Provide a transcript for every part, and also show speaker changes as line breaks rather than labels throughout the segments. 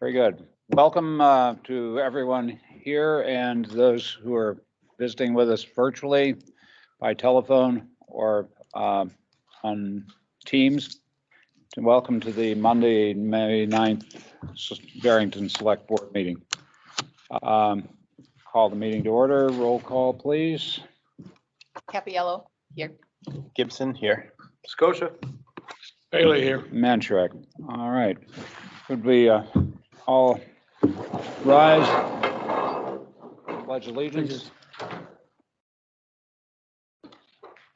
Very good. Welcome to everyone here and those who are visiting with us virtually by telephone or on Teams. And welcome to the Monday, May 9th Barrington Select Board meeting. Call the meeting to order. Roll call, please.
Capiello, here.
Gibson here. Scotia.
Bailey here.
Manchurek. All right. Could we all rise? Pledge allegiance.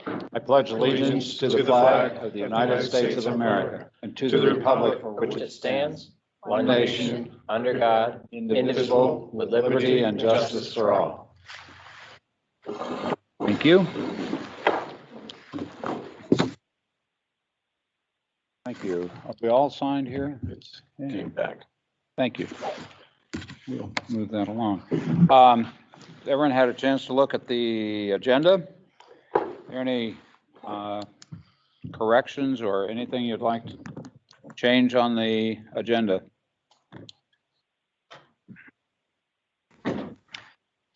I pledge allegiance to the flag of the United States of America and to the republic for which it stands, one nation, under God, indivisible, with liberty and justice for all. Thank you. Thank you. Are we all signed here? Yeah.
Came back.
Thank you. We'll move that along. Everyone had a chance to look at the agenda? Are there any corrections or anything you'd like to change on the agenda?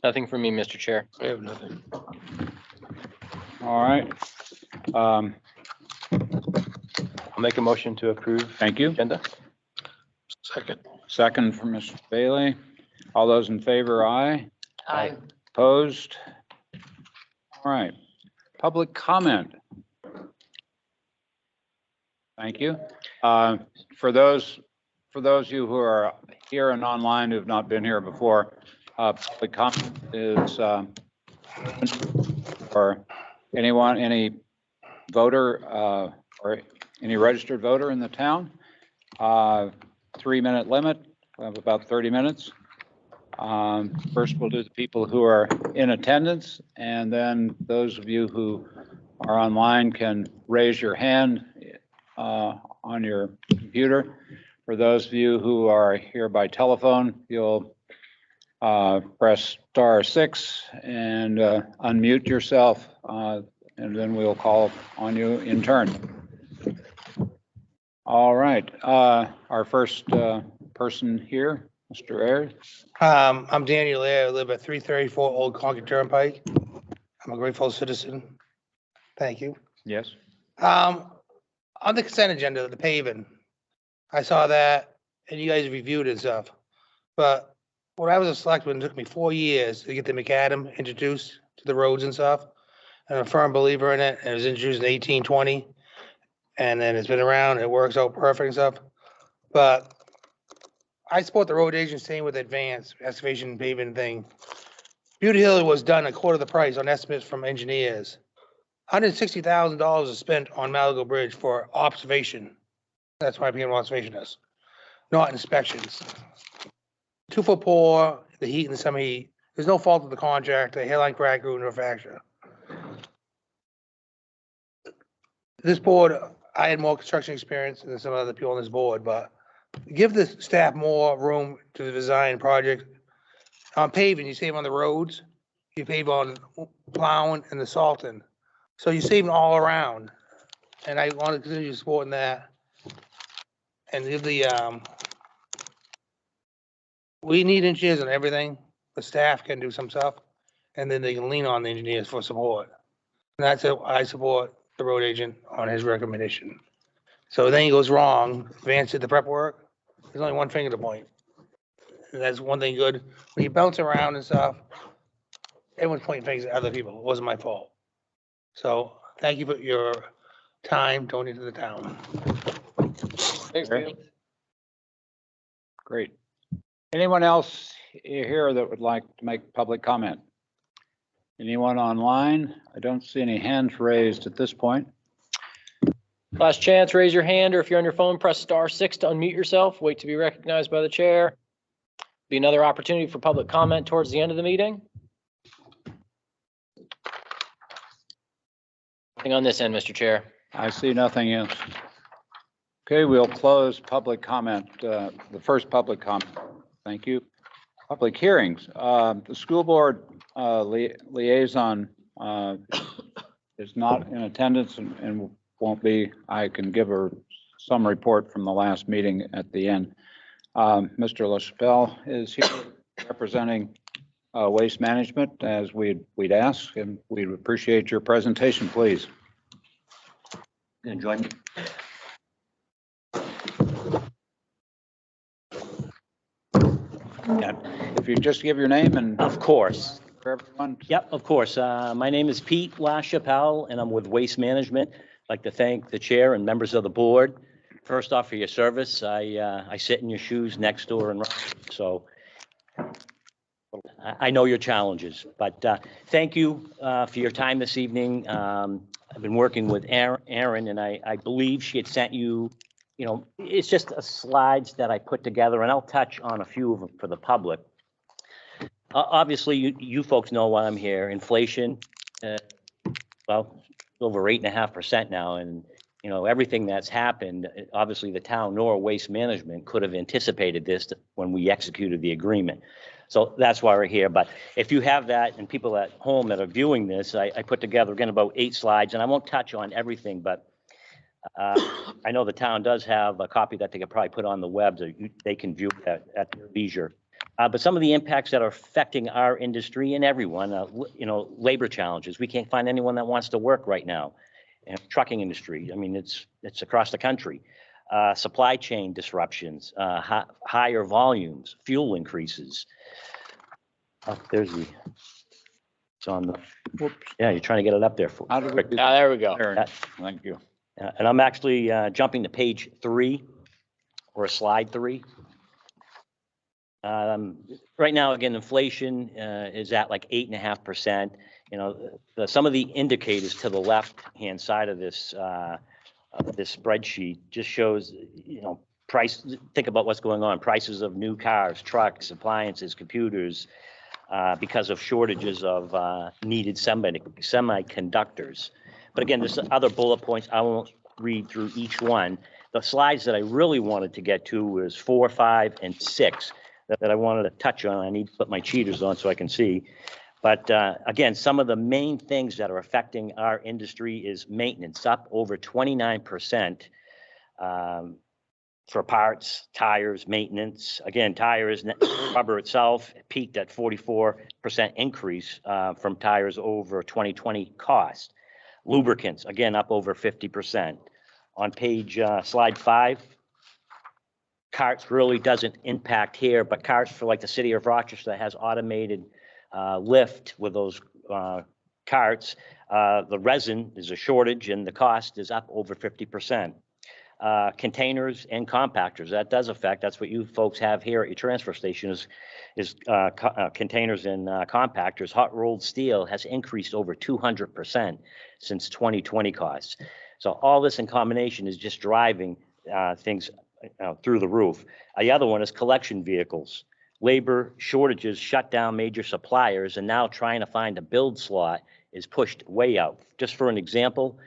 Nothing from me, Mr. Chair.
I have nothing.
All right.
I'll make a motion to approve
Thank you.
agenda.
Second.
Second from Mr. Bailey. All those in favor, aye.
Aye.
Opposed? All right. Public comment. Thank you. For those of you who are here and online who've not been here before, public comment is for anyone, any voter or any registered voter in the town. 3-minute limit. We have about 30 minutes. First, we'll do the people who are in attendance, and then those of you who are online can raise your hand on your computer. For those of you who are here by telephone, you'll press *6 and unmute yourself, and then we'll call on you in turn. All right, our first person here, Mr. Ayers.
I'm Daniel Ayer. I live at 334 Old Concord Turnpike. I'm a grateful citizen. Thank you.
Yes.
On the consent agenda, the paving, I saw that and you guys reviewed and stuff. But when I was a selectman, it took me 4 years to get the macadam introduced to the roads and stuff. I'm a firm believer in it. It was introduced in 1820. And then it's been around. It works out perfect and stuff. But I support the road agent staying with advanced excavation and paving thing. Beauty Hill was done a quarter of the price on estimates from engineers. $160,000 is spent on Malago Bridge for observation. That's why people observation is, not inspections. 2-foot pour, the heat and the summer heat. There's no fault of the contractor, hairline crack, root, or fracture. This board, I had more construction experience than some other people on this board, but give the staff more room to design project. On paving, you save on the roads, you pave on plowing and the salting. So you're saving all around. And I want to continue supporting that. And give the, we need engineers on everything. The staff can do some stuff. And then they can lean on the engineers for support. And that's it. I support the road agent on his recommendation. So then he goes wrong, Vance did the prep work, there's only one finger to point. And that's one thing good. When you bounce around and stuff, everyone's pointing fingers at other people. It wasn't my fault. So thank you for your time donated to the town.
Thanks,
Bill. Great. Anyone else here that would like to make public comment? Anyone online? I don't see any hands raised at this point.
Last chance, raise your hand, or if you're on your phone, press *6 to unmute yourself. Wait to be recognized by the chair. Be another opportunity for public comment towards the end of the meeting. Nothing on this end, Mr. Chair.
I see nothing else. Okay, we'll close public comment, the first public comment. Thank you. Public hearings. The school board liaison is not in attendance and won't be. I can give her some report from the last meeting at the end. Mr. LaChapelle is here representing Waste Management as we'd ask, and we'd appreciate your presentation, please.
Gonna join me? Yeah,
If you just give your name and
of course.
for everyone.
Yep, of course. My name is Pete LaChapelle, and I'm with Waste Management. I'd like to thank the chair and members of the board. First off, for your service. I sit in your shoes next door and so I know your challenges, but thank you for your time this evening. I've been working with Erin, and I believe she had sent you, it's just slides that I put together, and I'll touch on a few of them for the public. Obviously, you folks know why I'm here. Inflation, well, over 8.5% now, and everything that's happened. Obviously, the town nor Waste Management could have anticipated this when we executed the agreement. So that's why we're here. But if you have that, and people at home that are viewing this, I put together again about 8 slides, and I won't touch on everything, but I know the town does have a copy that they could probably put on the web, so they can view it at their leisure. But some of the impacts that are affecting our industry and everyone, labor challenges. We can't find anyone that wants to work right now. And trucking industry, I mean, it's across the country. Supply chain disruptions, higher volumes, fuel increases. It's on the, whoops, yeah, you're trying to get it up there.
How do we do
Ah, there we go.
there? Thank you.
And I'm actually jumping to page 3 or slide 3. Right now, again, inflation is at like 8.5%. Some of the indicators to the left-hand side of this spreadsheet just shows, price. Think about what's going on. Prices of new cars, trucks, appliances, computers, because of shortages of needed semiconductors. But again, there's other bullet points. I won't read through each one. The slides that I really wanted to get to was 4, 5, and 6 that I wanted to touch on. I need to put my cheaters on so I can see. But again, some of the main things that are affecting our industry is maintenance, up over 29% for parts, tires, maintenance. Again, tires, rubber itself peaked at 44% increase from tires over 2020 cost. Lubricants, again, up over 50%. On page slide 5, carts really doesn't impact here, but carts for like the city of Rochester has automated lift with those carts. The resin is a shortage and the cost is up over 50%. Containers and compactors, that does affect, that's what you folks have here at your transfer station is containers and compactors. Hot rolled steel has increased over 200% since 2020 costs. So all this in combination is just driving things through the roof. The other one is collection vehicles. Labor shortages shut down major suppliers, and now trying to find a build slot is pushed way out. Just for an example,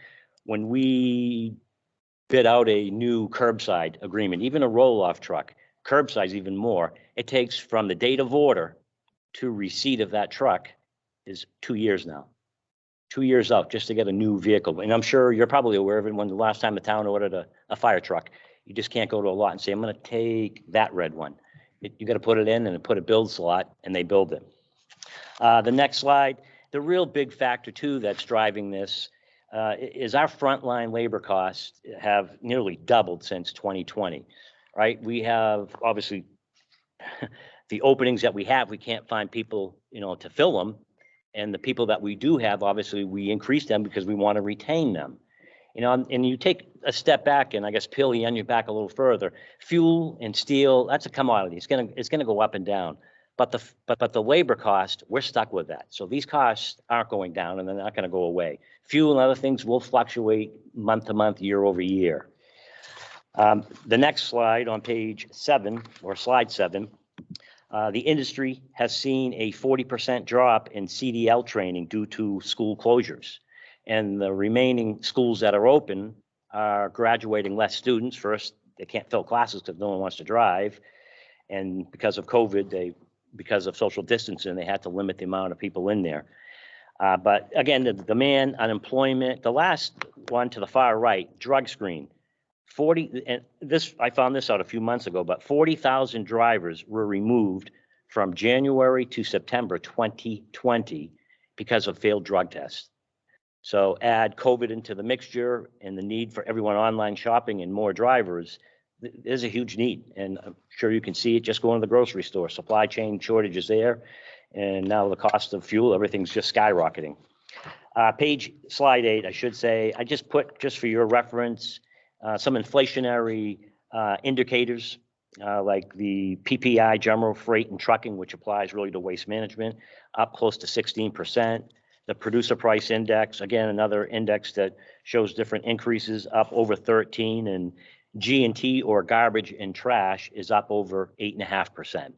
when we bid out a new curbside agreement, even a roll-off truck, curbside's even more, it takes from the date of order to receipt of that truck is 2 years now. 2 years out just to get a new vehicle. And I'm sure you're probably aware of it when the last time the town ordered a fire truck. You just can't go to a lot and say, I'm going to take that red one. You got to put it in and put a build slot, and they build it. The next slide, the real big factor too that's driving this is our frontline labor costs have nearly doubled since 2020, right? We have obviously the openings that we have, we can't find people, to fill them. And the people that we do have, obviously we increase them because we want to retain them. And you take a step back and I guess peel the onion back a little further. Fuel and steel, that's a commodity. It's gonna go up and down. But the labor cost, we're stuck with that. So these costs aren't going down and they're not gonna go away. Fuel and other things will fluctuate month to month, year over year. The next slide on page 7 or slide 7, the industry has seen a 40% drop in CDL training due to school closures. And the remaining schools that are open are graduating less students. First, they can't fill classes because no one wants to drive. And because of COVID, because of social distancing, they had to limit the amount of people in there. But again, the demand, unemployment, the last one to the far right, drug screen. 40, and this, I found this out a few months ago, but 40,000 drivers were removed from January to September 2020 because of failed drug tests. So add COVID into the mixture and the need for everyone online shopping and more drivers, there's a huge need. And I'm sure you can see it just going to the grocery store. Supply chain shortages there. And now the cost of fuel, everything's just skyrocketing. Slide 8, I should say, I just put, just for your reference, some inflationary indicators like the PPI, general freight and trucking, which applies really to waste management, up close to 16%. The producer price index, again, another index that shows different increases, up over 13, and G&T, or garbage and trash, is up over 8.5%.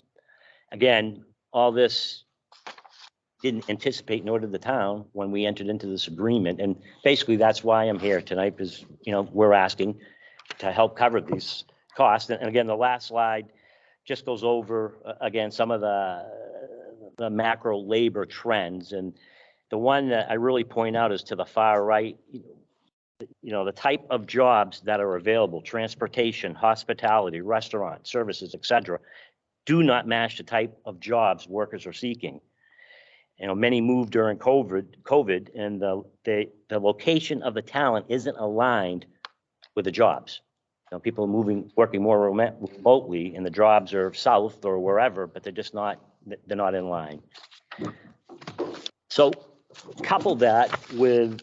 Again, all this didn't anticipate, nor did the town, when we entered into this agreement. And basically, that's why I'm here tonight, because, you know, we're asking to help cover these costs. And again, the last slide just goes over, again, some of the macro labor trends. And the one that I really point out is to the far right, you know, the type of jobs that are available: transportation, hospitality, restaurant, services, et cetera, do not match the type of jobs workers are seeking. You know, many moved during COVID, and the location of the talent isn't aligned with the jobs. You know, people are working more remotely, and the jobs are south or wherever, but they're not in line. So couple that with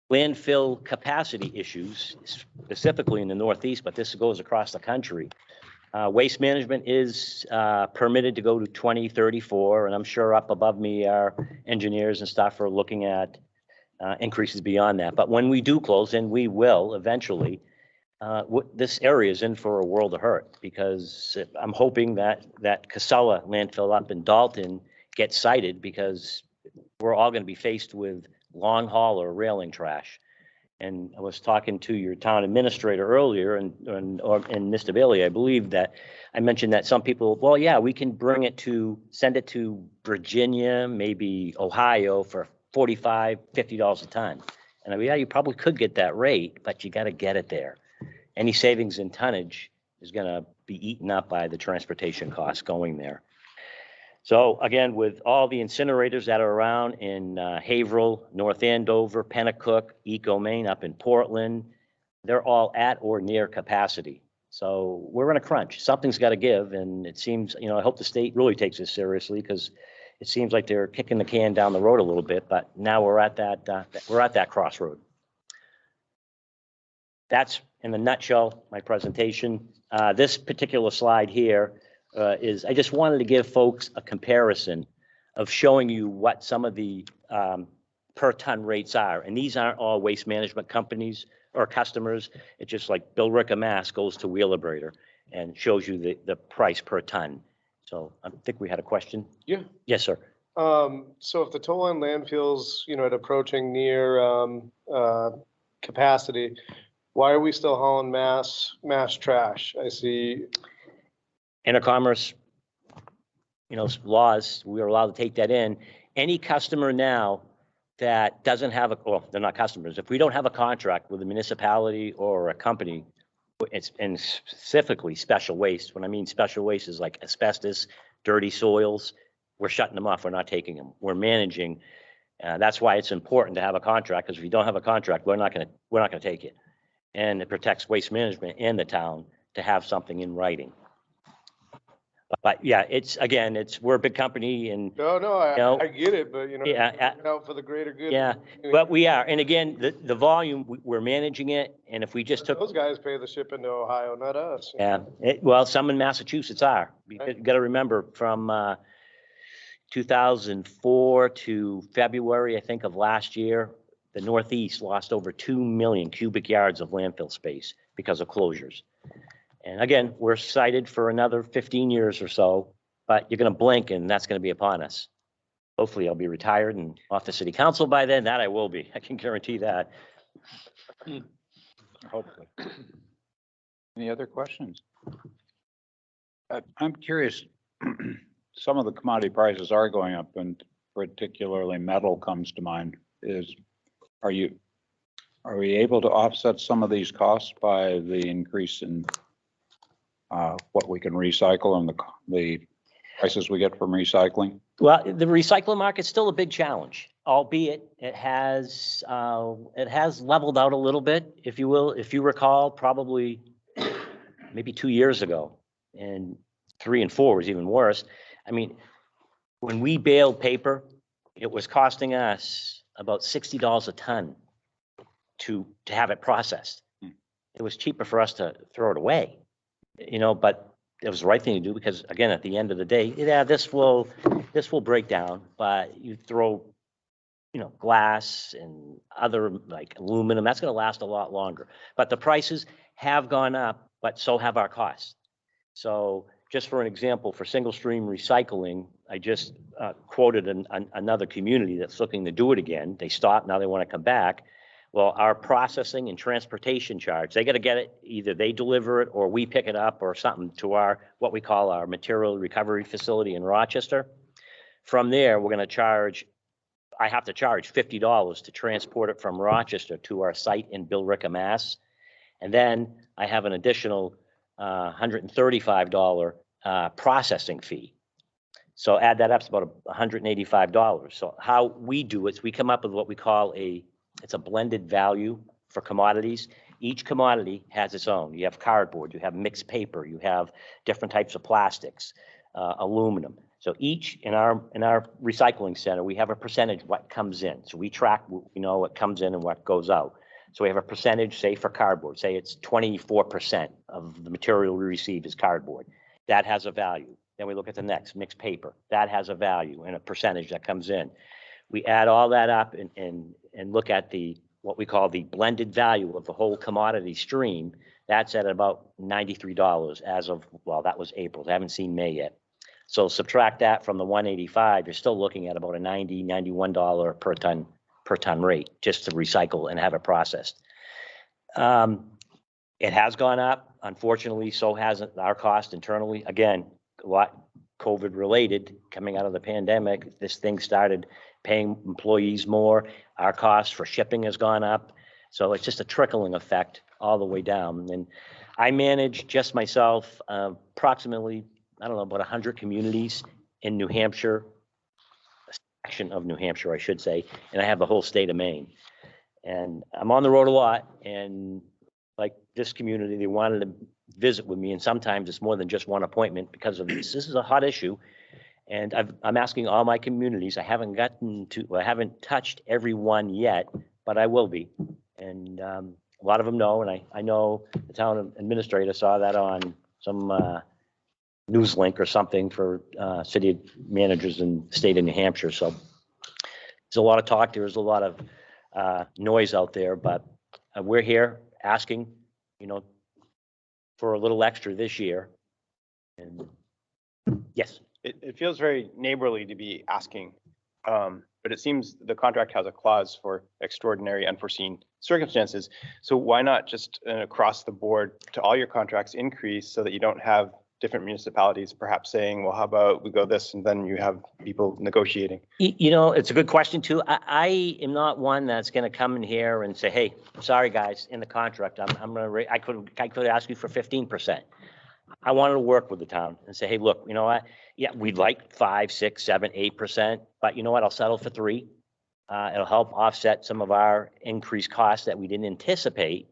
landfill capacity issues, specifically in the Northeast, but this goes across the country. Waste management is permitted to go to 2034, and I'm sure up above me, our engineers and staff are looking at increases beyond that. But when we do close, and we will eventually, this area is in for a world of hurt, because I'm hoping that Casella landfill up in Dalton gets cited, because we're all going to be faced with long haul or railing trash. And I was talking to your town administrator earlier, and Mr. Bailey, I believe that I mentioned that some people, well, yeah, we can send it to Virginia, maybe Ohio, for $45, $50 a ton. And I mean, yeah, you probably could get that rate, but you got to get it there. Any savings in tonnage is going to be eaten up by the transportation costs going there. So again, with all the incinerators that are around in Haverhill, North Andover, Pennacook, Eco-Maine, up in Portland, they're all at or near capacity. So we're in a crunch. Something's got to give, and it seems, you know, I hope the state really takes this seriously, because it seems like they're kicking the can down the road a little bit. But now we're at that crossroad. That's in a nutshell my presentation. This particular slide here is, I just wanted to give folks a comparison of showing you what some of the per ton rates are. And these aren't all waste management companies or customers. It's just like Bill Rick of Mass goes to Wheelabrator and shows you the price per ton. So I think we had a question.
Yeah.
Yes, sir.
So if the toll on landfills, you know, at approaching near capacity, why are we still hauling mass trash? I see.
Intercommerce, you know, laws, we are allowed to take that in. Any customer now that doesn't have well, they're not customers. If we don't have a contract with a municipality or a company, and specifically special waste, when I mean special waste is like asbestos, dirty soils, we're shutting them off. We're not taking them. We're managing. That's why it's important to have a contract, because if you don't have a contract, we're not going to take it. And it protects waste management and the town to have something in writing. But yeah, we're a big company, and
No, I get it, but you know,
yeah,
out for the greater good.
yeah, but we are. And again, the volume, we're managing it. And if we just took,
those guys pay the shipping to Ohio, not us.
yeah, well, some in Massachusetts are. You got to remember, from 2004 to February, I think, of last year, the Northeast lost over 2 million cubic yards of landfill space because of closures. And again, we're cited for another 15 years or so, but you're going to blink and that's going to be upon us. Hopefully I'll be retired and off the city council by then. That I will be. I can guarantee that.
Hopefully. Any other questions? I'm curious, some of the commodity prices are going up, and particularly metal comes to mind. Are you Are we able to offset some of these costs by the increase in what we can recycle and the prices we get from recycling?
Well, the recycling market's still a big challenge, albeit it has leveled out a little bit, if you will. If you recall, probably maybe 2 years ago, and 3 and 4 was even worse. I mean, when we baled paper, it was costing us about $60 a ton to have it processed. It was cheaper for us to throw it away, but it was the right thing to do because, again, at the end of the day, yeah, this will break down, but you throw, glass and other like aluminum, that's going to last a lot longer. But the prices have gone up, but so have our costs. So just for an example, for single stream recycling, I just quoted another community that's looking to do it again. They stopped, now they want to come back. Well, our processing and transportation charge, they got to get it, either they deliver it or we pick it up or something to what we call our material recovery facility in Rochester. From there, we're going to I have to charge $50 to transport it from Rochester to our site in Billerica, Mass. And then I have an additional $135 processing fee. So add that up, it's about $185. So how we do it is we come up with what we call it's a blended value for commodities. Each commodity has its own. You have cardboard, you have mixed paper, you have different types of plastics, aluminum. So each in our recycling center, we have a percentage what comes in. So we track, what comes in and what goes out. So we have a percentage, say for cardboard, say it's 24% of the material we receive is cardboard. That has a value. Then we look at the next, mixed paper. That has a value and a percentage that comes in. We add all that up and look at what we call the blended value of the whole commodity stream. That's at about $93 as of, that was April. I haven't seen May yet. So subtract that from the 185, you're still looking at about a $90, $91 per ton rate just to recycle and have it processed. It has gone up. Unfortunately, so has our cost internally. Again, a lot COVID related coming out of the pandemic. This thing started paying employees more. Our cost for shipping has gone up. So it's just a trickling effect all the way down. And I manage just myself approximately, about 100 communities in New Hampshire, a section of New Hampshire, I should say, and I have the whole state of Maine. And I'm on the road a lot, and like this community, they wanted to visit with me, and sometimes it's more than just one appointment because of this. This is a hot issue, and I'm asking all my communities. I haven't touched every one yet, but I will be. And a lot of them know, and I know the town administrator saw that on some news link or something for city managers in the state of New Hampshire. So there's a lot of talk. There's a lot of noise out there, but we're here asking, for a little extra this year. And yes.
It feels very neighborly to be asking, but it seems the contract has a clause for extraordinary unforeseen circumstances. So why not just across the board to all your contracts increase so that you don't have different municipalities perhaps saying, well, how about we go this, and then you have people negotiating?
It's a good question too. I am not one that's going to come in here and say, hey, sorry guys, in the contract, I could ask you for 15%. I wanted to work with the town and say, hey, look, you know what? Yeah, we'd like 5, 6, 7, 8%, but you know what? I'll settle for 3. It'll help offset some of our increased costs that we didn't anticipate.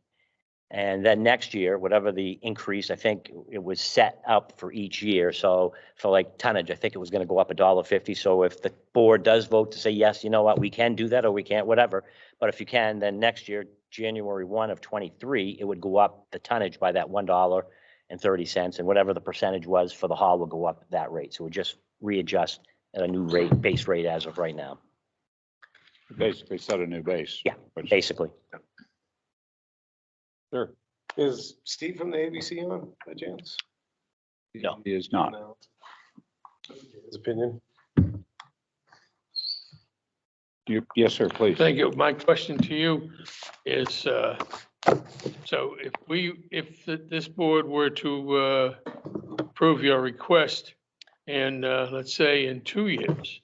And then next year, whatever the increase, I think it was set up for each year. So for like tonnage, I think it was going to go up $1.50. So if the board does vote to say, yes, you know what, we can do that or we can't, whatever. But if you can, then next year, January 1 of 23, it would go up the tonnage by that $1.30, and whatever the percentage was for the haul will go up that rate. So we just readjust at a new rate, base rate as of right now.
Basically set a new base.
Yeah, basically.
Sure.
Is Steve from the ABC on by chance?
No.
He is not.
No. His opinion?
Yes, sir, please.
Thank you. My question to you is, so if this board were to approve your request and let's say in 2 years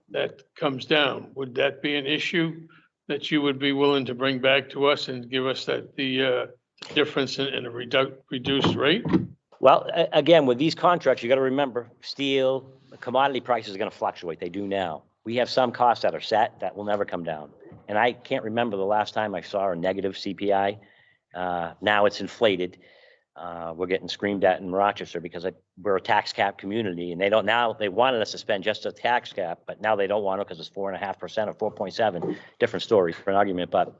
that comes down, would that be an issue that you would be willing to bring back to us and give us the difference in a reduced rate?
Well, again, with these contracts, you got to remember, steel, commodity prices are going to fluctuate. They do now. We have some costs that are set that will never come down. And I can't remember the last time I saw a negative CPI. Now it's inflated. We're getting screamed at in Rochester because we're a tax cap community, and they wanted us to spend just a tax cap, but now they don't want it because it's 4.5% or 4.7. Different story for an argument, but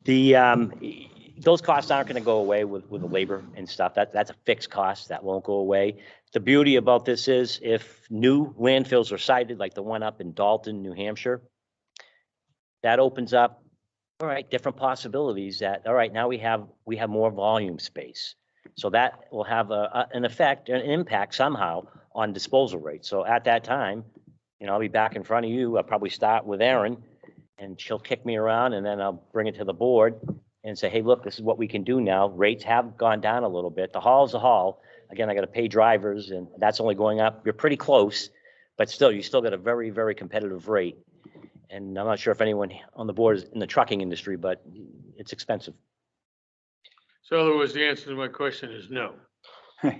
those costs aren't going to go away with the labor and stuff. That's a fixed cost that won't go away. The beauty about this is if new landfills are sited, like the one up in Dalton, New Hampshire, that opens up, all right, different possibilities that, all right, now we have more volume space. So that will have an effect, an impact somehow on disposal rates. So at that time, I'll be back in front of you. I'll probably start with Erin, and she'll kick me around, and then I'll bring it to the board and say, hey, look, this is what we can do now. Rates have gone down a little bit. The haul's a haul. Again, I got to pay drivers, and that's only going up. You're pretty close, but still, you still got a very, very competitive rate. And I'm not sure if anyone on the board is in the trucking industry, but it's expensive.
So in other words, the answer to my question is no.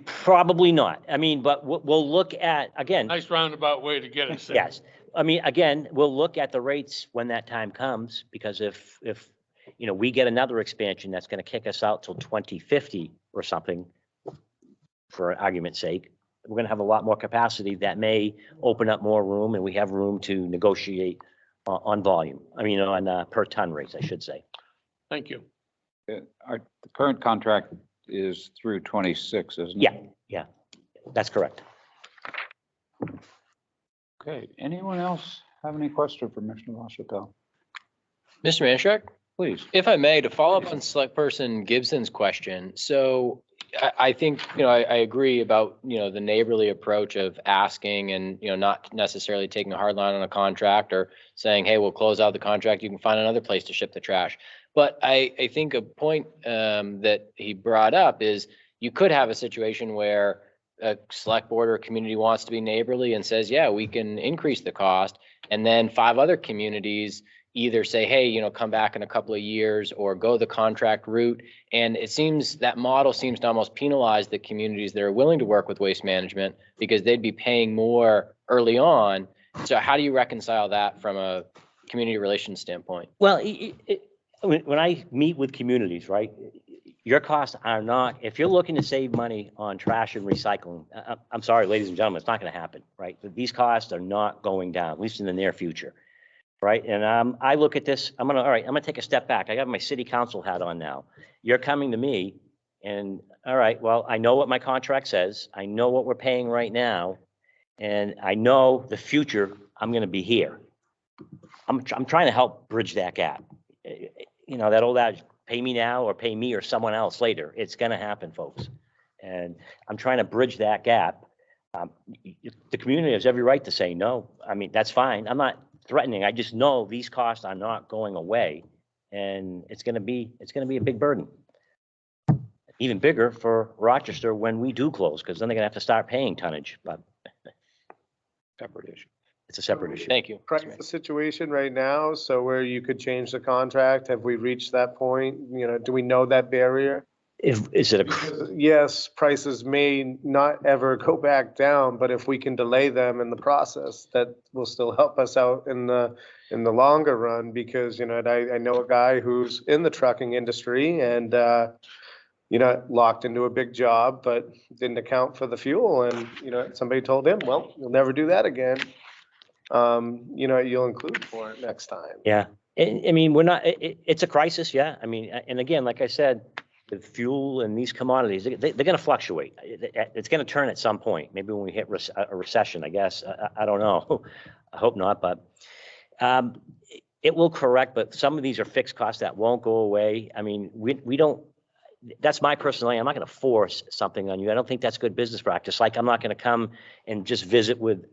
Probably not. I mean, but we'll look at, again.
Nice roundabout way to get us there.
Yes. I mean, again, we'll look at the rates when that time comes, because if we get another expansion that's going to kick us out till 2050 or something, for argument's sake, we're going to have a lot more capacity that may open up more room, and we have room to negotiate on volume. I mean, on per ton rates, I should say.
Thank you.
The current contract is through 26, isn't it?
Yeah, that's correct.
Okay, anyone else have any question for Commissioner LaChapelle?
Mr. Manshek,
Please.
if I may, to follow up on Select Person Gibson's question. So I think, I agree about, the neighborly approach of asking and, not necessarily taking a hard line on a contract or saying, hey, we'll close out the contract. You can find another place to ship the trash. But I think a point that he brought up is you could have a situation where a select board or community wants to be neighborly and says, yeah, we can increase the cost. And then 5 other communities either say, hey, come back in a couple of years or go the contract route. And it seems that model seems to almost penalize the communities that are willing to work with waste management because they'd be paying more early on. So how do you reconcile that from a community relations standpoint?
Well, when I meet with communities, right, your costs are not, if you're looking to save money on trash and recycling, I'm sorry, ladies and gentlemen, it's not going to happen, right? These costs are not going down, at least in the near future. Right. And I look at this, I'm going to take a step back. I got my city council hat on now. You're coming to me and, all right, well, I know what my contract says. I know what we're paying right now. And I know the future, I'm going to be here. I'm trying to help bridge that gap. That old adage, pay me now or pay me or someone else later. It's going to happen, folks. And I'm trying to bridge that gap. The community has every right to say no. I mean, that's fine. I'm not threatening. I just know these costs are not going away, and it's going to be a big burden. Even bigger for Rochester when we do close, because then they're going to have to start paying tonnage. But
Separate issue.
it's a separate issue.
Thank you.
Price the situation right now, so where you could change the contract, have we reached that point? Do we know that barrier?
Is it a?
Because, yes, prices may not ever go back down, but if we can delay them in the process, that will still help us out in the longer run. Because I know a guy who's in the trucking industry and locked into a big job, but didn't account for the fuel, and somebody told him, well, you'll never do that again. You'll include for it next time.
Yeah, I mean, we're not. It's a crisis. Yeah, I mean, and again, like I said, the fuel and these commodities, they're going to fluctuate. It's going to turn at some point. Maybe when we hit a recession, I guess. I don't know. I hope not, but it will correct. But some of these are fixed costs that won't go away. I mean, we don't. That's my personal. I'm not going to force something on you. I don't think that's good business practice. Like, I'm not going to come and just visit with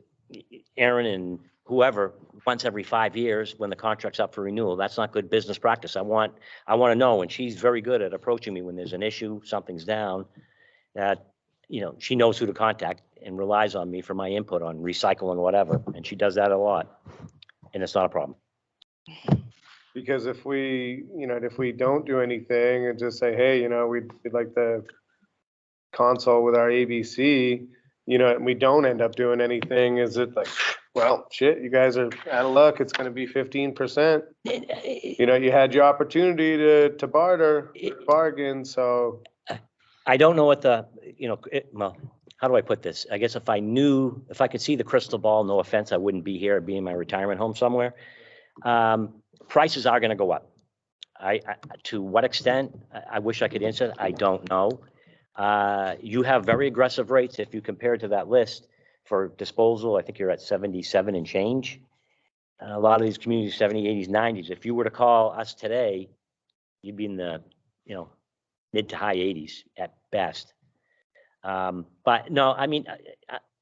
Aaron and whoever once every 5 years when the contract's up for renewal. That's not good business practice. I want to know, and she's very good at approaching me when there's an issue, something's down, that, she knows who to contact and relies on me for my input on recycling or whatever. And she does that a lot, and it's not a problem.
Because if we, if we don't do anything and just say, hey, we'd like to consult with our ABC, and we don't end up doing anything, is it like, well, shit, you guys are out of luck, it's gonna be 15%. You had your opportunity to bargain, so.
I don't know what well, how do I put this? I guess if I could see the crystal ball, no offense, I wouldn't be here, I'd be in my retirement home somewhere. Prices are gonna go up. To what extent? I wish I could answer. I don't know. You have very aggressive rates if you compare to that list for disposal. I think you're at 77 and change. A lot of these communities, 70, 80s, 90s. If you were to call us today, you'd be in the, mid to high 80s at best. But no, I mean,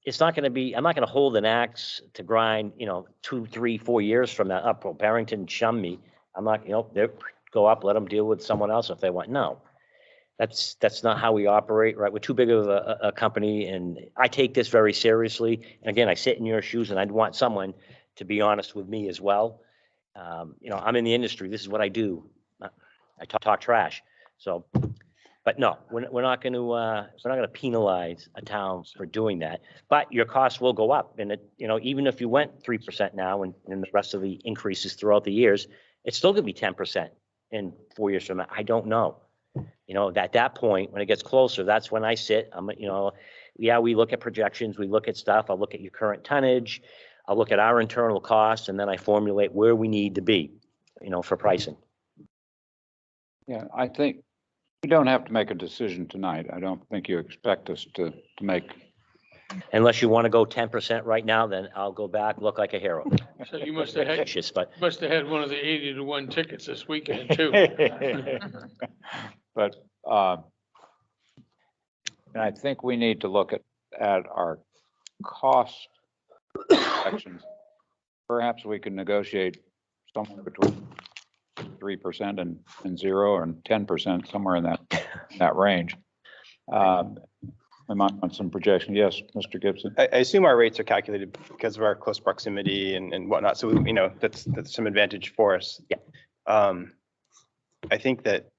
it's not going to be, I'm not going to hold an axe to grind, 2, 3, 4 years from that up. Barrington shun me. I'm not, they go up, let them deal with someone else if they want. No, that's not how we operate, right? We're too big of a company, and I take this very seriously. And again, I sit in your shoes, and I'd want someone to be honest with me as well. I'm in the industry. This is what I do. I talk trash. So, but no, we're not going to penalize a town for doing that. But your costs will go up, and even if you went 3% now, and the rest of the increases throughout the years, it's still going to be 10% in 4 years from now. I don't know. At that point, when it gets closer, that's when I sit. We look at projections, we look at stuff. I'll look at your current tonnage. I'll look at our internal costs, and then I formulate where we need to be, for pricing.
Yeah, I think we don't have to make a decision tonight. I don't think you expect us to make.
Unless you want to go 10% right now, then I'll go back, look like a hero.
So you must have had one of the 80-to-1 tickets this weekend too.
But and I think we need to look at our cost sections. Perhaps we can negotiate somewhere between 3% and 0 and 10%, somewhere in that range. I might want some projection. Yes, Mr. Gibson.
I assume our rates are calculated because of our close proximity and whatnot. So, that's some advantage for us.
Yeah.
I think that,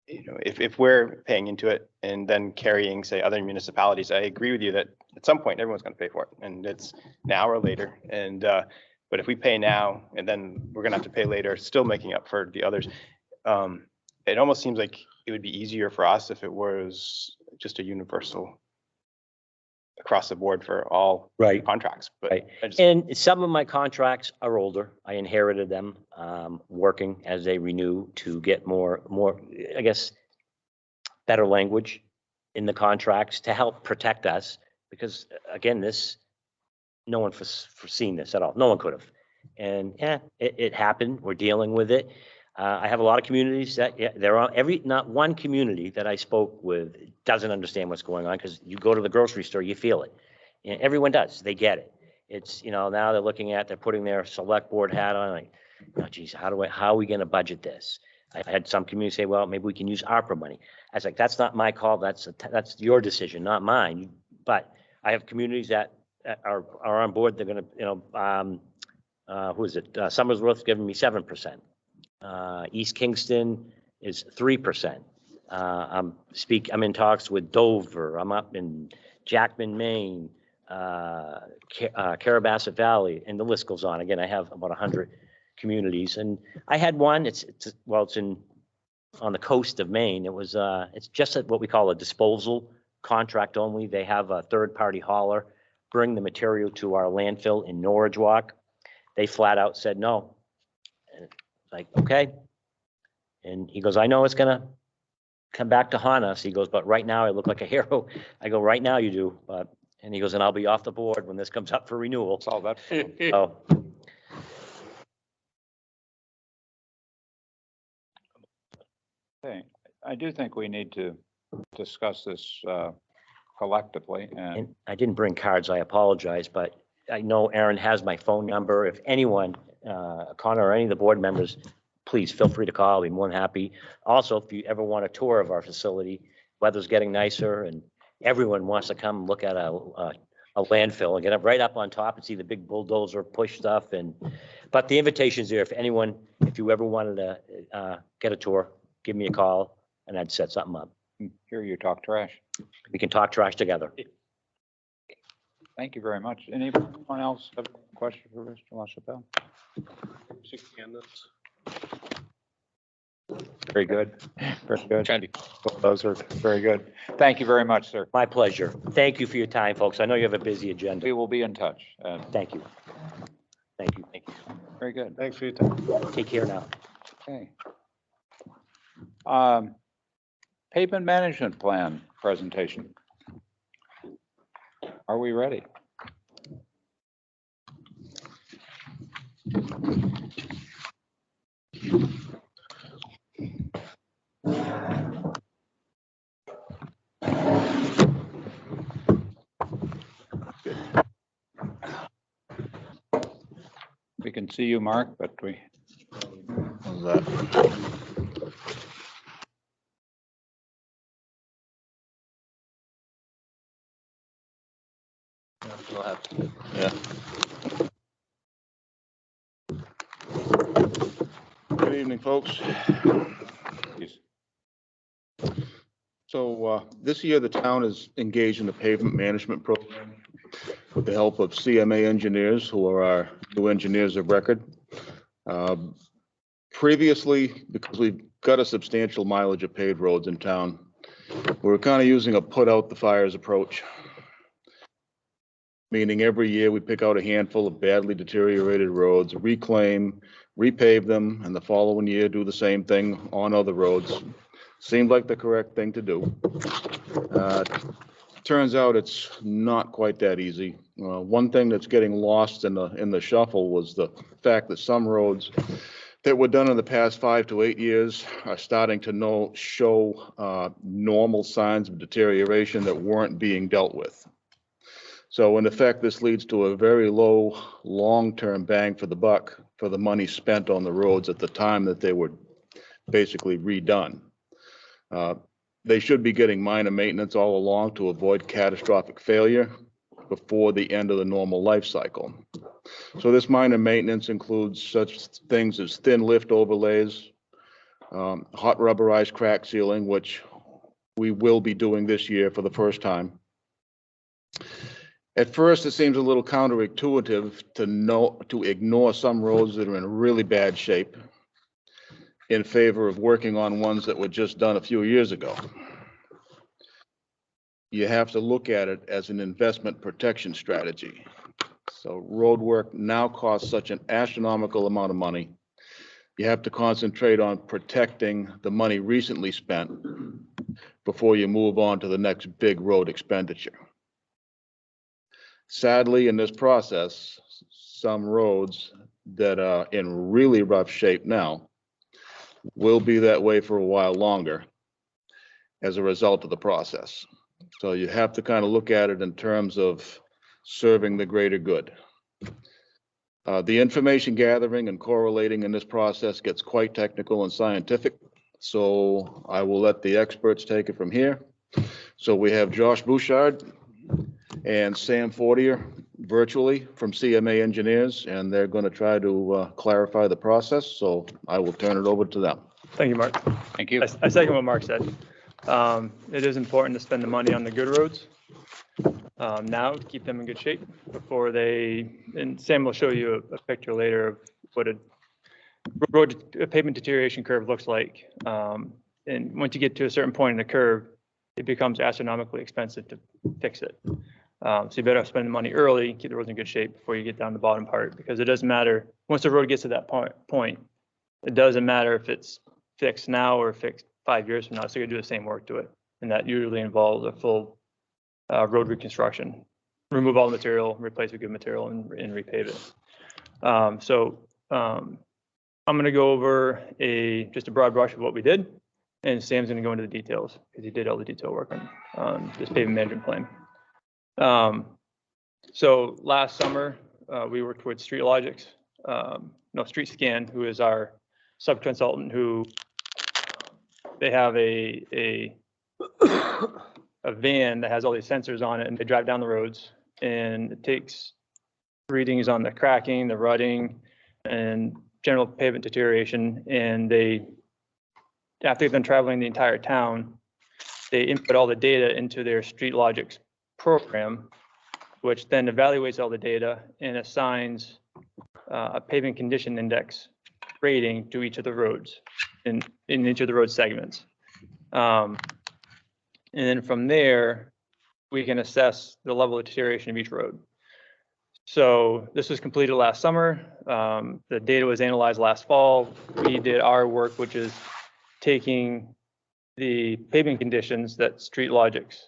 if we're paying into it and then carrying, say, other municipalities, I agree with you that at some point everyone's going to pay for it, and it's now or later. And but if we pay now and then we're going to have to pay later, still making up for the others, it almost seems like it would be easier for us if it was just a universal across the board for all contracts. But
right. And some of my contracts are older. I inherited them, working as they renew to get more, I guess, better language in the contracts to help protect us. Because again, no one foreseen this at all. No one could have. And it happened. We're dealing with it. I have a lot of communities that, not one community that I spoke with doesn't understand what's going on, because you go to the grocery store, you feel it. And everyone does, they get it. It's, now they're putting their select board hat on, like, oh geez, how are we going to budget this? I had some communities say, well, maybe we can use ARPA money. I was like, that's not my call. That's your decision, not mine. But I have communities that are on board. They're going to, who is it? Somersworth's giving me 7%. East Kingston is 3%. I'm in talks with Dover. I'm up in Jackman, Maine, Carrabassett Valley, and the list goes on. Again, I have about 100 communities, and I had one. It's on the coast of Maine. It's just what we call a disposal contract only. They have a third-party hauler bring the material to our landfill in Norwich Walk. They flat out said no. Like, okay. And he goes, I know it's going to come back to haunt us. He goes, but right now I look like a hero. I go, right now you do. And he goes, and I'll be off the board when this comes up for renewal.
That's all that.
So,
Okay. I do think we need to discuss this collectively.
and I didn't bring cards. I apologize, but I know Aaron has my phone number. If anyone, Connor or any of the board members, please feel free to call. I'll be more than happy. Also, if you ever want a tour of our facility, weather's getting nicer and everyone wants to come look at a a landfill and get up right up on top and see the big bulldozer push stuff but the invitation's there if anyone, if you ever wanted to, get a tour, give me a call and I'd set something up.
Here you talk trash.
We can talk trash together.
Thank you very much. Anyone else have a question for Mr. LaChapelle? Very good. Very good.
Trying to be
Those are very good. Thank you very much, sir.
My pleasure. Thank you for your time, folks. I know you have a busy agenda.
We will be in touch.
Thank you. Thank you.
Very good.
Thanks for your time.
Take care now.
Okay. Pavement management plan presentation. Are we ready? We can see you, Mark, but we. How's that?
We'll have
Yeah. Good evening, folks. So this year, the town is engaged in a pavement management program with the help of CMA engineers, who are our new engineers of record. Previously, because we've got a substantial mileage of paved roads in town, we were kind of using a put out the fires approach. Meaning every year we pick out a handful of badly deteriorated roads, reclaim, repave them, and the following year do the same thing on other roads. Seemed like the correct thing to do. Turns out it's not quite that easy. One thing that's getting lost in the shuffle was the fact that some roads that were done in the past 5 to 8 years are starting to show normal signs of deterioration that weren't being dealt with. So in effect, this leads to a very low long-term bang for the buck for the money spent on the roads at the time that they were basically redone. They should be getting minor maintenance all along to avoid catastrophic failure before the end of the normal life cycle. So this minor maintenance includes such things as thin lift overlays, hot rubberized crack sealing, which we will be doing this year for the first time. At first, it seems a little counterintuitive to ignore some roads that are in really bad shape in favor of working on ones that were just done a few years ago. You have to look at it as an investment protection strategy. So road work now costs such an astronomical amount of money. You have to concentrate on protecting the money recently spent before you move on to the next big road expenditure. Sadly, in this process, some roads that are in really rough shape now will be that way for a while longer as a result of the process. So you have to kind of look at it in terms of serving the greater good. The information gathering and correlating in this process gets quite technical and scientific, so I will let the experts take it from here. So we have Josh Bouchard and Sam Fortier virtually from CMA Engineers, and they're going to try to clarify the process, so I will turn it over to them.
Thank you, Mark.
Thank you.
I second what Mark said. It is important to spend the money on the good roads now to keep them in good shape before and Sam will show you a picture later of what a pavement deterioration curve looks like. And once you get to a certain point in the curve, it becomes astronomically expensive to fix it. So you better spend the money early, keep the roads in good shape before you get down to the bottom part, because it doesn't matter. Once the road gets to that point, it doesn't matter if it's fixed now or fixed 5 years from now. So you do the same work to it. And that usually involves a full road reconstruction, remove all the material, replace with good material, and repave it. I'm going to go over just a broad brush of what we did, and Sam's going to go into the details because he did all the detail work on this pavement management plan. So last summer, we worked with Street Scan, who is our sub-consultant, who they have a van that has all these sensors on it, and they drive down the roads and it takes readings on the cracking, the rutting, and general pavement deterioration. And after they've been traveling the entire town, they input all the data into their StreetLogix program, which then evaluates all the data and assigns a pavement condition index rating to each of the roads in each of the road segments. And then from there, we can assess the level of deterioration of each road. So this was completed last summer. The data was analyzed last fall. We did our work, which is taking the pavement conditions that StreetLogix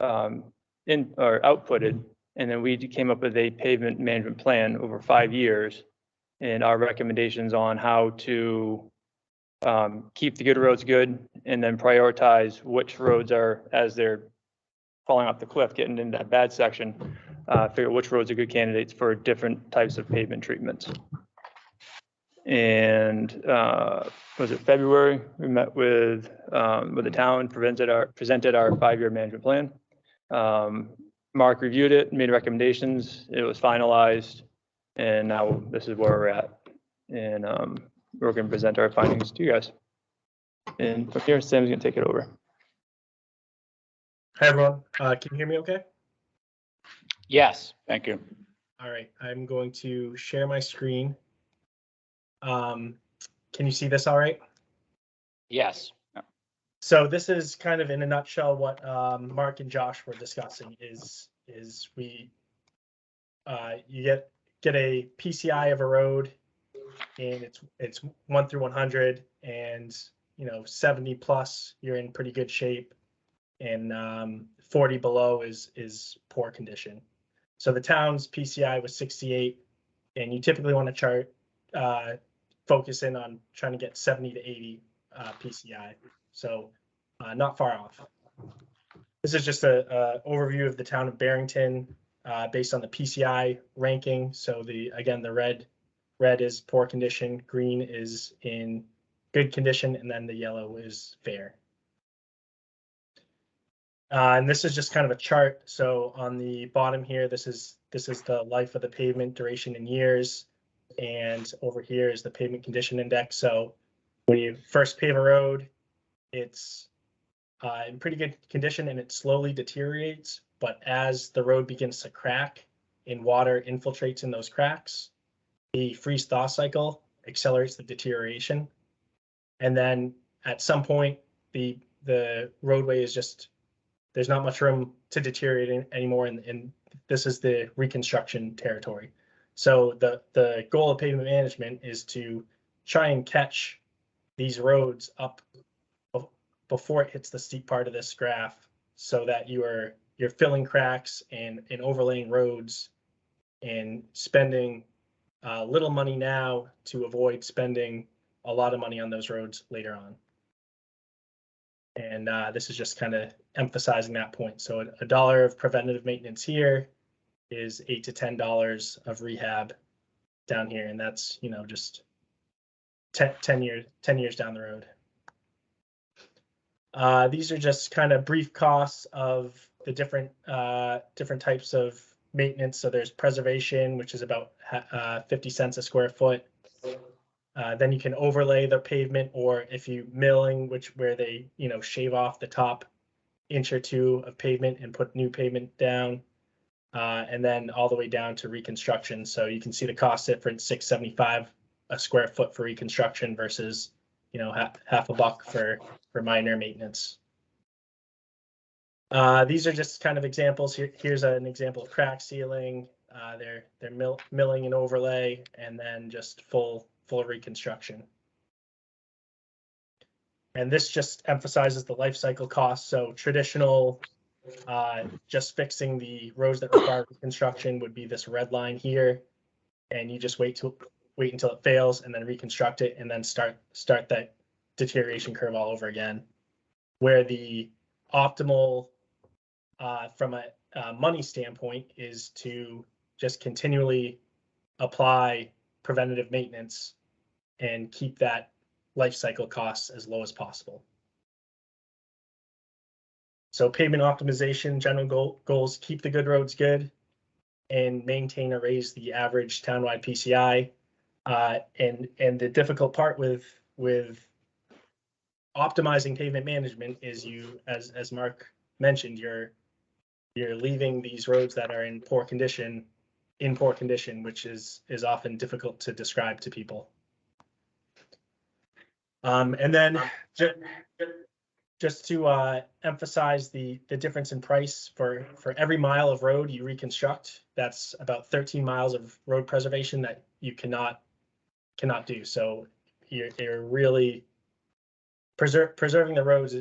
outputted, and then we came up with a pavement management plan over 5 years and our recommendations on how to keep the good roads good, and then prioritize which roads are, as they're falling off the cliff, getting into that bad section, figure which roads are good candidates for different types of pavement treatments. And was it February? We met with the town, presented our 5-year management plan. Mark reviewed it, made recommendations. It was finalized, and now this is where we're at. And we're going to present our findings to you guys. And from here, Sam's going to take it over.
Hi, everyone. Can you hear me okay?
Yes.
Thank you.
All right, I'm going to share my screen. Can you see this all right?
Yes.
So this is kind of in a nutshell what Mark and Josh were discussing is we you get a PCI of a road, and it's 1 through 100, and 70 plus you're in pretty good shape, and 40 below is poor condition. So the town's PCI was 68, and you typically want to chart focus in on trying to get 70 to 80 PCI. So not far off. This is just a overview of the town of Barrington based on the PCI ranking. So the red is poor condition, green is in good condition, and then the yellow is fair. And this is just kind of a chart. So on the bottom here, this is the life of the pavement, duration in years, and over here is the pavement condition index. So when you first pave a road, it's in pretty good condition and it slowly deteriorates. But as the road begins to crack and water infiltrates in those cracks, the freeze-thaw cycle accelerates the deterioration. And then at some point, the roadway is just, there's not much room to deteriorate anymore, and this is the reconstruction territory. So the goal of pavement management is to try and catch these roads up before it hits the steep part of this graph, so that you're filling cracks and overlaying roads and spending little money now to avoid spending a lot of money on those roads later on. And this is just kind of emphasizing that point. So $1 of preventative maintenance here is $8 to $10 of rehab down here, and that's just 10 years down the road. These are just kind of brief costs of the different types of maintenance. So there's preservation, which is about 50 cents a square foot. Then you can overlay the pavement, or if you milling, where they shave off the top inch or two of pavement and put new pavement down, and then all the way down to reconstruction. So you can see the cost difference: $6.75 a square foot for reconstruction versus half a buck for minor maintenance. These are just kind of examples. Here's an example of crack sealing. They're milling and overlay, and then just full reconstruction. And this just emphasizes the life cycle cost. So traditional, just fixing the roads that require reconstruction would be this red line here, and you just wait until it fails and then reconstruct it, and then start that deterioration curve all over again. Where the optimal from a money standpoint is to just continually apply preventative maintenance and keep that life cycle costs as low as possible. So pavement optimization, general goals: keep the good roads good, and maintain or raise the average townwide PCI. And the difficult part with optimizing pavement management is you, as Mark mentioned, you're leaving these roads that are in poor condition, which is often difficult to describe to people. And then just to emphasize the difference in price for every mile of road you reconstruct, that's about 13 miles of road preservation that you cannot do. So you're really preserving the roads.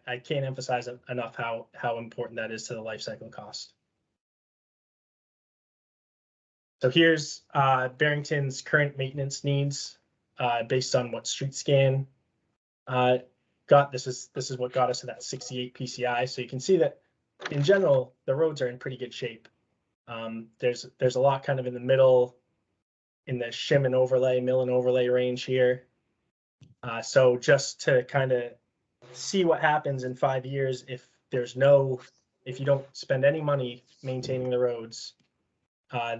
I can't emphasize enough how important that is to the life cycle cost. So here's Barrington's current maintenance needs based on what StreetScan got. This is what got us to that 68 PCI. So you can see that in general the roads are in pretty good shape. There's a lot kind of in the middle, in the shim and overlay, mill and overlay range here. So just to kind of see what happens in 5 years if you don't spend any money maintaining the roads.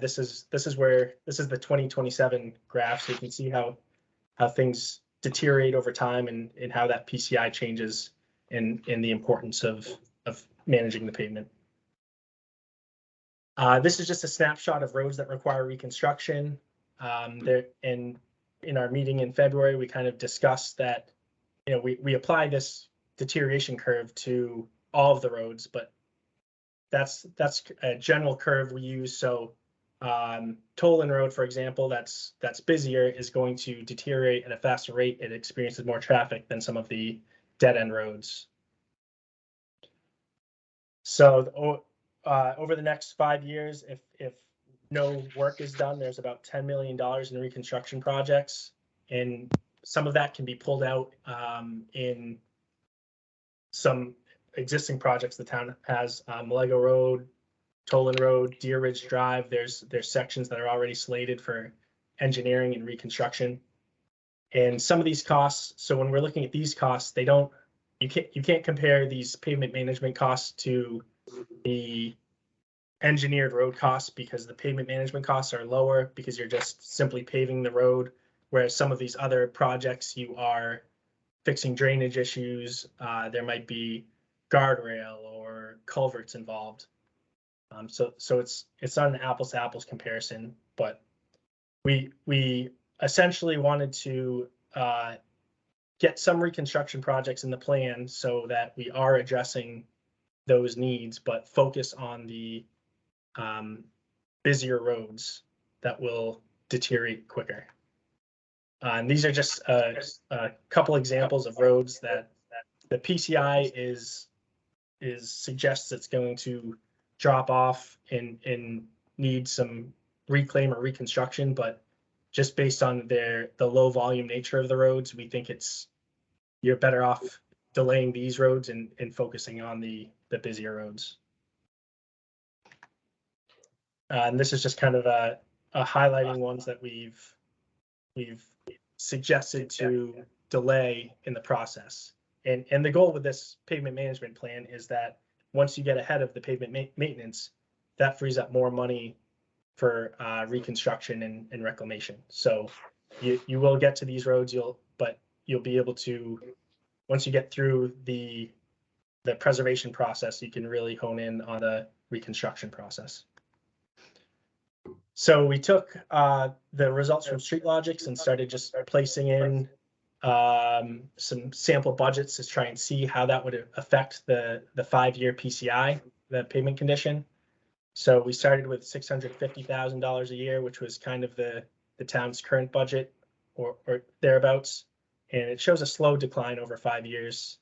This is the 2027 graph, so you can see how things deteriorate over time and how that PCI changes in the importance of managing the pavement. This is just a snapshot of roads that require reconstruction. In our meeting in February, we kind of discussed that, we apply this deterioration curve to all of the roads, but that's a general curve we use. So Tolan Road, for example, that's busier, is going to deteriorate at a faster rate. It experiences more traffic than some of the dead end roads. So over the next 5 years, if no work is done, there's about $10 million in reconstruction projects, and some of that can be pulled out in some existing projects the town has. Malego Road, Tolan Road, Deer Ridge Drive, there's sections that are already slated for engineering and reconstruction. And some of these costs, so when we're looking at these costs, you can't compare these pavement management costs to the engineered road costs, because the pavement management costs are lower because you're just simply paving the road, whereas some of these other projects you are fixing drainage issues. There might be guardrail or culverts involved. So it's not an apples to apples comparison, but we essentially wanted to get some reconstruction projects in the plan so that we are addressing those needs, but focus on the busier roads that will deteriorate quicker. And these are just a couple examples of roads that the PCI suggests it's going to drop off and need some reclaim or reconstruction, but just based on the low volume nature of the roads, we think you're better off delaying these roads and focusing on the busier roads. And this is just kind of a highlighting ones that we've suggested to delay in the process. And the goal with this pavement management plan is that once you get ahead of the pavement maintenance, that frees up more money for reconstruction and reclamation. So you will get to these roads, but you'll be able to, once you get through the preservation process, you can really hone in on the reconstruction process. So we took the results from StreetLogix and started just placing in some sample budgets to try and see how that would affect the 5-year PCI, the pavement condition. So we started with $650,000 a year, which was kind of the town's current budget or thereabouts. And it shows a slow decline over 5 years.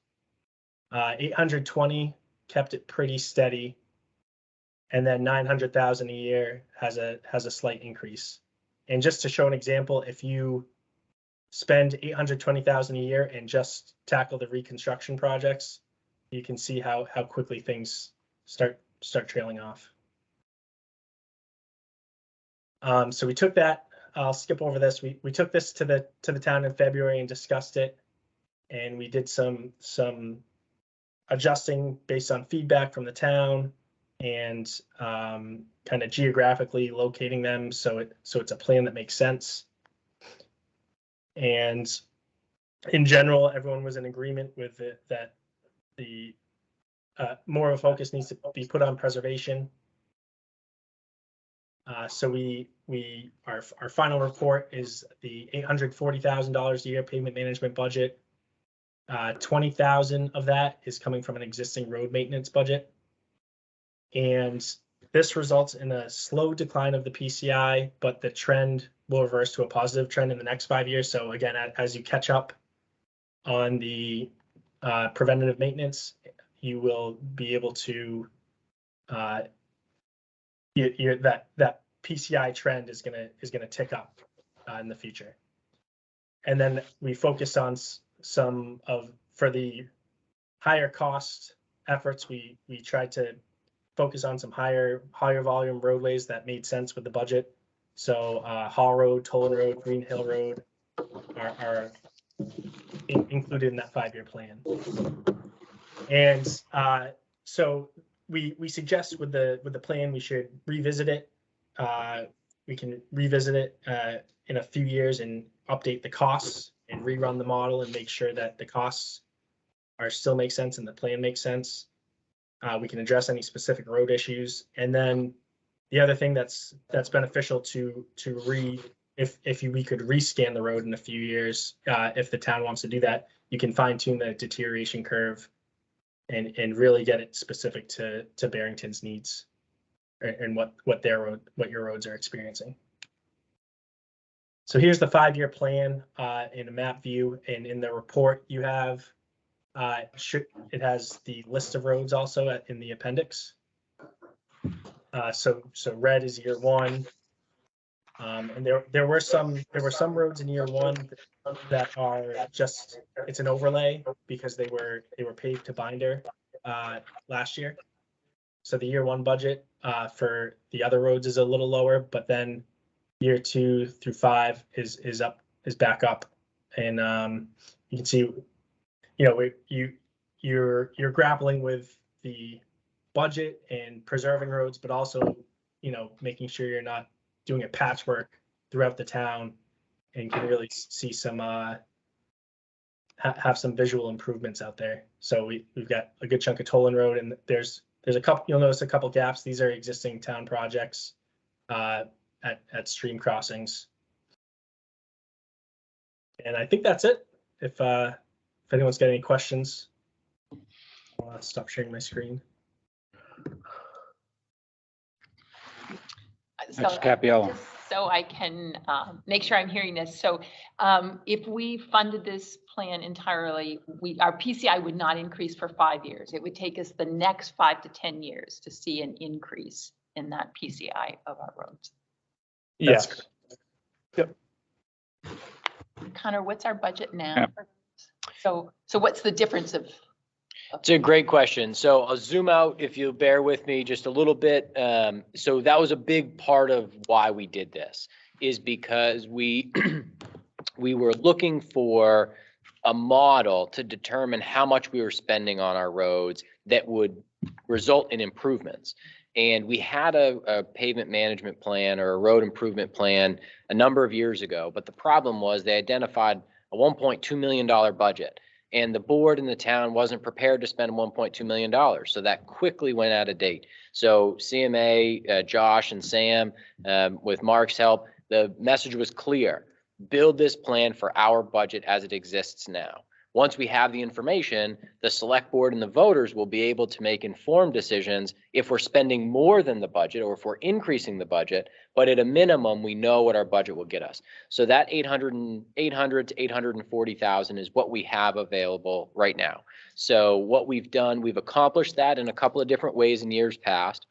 820 kept it pretty steady. And then 900,000 a year has a slight increase. And just to show an example, if you spend 820,000 a year and just tackle the reconstruction projects, you can see how quickly things start trailing off. So we took that. I'll skip over this. We took this to the town in February and discussed it, and we did some adjusting based on feedback from the town. and kind of geographically locating them so it's a plan that makes sense. And in general, everyone was in agreement with it that the more of a focus needs to be put on preservation. So our final report is the $840,000 a year pavement management budget. 20,000 of that is coming from an existing road maintenance budget. And this results in a slow decline of the PCI, but the trend will reverse to a positive trend in the next 5 years. So again, as you catch up on the preventative maintenance, you will be able to that PCI trend is gonna tick up in the future. And then we focused on for the higher cost efforts, we tried to focus on some higher volume roadways that made sense with the budget. So Hall Road, Tolan Road, Green Hill Road are included in that 5-year plan. And so we suggest with the plan, we should revisit it. We can revisit it in a few years and update the costs and rerun the model and make sure that the costs still make sense and the plan makes sense. We can address any specific road issues. And then the other thing that's beneficial if we could rescan the road in a few years, if the town wants to do that, you can fine tune the deterioration curve and really get it specific to Barrington's needs and what your roads are experiencing. So here's the 5-year plan in a map view, and in the report you have it has the list of roads also in the appendix. So red is year 1, and there were some roads in year 1 that are just, it's an overlay because they were paved to binder last year. So the year 1 budget for the other roads is a little lower, but then year 2 through 5 is back up, and you can see, you're grappling with the budget and preserving roads, but also making sure you're not doing a patchwork throughout the town, and can really see some have some visual improvements out there. So we've got a good chunk of Tolan Road, and there's a couple, you'll notice a couple gaps. These are existing town projects at stream crossings. And I think that's it. If anyone's got any questions, I'll stop sharing my screen.
That's Capiello.
Just so I can make sure I'm hearing this. So if we funded this plan entirely, our PCI would not increase for 5 years. It would take us the next 5 to 10 years to see an increase in that PCI of our roads.
Yes. Yep.
Connor, what's our budget now?
Yeah.
So what's the difference of?
It's a great question. So I'll zoom out if you bear with me just a little bit. So that was a big part of why we did this, is because we were looking for a model to determine how much we were spending on our roads that would result in improvements. And we had a pavement management plan or a road improvement plan a number of years ago, but the problem was they identified a $1.2 million budget. And the board in the town wasn't prepared to spend $1.2 million. So that quickly went out of date. So CMA, Josh and Sam, with Mark's help, the message was clear. Build this plan for our budget as it exists now. Once we have the information, the select board and the voters will be able to make informed decisions if we're spending more than the budget or if we're increasing the budget. But at a minimum, we know what our budget will get us. So that 800 to 840,000 is what we have available right now. So what we've done, we've accomplished that in a couple of different ways in years past.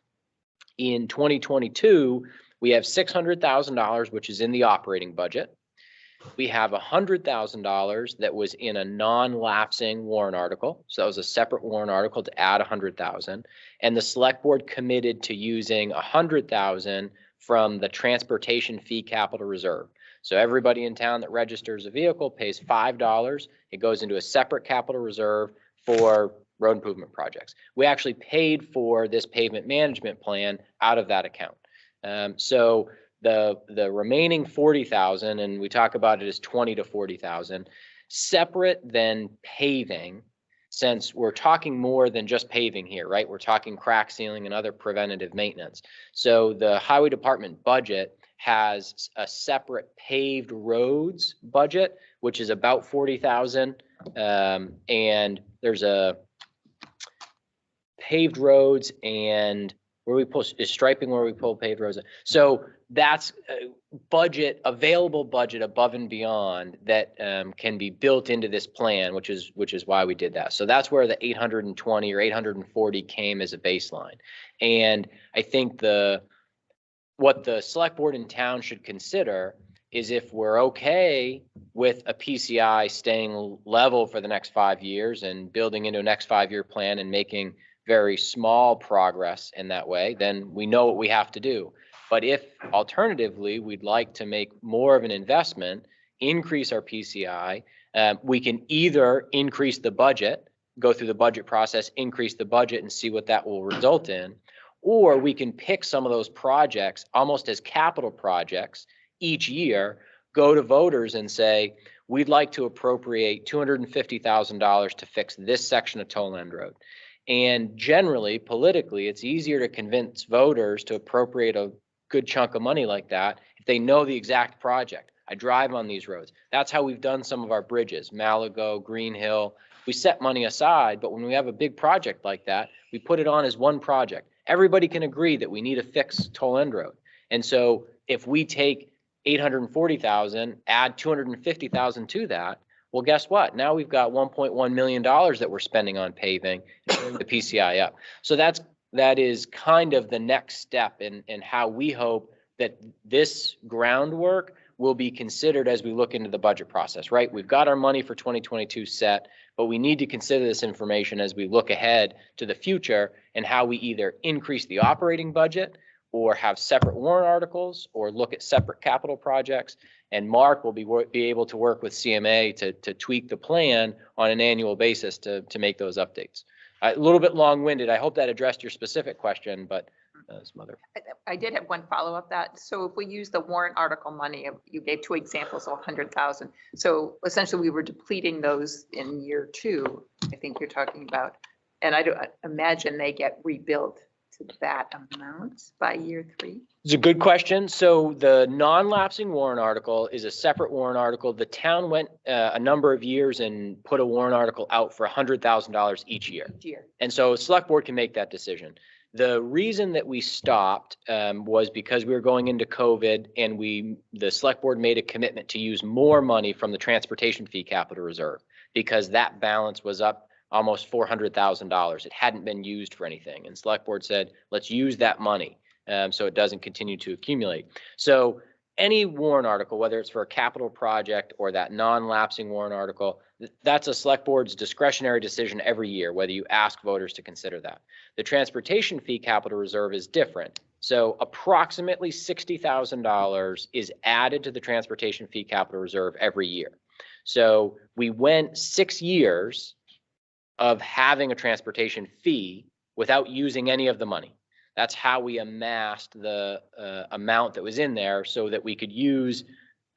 In 2022, we have $600,000, which is in the operating budget. We have $100,000 that was in a non-lapsing warrant article. So that was a separate warrant article to add 100,000. And the select board committed to using 100,000 from the transportation fee capital reserve. So everybody in town that registers a vehicle pays $5. It goes into a separate capital reserve for road improvement projects. We actually paid for this pavement management plan out of that account. So the remaining 40,000, and we talk about it as 20 to 40,000, separate than paving, since we're talking more than just paving here, right? We're talking crack sealing and other preventative maintenance. So the highway department budget has a separate paved roads budget, which is about 40,000. And there's a paved roads and where we pull is striping where we pull paved roads. So that's budget, available budget above and beyond that can be built into this plan, which is why we did that. So that's where the 820 or 840 came as a baseline. And I think what the select board in town should consider is if we're okay with a PCI staying level for the next 5 years and building into a next 5-year plan and making very small progress in that way, then we know what we have to do. But if alternatively, we'd like to make more of an investment, increase our PCI, we can either increase the budget, go through the budget process, increase the budget and see what that will result in, or we can pick some of those projects almost as capital projects each year, go to voters and say, we'd like to appropriate $250,000 to fix this section of Toll End Road. And generally, politically, it's easier to convince voters to appropriate a good chunk of money like that if they know the exact project. I drive on these roads. That's how we've done some of our bridges, Malago, Green Hill. We set money aside, but when we have a big project like that, we put it on as one project. Everybody can agree that we need to fix Toll End Road. And so if we take 840,000, add 250,000 to that, well, guess what? Now we've got $1.1 million that we're spending on paving and bring the PCI up. So that is kind of the next step in how we hope that this groundwork will be considered as we look into the budget process, right? We've got our money for 2022 set, but we need to consider this information as we look ahead to the future and how we either increase the operating budget or have separate warrant articles or look at separate capital projects. And Mark will be able to work with CMA to tweak the plan on an annual basis to make those updates. A little bit long-winded. I hope that addressed your specific question, but some other.
I did have one follow-up that. So if we use the warrant article money, you gave 2 examples of 100,000. So essentially we were depleting those in year 2, I think you're talking about. And I imagine they get rebuilt to that amount by year 3.
It's a good question. So the non-lapsing warrant article is a separate warrant article. The town went a number of years and put a warrant article out for $100,000 each year. And so select board can make that decision. The reason that we stopped was because we were going into COVID and the select board made a commitment to use more money from the transportation fee capital reserve because that balance was up almost $400,000. It hadn't been used for anything. And select board said, let's use that money so it doesn't continue to accumulate. So any warrant article, whether it's for a capital project or that non-lapsing warrant article, that's a select board's discretionary decision every year, whether you ask voters to consider that. The transportation fee capital reserve is different. So approximately $60,000 is added to the transportation fee capital reserve every year. So we went 6 years of having a transportation fee without using any of the money. That's how we amassed the amount that was in there so that we could use,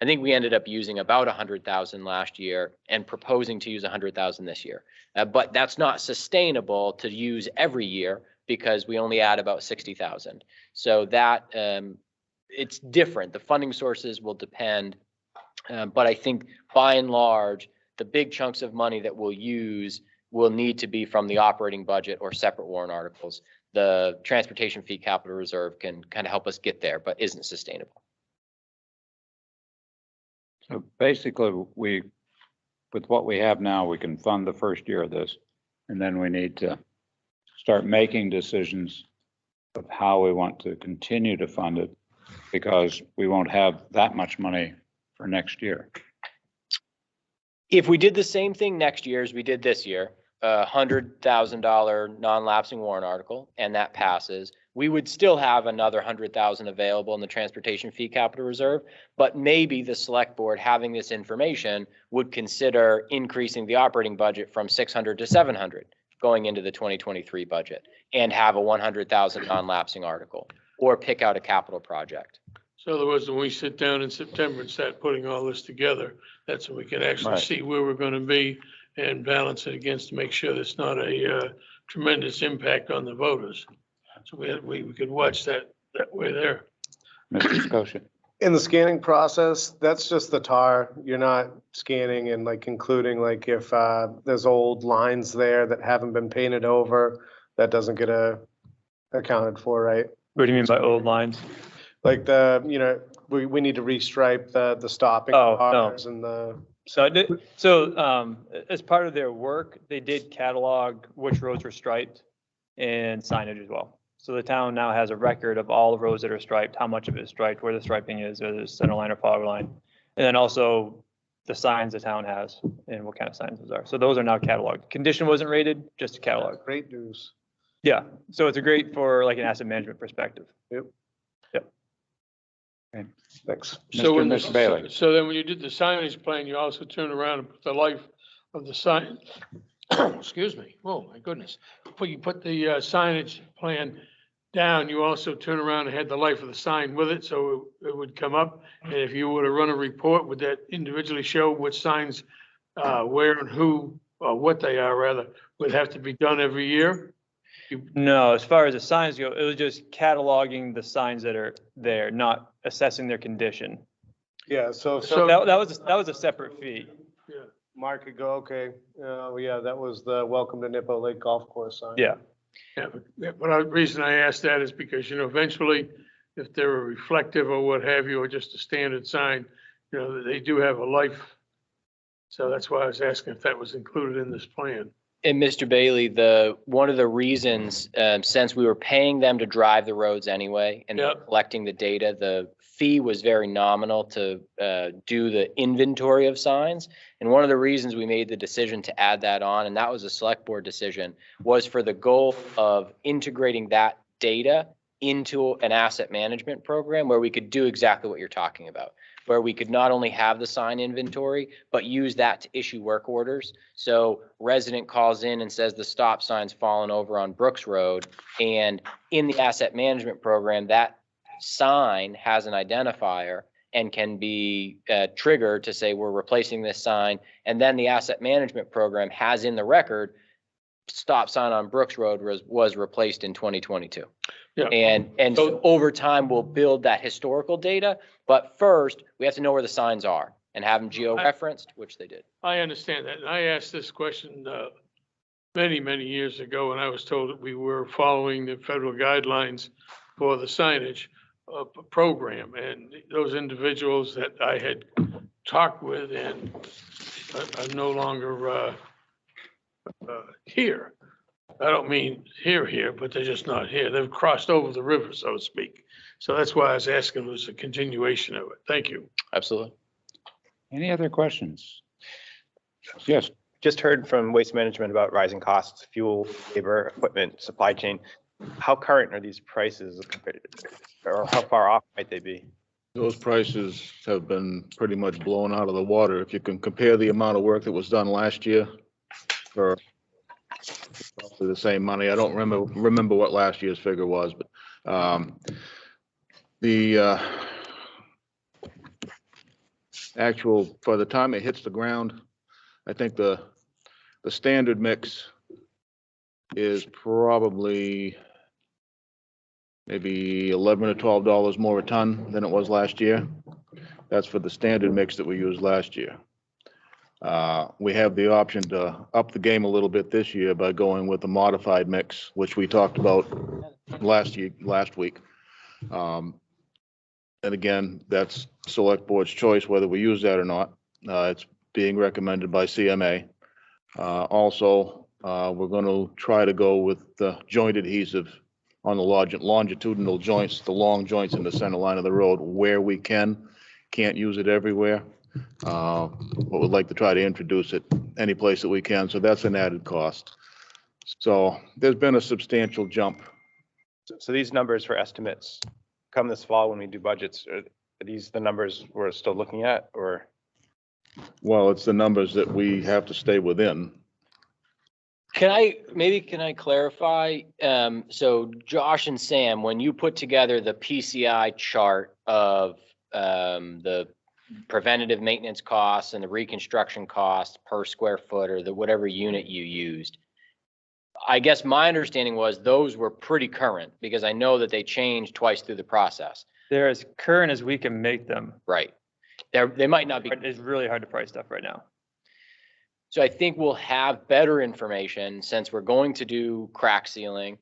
I think we ended up using about 100,000 last year and proposing to use 100,000 this year. But that's not sustainable to use every year because we only add about 60,000. So that it's different. The funding sources will depend. But I think by and large, the big chunks of money that we'll use will need to be from the operating budget or separate warrant articles. The transportation fee capital reserve can kind of help us get there, but isn't sustainable.
So basically, with what we have now, we can fund the first year of this, and then we need to start making decisions of how we want to continue to fund it, because we won't have that much money for next year.
If we did the same thing next year as we did this year, $100,000 non-lapsing warrant article, and that passes, we would still have another 100,000 available in the transportation fee capital reserve, but maybe the select board having this information would consider increasing the operating budget from 600 to 700. going into the 2023 budget and have a 100,000 non-lapsing article or pick out a capital project.
So in other words, when we sit down in September and start putting all this together, that's when we can actually
Right.
see where we're gonna be and balance it against to make sure there's not a tremendous impact on the voters. So we could watch that way there.
Mr. Scotia.
In the scanning process, that's just the tar. You're not scanning and like including like if there's old lines there that haven't been painted over, that doesn't get accounted for, right?
What do you mean by old lines?
Like we need to restripe the stopping
Oh, no.
bars and the.
As part of their work, they did catalog which roads were striped and signage as well. So the town now has a record of all the roads that are striped, how much of it is striped, where the striping is, whether it's center line or fog line. And then also the signs the town has and what kind of signs those are. So those are now cataloged. Condition wasn't rated, just a catalog.
Great news.
Yeah, so it's a great for like an asset management perspective.
Thanks.
So when
Mr. Bailey.
So then when you did the signage plan, you also turned around and put the life of the sign, excuse me, oh my goodness. You put the signage plan down, you also turn around and had the life of the sign with it, so it would come up. And if you were to run a report, would that individually show which signs, where and who, or what they are rather, would have to be done every year?
No, as far as the signs go, it was just cataloging the signs that are there, not assessing their condition.
Yeah, so
That was a separate fee.
Yeah.
Mark could go, okay, yeah, that was the Welcome to Nippo Lake Golf Course sign.
Yeah.
Yeah, but the reason I asked that is because, eventually, if they're a reflective or what have you, or just a standard sign, they do have a life. So that's why I was asking if that was included in this plan.
And Mr. Bailey, one of the reasons, since we were paying them to drive the roads anyway and
Yep.
collecting the data, the fee was very nominal to do the inventory of signs. And one of the reasons we made the decision to add that on, and that was a select board decision, was for the goal of integrating that data into an asset management program where we could do exactly what you're talking about, where we could not only have the sign inventory, but use that to issue work orders. So resident calls in and says the stop sign's fallen over on Brooks Road, and in the asset management program, that sign has an identifier and can be triggered to say we're replacing this sign. And then the asset management program has in the record, stop sign on Brooks Road was replaced in 2022.
Yeah.
And so over time, we'll build that historical data. But first, we have to know where the signs are and have them geo-referenced, which they did.
I understand that. And I asked this question many, many years ago, and I was told that we were following the federal guidelines for the signage program. And those individuals that I had talked with and are no longer here. I don't mean here, but they're just not here. They've crossed over the river, so to speak. So that's why I was asking, was a continuation of it. Thank you.
Absolutely.
Any other questions? Yes.
Just heard from Waste Management about rising costs, fuel, labor, equipment, supply chain. How current are these prices compared to, or how far off might they be?
Those prices have been pretty much blown out of the water. If you can compare the amount of work that was done last year for roughly the same money. I don't remember what last year's figure was, but the actual, for the time it hits the ground, I think the standard mix is probably maybe $11 or $12 more a ton than it was last year. That's for the standard mix that we used last year. We have the option to up the game a little bit this year by going with the modified mix, which we talked about last week. And again, that's select board's choice whether we use that or not. It's being recommended by CMA. Also, we're going to try to go with the joint adhesive on the longitudinal joints, the long joints in the center line of the road where we can't use it everywhere. But we'd like to try to introduce it any place that we can. So that's an added cost. So there's been a substantial jump.
So these numbers for estimates come this fall when we do budgets, are these the numbers we're still looking at, or?
Well, it's the numbers that we have to stay within.
Can I clarify? So Josh and Sam, when you put together the PCI chart of the preventative maintenance costs and the reconstruction costs per square foot or the whatever unit you used, I guess my understanding was those were pretty current because I know that they changed twice through the process.
They're as current as we can make them.
Right. They might not be.
It's really hard to price stuff right now.
So I think we'll have better information since we're going to do crack sealing.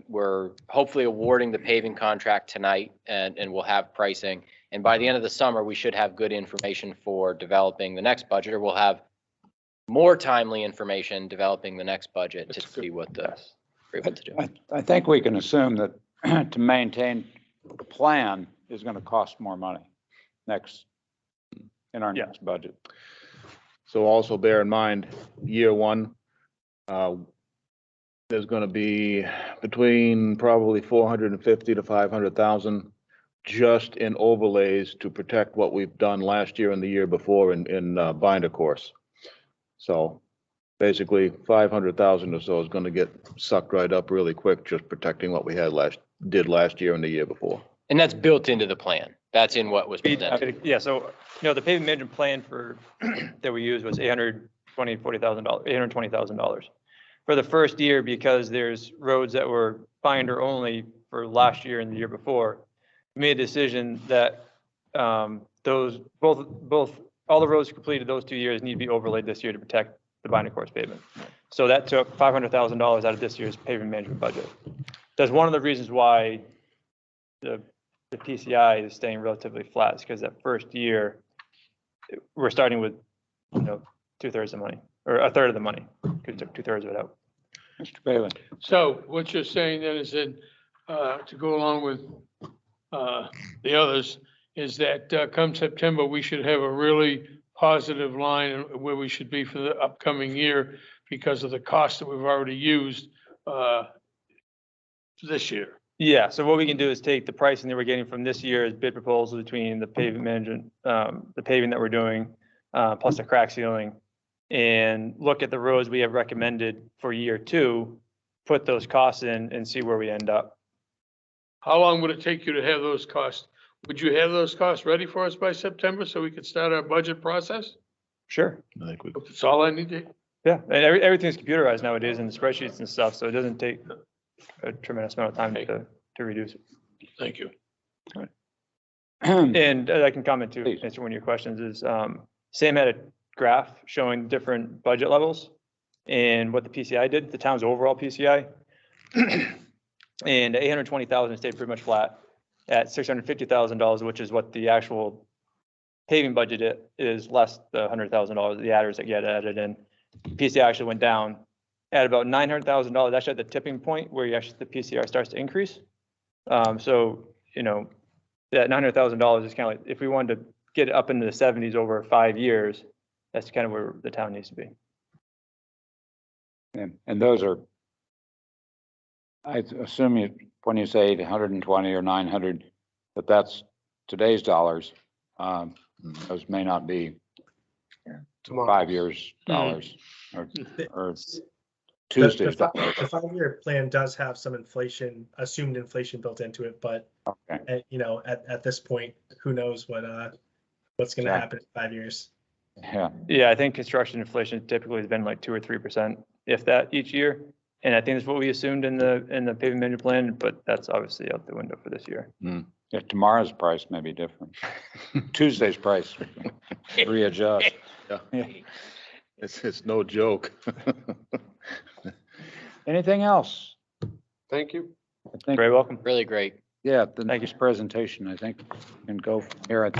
We're hopefully awarding the paving contract tonight and we'll have pricing. And by the end of the summer, we should have good information for developing the next budget, or we'll have more timely information developing the next budget to see what we're able to do.
I think we can assume that to maintain the plan is going to cost more money in our next budget.
So also bear in mind, year one, there's gonna be between probably 450 to 500,000 just in overlays to protect what we've done last year and the year before in binder course. So basically 500,000 or so is gonna get sucked right up really quick, just protecting what we had did last year and the year before.
And that's built into the plan. That's in what was presented.
Yeah, so, the pavement management plan that we used was $820,000. For the first year, because there's roads that were binder only for last year and the year before, we made a decision that those all the roads completed those 2 years need to be overlaid this year to protect the binder course pavement. So that took $500,000 out of this year's pavement management budget. That's one of the reasons why the PCI is staying relatively flat, is because that first year, we're starting with, 2/3 of the money, or a third of the money, because we took 2/3 of it out.
Mr. Bailey.
So what you're saying then is that, to go along with the others, is that come September, we should have a really positive line where we should be for the upcoming year because of the cost that we've already used this year.
Yeah, so what we can do is take the pricing that we're getting from this year's bid proposal between the pavement management, the paving that we're doing, plus the crack sealing, and look at the roads we have recommended for year two, put those costs in and see where we end up.
How long would it take you to have those costs? Would you have those costs ready for us by September so we could start our budget process?
Sure.
I think we
That's all I need to.
Yeah, and everything's computerized nowadays in the spreadsheets and stuff, so it doesn't take a tremendous amount of time to reduce it.
Thank you.
And I can comment too,
Please.
answer one of your questions is, Sam had a graph showing different budget levels and what the PCI did, the town's overall PCI. And 820,000 stayed pretty much flat at $650,000, which is what the actual paving budget is, less the $100,000, the adders that get added in. PCI actually went down at about $900,000, actually at the tipping point where the PCI starts to increase. So, that $900,000 is kind of like, if we wanted to get it up into the 70s over 5 years, that's kind of where the town needs to be.
And those are, I assume when you say 120 or 900, but that's today's dollars. Those may not be
Tomorrow.
5 years dollars or Tuesday's dollars.
The 5-year plan does have some assumed inflation built into it, but
Okay.
at this point, who knows what's going to happen in 5 years.
Yeah.
Yeah, I think construction inflation typically has been like 2 or 3%, if that, each year. And I think that's what we assumed in the pavement management plan, but that's obviously out the window for this year.
Yeah, tomorrow's price may be different. Tuesday's price readjust.
Yeah. It's no joke.
Anything else?
Thank you.
I think,
Very welcome.
Really great.
yeah, the
Thank you.
next presentation, I think, can go from here. I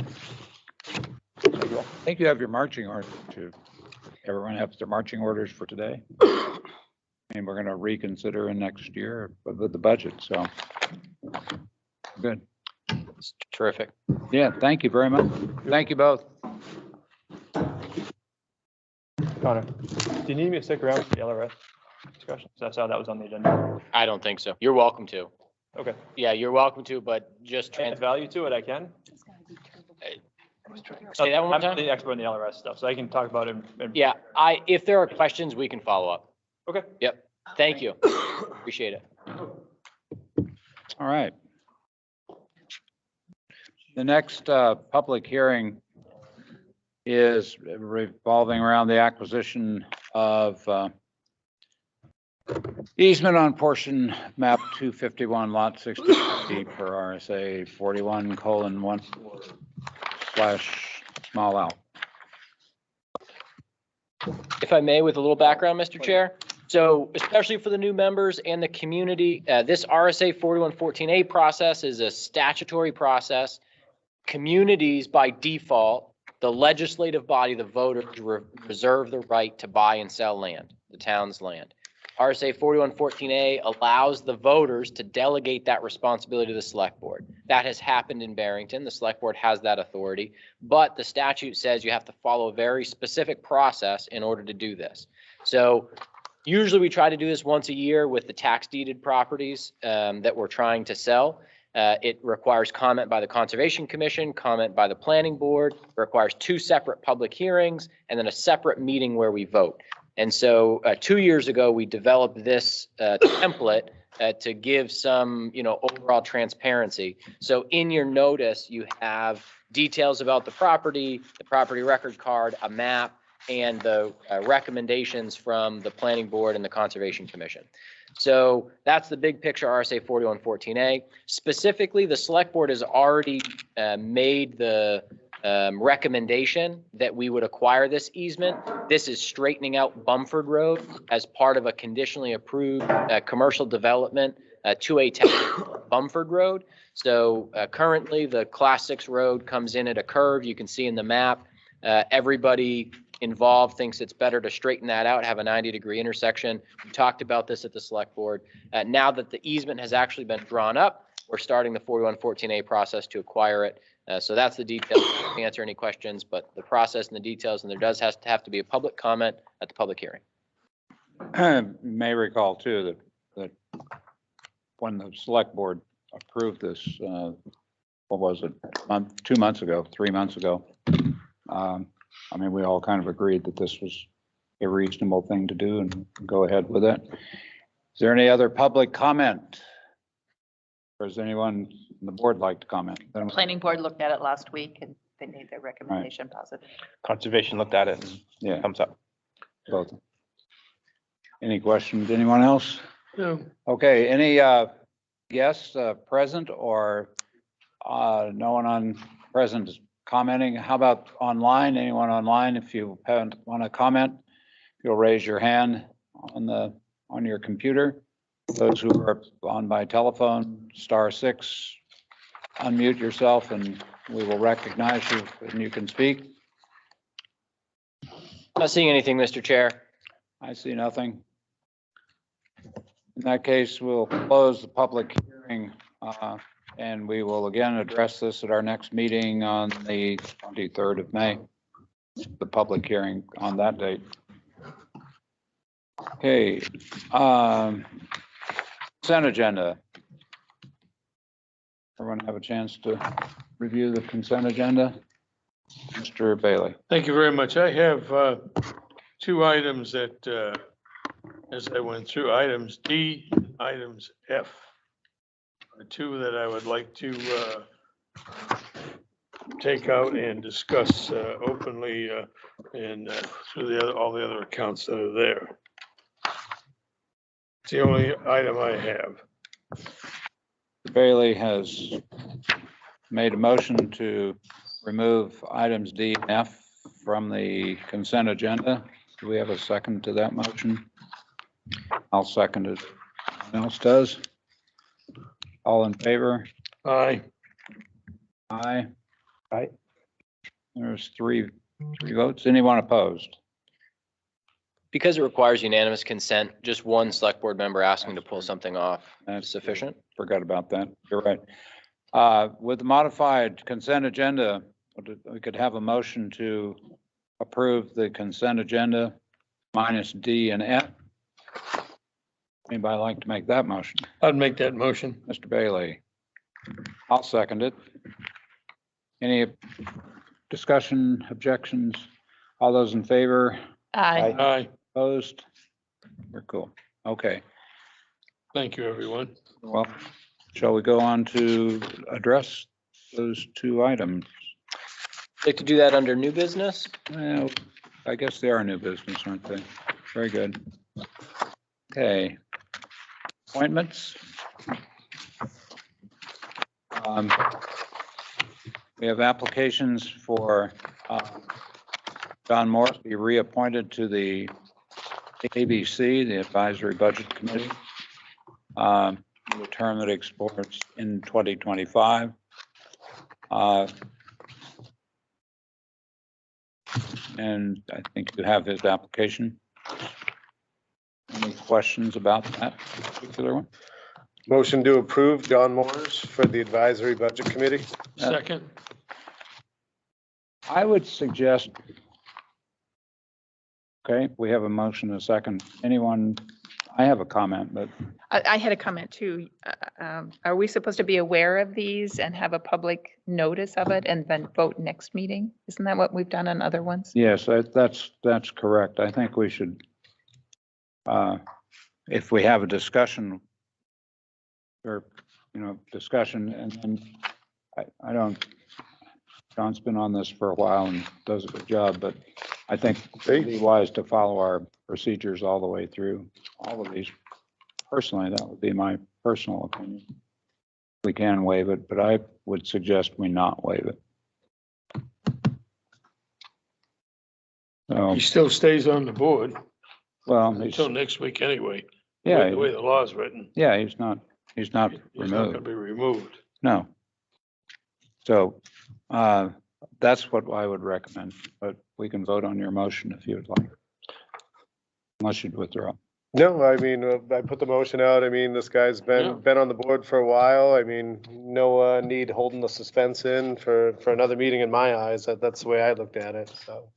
think you have your marching order too. Everyone has their marching orders for today. And we're going to reconsider in next year with the budget, so. Good.
It's terrific.
Yeah, thank you very much. Thank you both.
Connor, do you need me to stick around for the LRS discussion? That's how that was on the agenda.
I don't think so. You're welcome to.
Okay.
Yeah, you're welcome to, but just
Add value to it, I can.
say that one more
I'm
time.
the expert in the LRS stuff, so I can talk about it.
Yeah, if there are questions, we can follow up.
Okay.
Yep. Thank you. Appreciate it.
All right. The next public hearing is revolving around the acquisition of easement on portion map 251 lot 60 per RSA 41:1 / small out.
If I may, with a little background, Mr. Chair. So especially for the new members and the community, this RSA 4114A process is a statutory process. Communities by default, the legislative body, the voters reserve the right to buy and sell land, the town's land. RSA 4114A allows the voters to delegate that responsibility to the select board. That has happened in Barrington. The select board has that authority, but the statute says you have to follow a very specific process in order to do this. So usually we try to do this once a year with the tax deeded properties that we're trying to sell. It requires comment by the Conservation Commission, comment by the Planning Board, requires 2 separate public hearings, and then a separate meeting where we vote. And so 2 years ago, we developed this template to give some, overall transparency. So in your notice, you have details about the property record card, a map, and the recommendations from the Planning Board and the Conservation Commission. So that's the big picture RSA 4114A. Specifically, the Select Board has already made the recommendation that we would acquire this easement. This is straightening out Bumford Road as part of a conditionally approved commercial development to a Bumford Road. So currently the Class 6 road comes in at a curve. You can see in the map, everybody involved thinks it's better to straighten that out, have a 90-degree intersection. We talked about this at the Select Board. Now that the easement has actually been drawn up, we're starting the 4114A process to acquire it. So that's the details. I can answer any questions, but the process and the details, and there does have to be a public comment at the public hearing.
You may recall too that when the select board approved this, what was it, 2 months ago, 3 months ago, we all kind of agreed that this was a reasonable thing to do and go ahead with it. Is there any other public comment? Or does anyone on the board like to comment?
The Planning Board looked at it last week and they made their recommendation positive.
Conservation looked at it and
Yeah,
thumbs up.
both. Any questions? Anyone else?
No.
Okay, any guests present or no one on present is commenting? How about online? Anyone online? If you want to comment, you'll raise your hand on your computer. Those who are on by telephone, *6, unmute yourself and we will recognize you and you can speak.
Not seeing anything, Mr. Chair.
I see nothing. In that case, we'll close the public hearing and we will again address this at our next meeting on the 23rd of May, the public hearing on that date. Okay. Consent agenda. Everyone have a chance to review the consent agenda? Mr. Bailey.
Thank you very much. I have 2 items that, as I went through, items D, items F, are 2 that I would like to take out and discuss openly and through all the other accounts that are there. It's the only item I have.
Bailey has made a motion to remove items D and F from the consent agenda. Do we have a second to that motion? I'll second it. Anyone else does? All in favor?
Aye.
Aye.
Aye.
There's three votes. Anyone opposed?
Because it requires unanimous consent, just one select board member asking to pull something off is sufficient.
Forgot about that. You're right. With the modified consent agenda, we could have a motion to approve the consent agenda minus D and F. Anybody like to make that motion?
I'd make that motion.
Mr. Bailey. I'll second it. Any discussion, objections? All those in favor?
Aye.
Aye.
Opposed? we're cool. Okay,
Thank you, everyone.
well, shall we go on to address those two items?
Like to do that under new business?
Well, I guess they are new business, aren't they? Very good. Okay. Appointments. We have applications for John Morris to be reappointed to the ABC, the Advisory Budget Committee, the term that expires in 2025. And I think you have his application. Any questions about that particular one?
Motion to approve John Morris for the Advisory Budget Committee.
Second,
I would suggest, okay, we have a motion, a second. Anyone, I have a comment, but
I had a comment too. Are we supposed to be aware of these and have a public notice of it and then vote next meeting? Isn't that what we've done on other ones?
yes, that's correct. I think we should, if we have a discussion or, discussion, and then I don't, John's been on this for a while and does a good job, but I think it'd be wise to follow our procedures all the way through all of these. Personally, that would be my personal opinion. We can waive it, but I would suggest we not waive it. So,
he still stays on the board
well, he's,
until next week anyway.
yeah,
The way the law's written.
yeah, he's not
He's not gonna
removed.
be removed.
No. So, that's what I would recommend, but we can vote on your motion if you would like. Unless you'd withdraw.
No, I mean, I put the motion out. I mean, this guy's
Yeah.
been on the board for a while. I mean, no need holding the suspense in for another meeting in my eyes. That's the way I looked at it, so.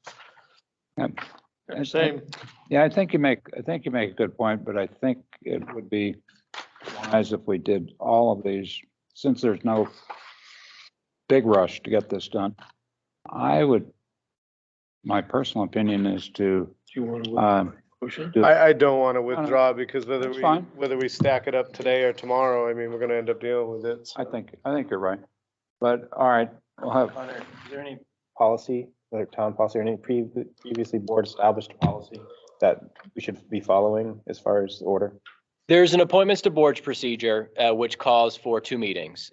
Same.
Yeah, I think you make a good point, but I think it would be wise if we did all of these, since there's no big rush to get this done. My personal opinion is to,
Do you want to motion?
do-
I don't want to withdraw because
That's fine.
whether we stack it up today or tomorrow, I mean, we're gonna end up dealing with it. so.
I think you're right. But, all right, we'll have,
Is there any policy, whether town policy or any previously board established policy that we should be following as far as order?
There's an appointments to boards procedure, which calls for 2 meetings.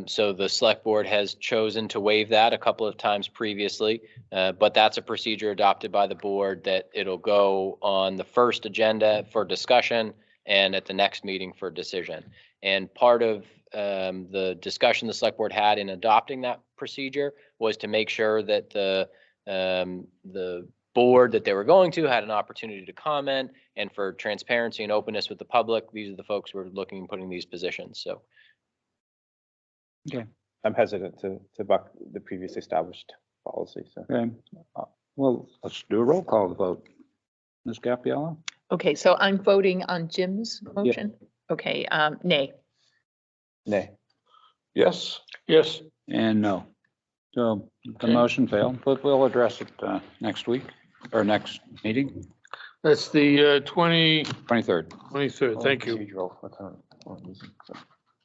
So the select board has chosen to waive that a couple of times previously. But that's a procedure adopted by the board that it'll go on the first agenda for discussion and at the next meeting for decision. And part of the discussion the select board had in adopting that procedure was to make sure that the board that they were going to had an opportunity to comment, and for transparency and openness with the public, these are the folks who are looking and putting these positions, so.
I'm hesitant to buck the previously established policy, so.
okay, well, let's do a roll call to vote. Ms. Capiello?
Okay, so I'm voting on Jim's motion. Okay, nay.
Nay.
Yes.
Yes.
And no. So the
Okay.
motion failed, but we'll address it next week or next meeting,
That's the
23rd.
23rd. Thank you.
Procedural, that's not easy.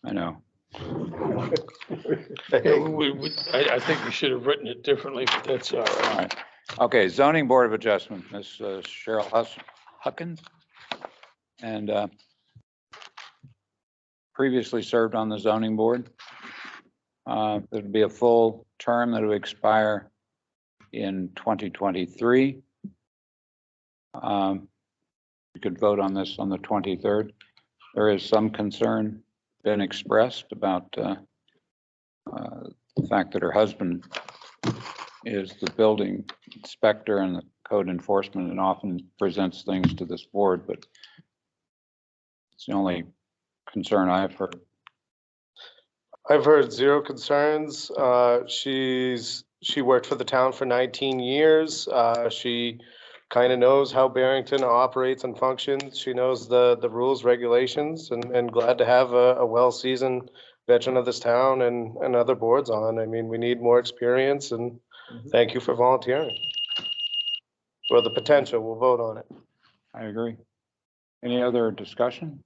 I know.
Yeah, I think we should have written it differently, but that's all right.
All right. Okay, zoning board of adjustment, Ms. Cheryl Huckins. And previously served on the zoning board. There'd be a full term that would expire in 2023. You could vote on this on the 23rd. There is some concern been expressed about the fact that her husband is the building inspector and the code enforcement and often presents things to this board, but it's the only concern I've heard.
I've heard zero concerns. She worked for the town for 19 years. She kind of knows how Barrington operates and functions. She knows the rules, regulations, and glad to have a well-seasoned veteran of this town and other boards on. I mean, we need more experience, and thank you for volunteering. Well, the potential, we'll vote on it.
I agree. Any other discussion?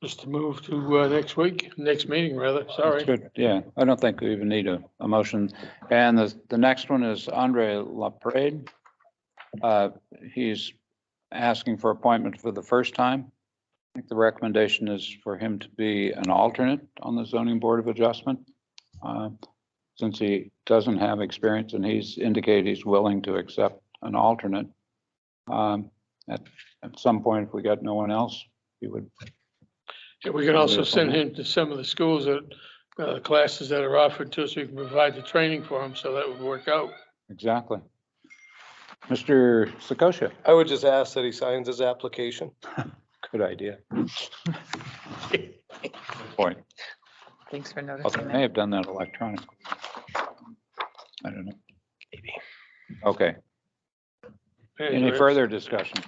Just to move to next meeting rather, sorry.
Good, yeah, I don't think we even need a motion. And the next one is Andre LaPrade. He's asking for appointment for the first time. I think the recommendation is for him to be an alternate on the Zoning Board of Adjustment. Since he doesn't have experience and he's indicated he's willing to accept an alternate. At some point, if we got no one else, he would.
Yeah, we can also send him to some of the schools that, classes that are offered to us, so we can provide the training for him, so that would work out.
Exactly. Mr. Sakosha.
I would just ask that he signs his application.
Good idea. Point.
Thanks for
Although
noticing
I may
that.
have done that electronically. I don't know. Maybe. Okay. Any further discussion?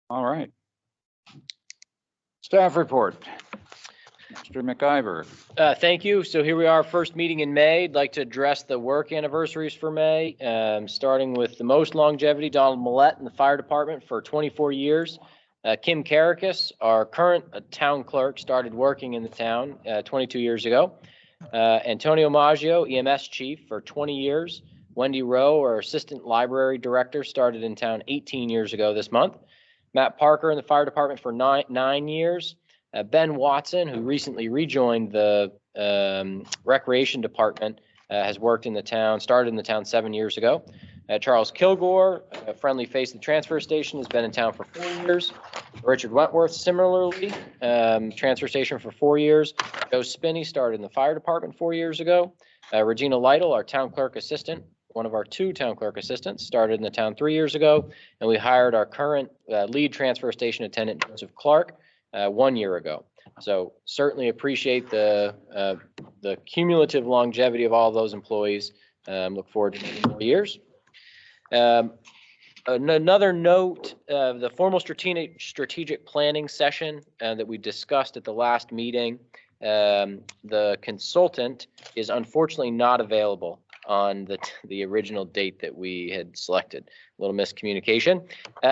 All right. Staff report. Mr. McIver.
Thank you. So here we are, first meeting in May. I'd like to address the work anniversaries for May, starting with the most longevity, Donald Millette in the fire department for 24 years. Kim Karakis, our current town clerk, started working in the town 22 years ago. Antonio Maggio, EMS chief for 20 years. Wendy Rowe, our assistant library director, started in town 18 years ago this month. Matt Parker in the fire department for nine years. Ben Watson, who recently rejoined the recreation department, has worked in the town, started in the town 7 years ago. Charles Kilgore, a friendly face at the transfer station, has been in town for 4 years. Richard Wentworth, similarly, transfer station for 4 years. Joe Spinney started in the fire department 4 years ago. Regina Lytle, our town clerk assistant, one of our 2 town clerk assistants, started in the town 3 years ago. And we hired our current lead transfer station attendant, Joseph Clark, 1 year ago. So certainly appreciate the cumulative longevity of all of those employees. Look forward to many more years. Another note, the formal strategic planning session that we discussed at the last meeting, the consultant is unfortunately not available on the original date that we had selected. A little miscommunication.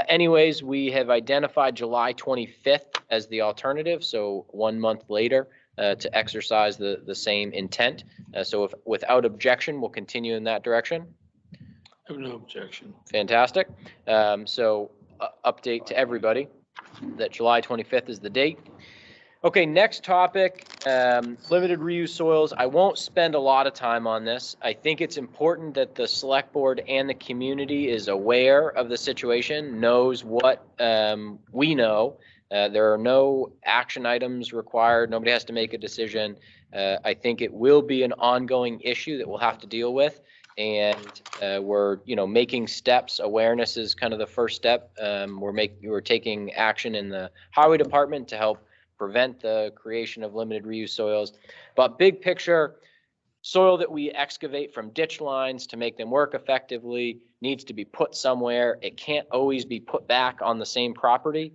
Anyways, we have identified July 25th as the alternative, so 1 month later to exercise the same intent. So if without objection, we'll continue in that direction.
I have no objection.
Fantastic. So update to everybody that July 25th is the date. Okay, next topic, limited reuse soils. I won't spend a lot of time on this. I think it's important that the select board and the community is aware of the situation, knows what we know. There are no action items required. Nobody has to make a decision. I think it will be an ongoing issue that we'll have to deal with. And we're, making steps. Awareness is kind of the first step. We're taking action in the highway department to help prevent the creation of limited reuse soils. But big picture, soil that we excavate from ditch lines to make them work effectively needs to be put somewhere. It can't always be put back on the same property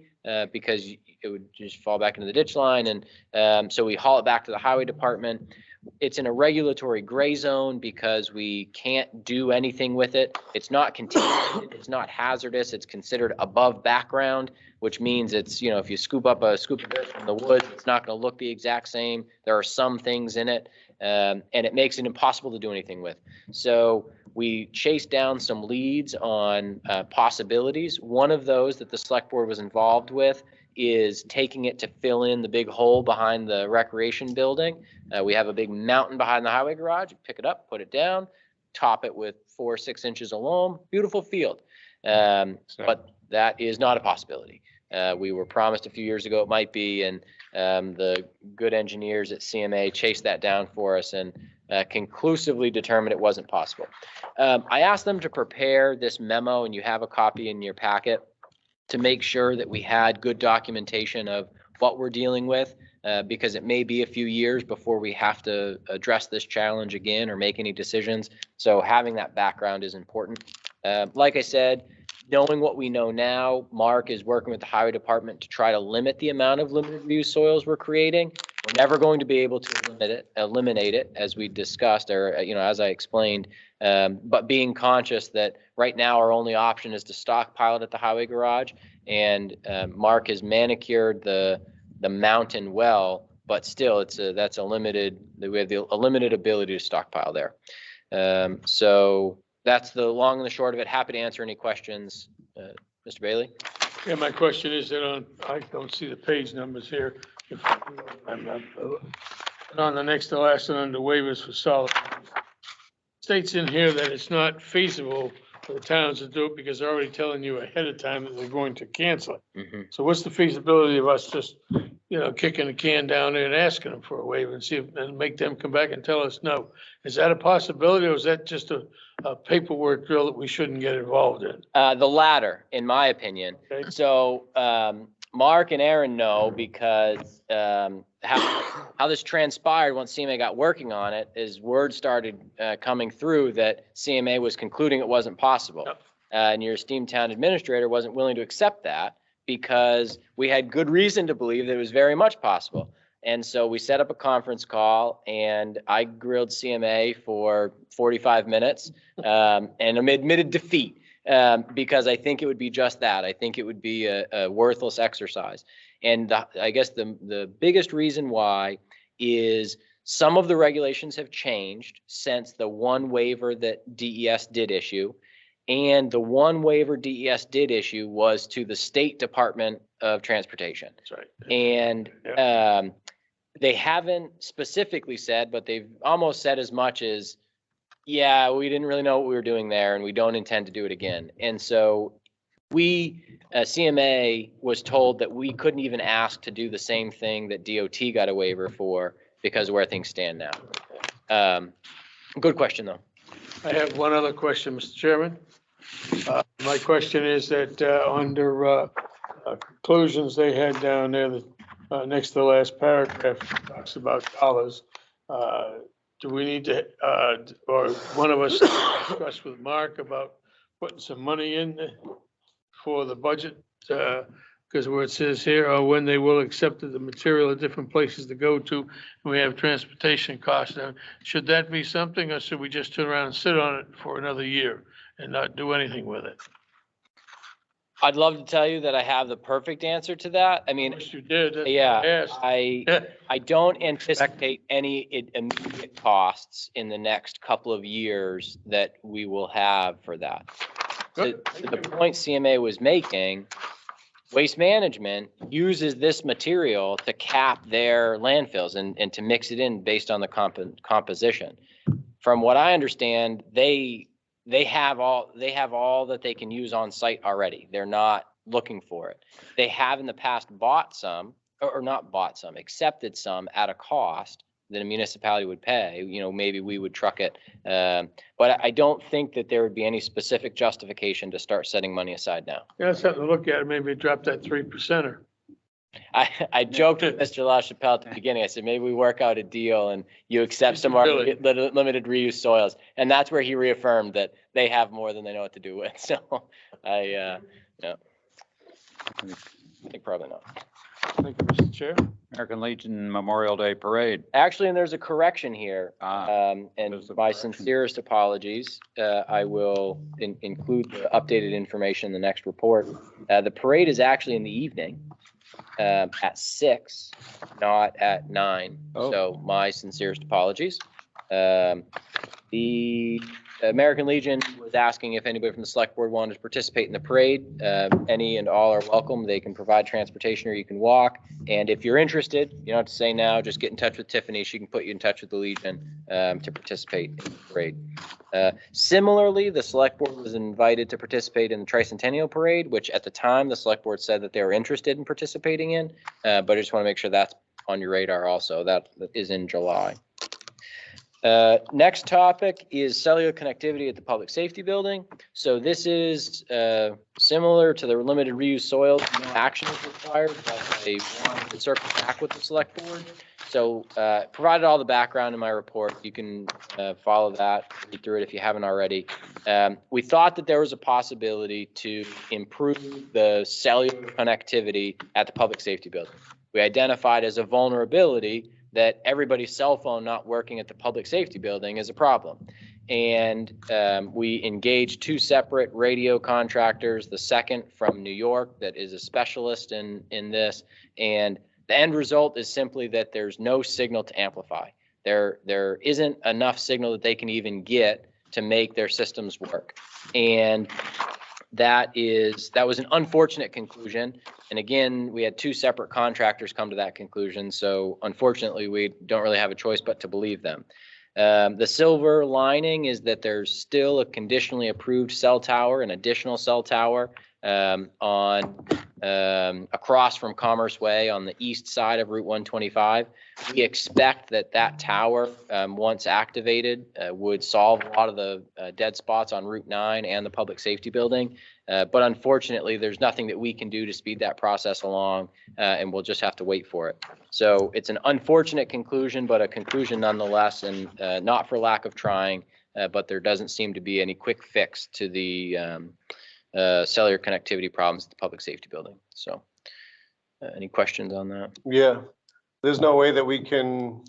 because it would just fall back into the ditch line. And so we haul it back to the highway department. It's in a regulatory gray zone because we can't do anything with it. It's not contaminated, it's not hazardous, it's considered above background, which means it's, if you scoop up a scoop of dirt from the woods, it's not going to look the exact same. There are some things in it, and it makes it impossible to do anything with. So we chased down some leads on possibilities. One of those that the select board was involved with is taking it to fill in the big hole behind the recreation building. We have a big mountain behind the highway garage. You pick it up, put it down, top it with 4 or 6 inches of loam, beautiful field. But that is not a possibility. We were promised a few years ago it might be, and the good engineers at CMA chased that down for us and conclusively determined it wasn't possible. I asked them to prepare this memo, and you have a copy in your packet, to make sure that we had good documentation of what we're dealing with, because it may be a few years before we have to address this challenge again or make any decisions. So having that background is important. Like I said, knowing what we know now, Mark is working with the highway department to try to limit the amount of limited reuse soils we're creating. We're never going to be able to eliminate it, as we discussed, or, as I explained. But being conscious that right now our only option is to stockpile it at the highway garage. And Mark has manicured the mountain well, but still that's a limited, we have a limited ability to stockpile there. So that's the long and the short of it. Happy to answer any questions. Mr. Bailey?
Yeah, my question is that I don't see the page numbers here. On the next to last one, under waivers for solid. States in here that it's not feasible for the towns to do it because they're already telling you ahead of time that they're going to cancel it.
Mm-hmm.
So what's the feasibility of us just, kicking the can down there and asking them for a waiver and see if, and make them come back and tell us no? Is that a possibility, or is that just a paperwork drill that we shouldn't get involved in?
The latter, in my opinion.
Okay.
So Mark and Aaron know because how this transpired once CMA got working on it is word started coming through that CMA was concluding it wasn't possible.
Yep.
And your esteemed town administrator wasn't willing to accept that because we had good reason to believe that it was very much possible. And so we set up a conference call and I grilled CMA for 45 minutes and admitted defeat because I think it would be just that. I think it would be a worthless exercise. And I guess the biggest reason why is some of the regulations have changed since the one waiver that DES did issue. And the one waiver DES did issue was to the State Department of Transportation.
That's right.
And they haven't specifically said, but they've almost said as much as, yeah, we didn't really know what we were doing there and we don't intend to do it again. And so CMA was told that we couldn't even ask to do the same thing that DOT got a waiver for because of where things stand now. Good question, though.
I have one other question, Mr. Chairman. My question is that under conclusions they had down there, that next to the last paragraph talks about dollars. Do we need to, or one of us discuss with Mark about putting some money in for the budget? Because where it says here, when they will accept the material at different places to go to, and we have transportation costs. Now, should that be something, or should we just turn around and sit on it for another year and not do anything with it?
I'd love to tell you that I have the perfect answer to that. I mean,
Yes, you did. That's what
yeah,
I asked.
I don't anticipate any immediate costs in the next couple of years that we will have for that. To the point CMA was making, Waste Management uses this material to cap their landfills and to mix it in based on the composition. From what I understand, they have all that they can use on site already. They're not looking for it. They have in the past bought some, or not bought some, accepted some at a cost that a municipality would pay. Maybe we would truck it. But I don't think that there would be any specific justification to start setting money aside now.
Yeah, that's something to look at. Maybe drop that 3%er.
I joked with Mr. LaChapelle at the beginning. I said, maybe we work out a deal and you accept some of our
Really?
limited reuse soils. And that's where he reaffirmed that they have more than they know what to do with. So I think probably not.
Thank you, Mr. Chair.
American Legion Memorial Day Parade.
Actually, and there's a correction here. And
There's a
my
correction.
sincerest apologies. I will include the updated information in the next report. The parade is actually in the evening. At 6, not at 9.
Oh.
So my sincerest apologies. The American Legion was asking if anybody from the select board wanted to participate in the parade. Any and all are welcome. They can provide transportation or you can walk. And if you're interested, you don't have to say now, just get in touch with Tiffany. She can put you in touch with the Legion to participate in the parade. Similarly, the select board was invited to participate in the Tricentennial Parade, which at the time the select board said that they were interested in participating in. But I just want to make sure that's on your radar also. That is in July. Next topic is cellular connectivity at the Public Safety Building. So this is similar to the limited reuse soils. No action is required, but they wanted to circle back with the select board. So provided all the background in my report, you can follow that, read through it if you haven't already. We thought that there was a possibility to improve the cellular connectivity at the Public Safety Building. we identified as a vulnerability that everybody's cell phone not working at the public safety building is a problem. And we engaged 2 separate radio contractors, the second from New York that is a specialist in this. And the end result is simply that there's no signal to amplify. There isn't enough signal that they can even get to make their systems work. And that was an unfortunate conclusion. And again, we had 2 separate contractors come to that conclusion. So unfortunately, we don't really have a choice but to believe them. The silver lining is that there's still a conditionally approved cell tower, an additional cell tower across from Commerce Way on the east side of Route 125. We expect that tower, once activated, would solve a lot of the dead spots on Route 9 and the public safety building. But unfortunately, there's nothing that we can do to speed that process along, and we'll just have to wait for it. So it's an unfortunate conclusion, but a conclusion nonetheless, and not for lack of trying, but there doesn't seem to be any quick fix to the cellular connectivity problems at the public safety building. So any questions on that?
Yeah, there's no way that we can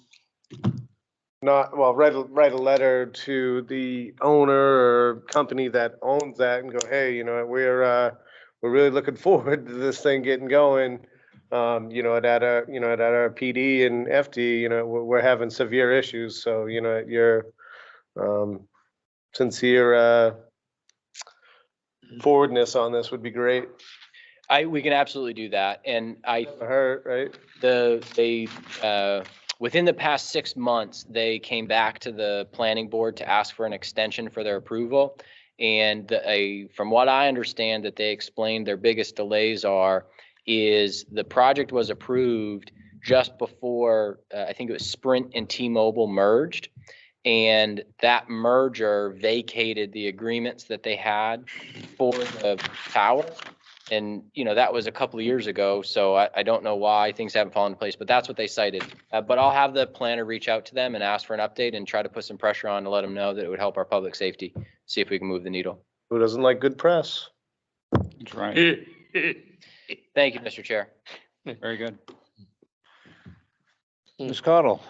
write a letter to the owner or company that owns that and go, hey, we're really looking forward to this thing getting going. At our PD and FD, we're having severe issues. So, your sincere forwardness on this would be great.
We can absolutely do that. And
Right?
within the past 6 months, they came back to the planning board to ask for an extension for their approval. And from what I understand, that they explained their biggest delays is the project was approved just before, I think it was Sprint and T-Mobile merged. And that merger vacated the agreements that they had for the tower. And, that was a couple of years ago, so I don't know why things haven't fallen into place, but that's what they cited. But I'll have the planner reach out to them and ask for an update and try to put some pressure on to let them know that it would help our public safety, see if we can move the needle.
Who doesn't like good press?
That's right.
Thank you, Mr. Chair.
Very good. Ms. Cottle.